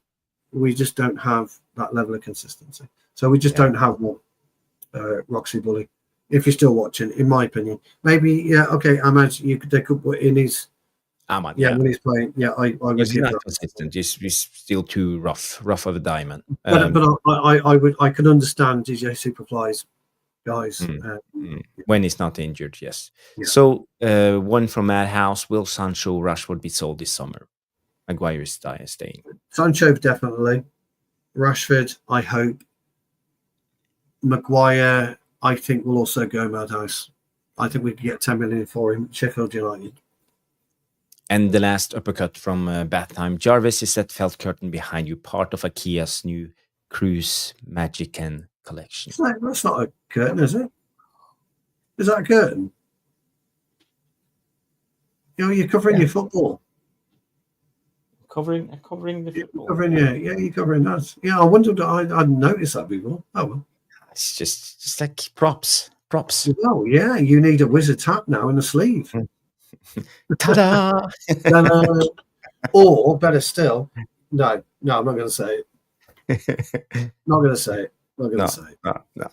We just don't have that level of consistency. So we just don't have one. Roxy Bully, if you're still watching, in my opinion, maybe okay. I imagine they could put in his.
Ahmad,
when he's playing, I would.
He's not consistent. He's still too rough of a diamond.
But I could understand DJ Superfly's guys
when he's not injured. Yes. Yeah. So one from Madhouse: Will Sancho, Rashford be sold this summer? Maguire is staying.
Sancho definitely. Rashford, I hope. Maguire, I think, will also go Madhouse. I think we could get 10 million for him. Sheffield United.
And the last uppercut from Bathheim. Jarvis, is that felt curtain behind you part of IKEA's new Cruise Magican collection?
That's not a curtain, is it? Is that a curtain? You know, you're covering your football.
Covering the football.
You're covering that. Yeah, I wondered. I'd noticed that before. Oh well.
It's just like props.
Oh yeah, you need a wizard tap now in the sleeve.
Ta-da!
Or better still, no, I'm not going to say it. Not going to say it.
No.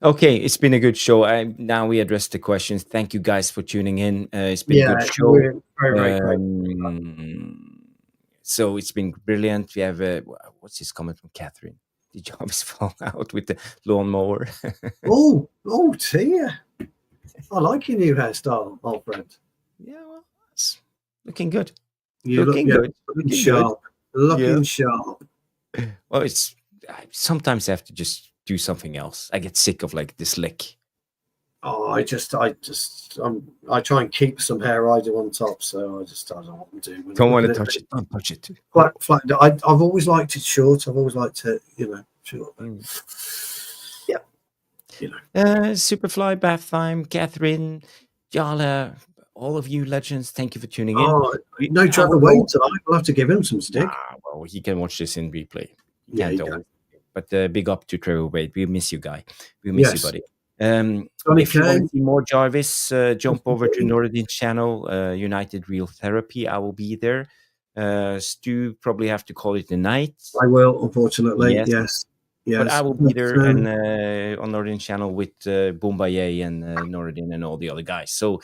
Okay, it's been a good show. Now we address the questions. Thank you guys for tuning in. It's been a good show.
Very great.
So it's been brilliant. We have what's this comment from Catherine? Did Jarvis fall out with the lawnmower?
oh dear! I like your new hairstyle, old friend.
Yeah, well, it's looking good.
Looking good. Looking sharp. Looking sharp.
Well, I sometimes have to just do something else. I get sick of like this lick.
Oh, I try and keep some hair I do on top, so I don't want to do.
Don't want to touch it. Don't touch it.
Flat. I've always liked it short. I've always liked it, short. Yeah.
Superfly, Bathheim, Catherine, Jala, all of you legends, thank you for tuning in.
Oh, no Trevor Wade tonight. We'll have to give him some stick.
Well, he can watch this in replay.
Yeah, he can.
But big up to Trevor Wade. We miss you, guy. We miss you, buddy. If you want to see more Jarvis, jump over to Noradin's channel, United Real Therapy. I will be there. Stu, probably have to call it a night.
I will, unfortunately. Yes.
But I will be there and on Noradin's channel with Boombaye and Noradin and all the other guys. So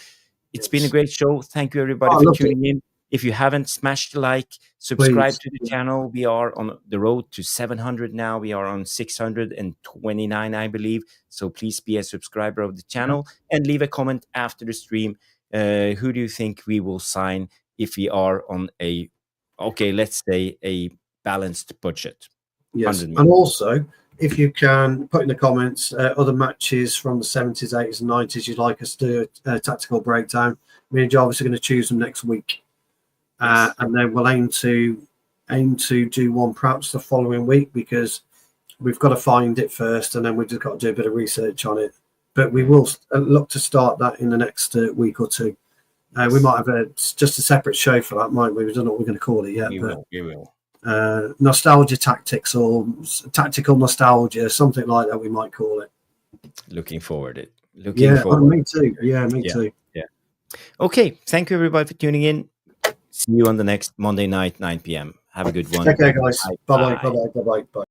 it's been a great show. Thank you, everybody, for tuning in. If you haven't, smash the like, subscribe to the channel. We are on the road to 700 now. We are on 629, I believe. So please be a subscriber of the channel and leave a comment after the stream. Who do you think we will sign if we are on let's say a balanced budget?
Yes, and also, if you can put in the comments other matches from the 70s, 80s and 90s you'd like us to do a tactical breakdown. Me and Jarvis are going to choose them next week. And then we'll aim to do one perhaps the following week, because we've got to find it first and then we've just got to do a bit of research on it. But we will look to start that in the next week or two. We might have just a separate show for that, might we? We don't know what we're going to call it yet.
We will.
Nostalgia tactics or tactical nostalgia, something like that we might call it.
Looking forward.
Me too. Yeah, me too.
Yeah. Okay, thank you everybody for tuning in. See you on the next Monday night, 9 p.m. Have a good one.
Okay, guys. Bye.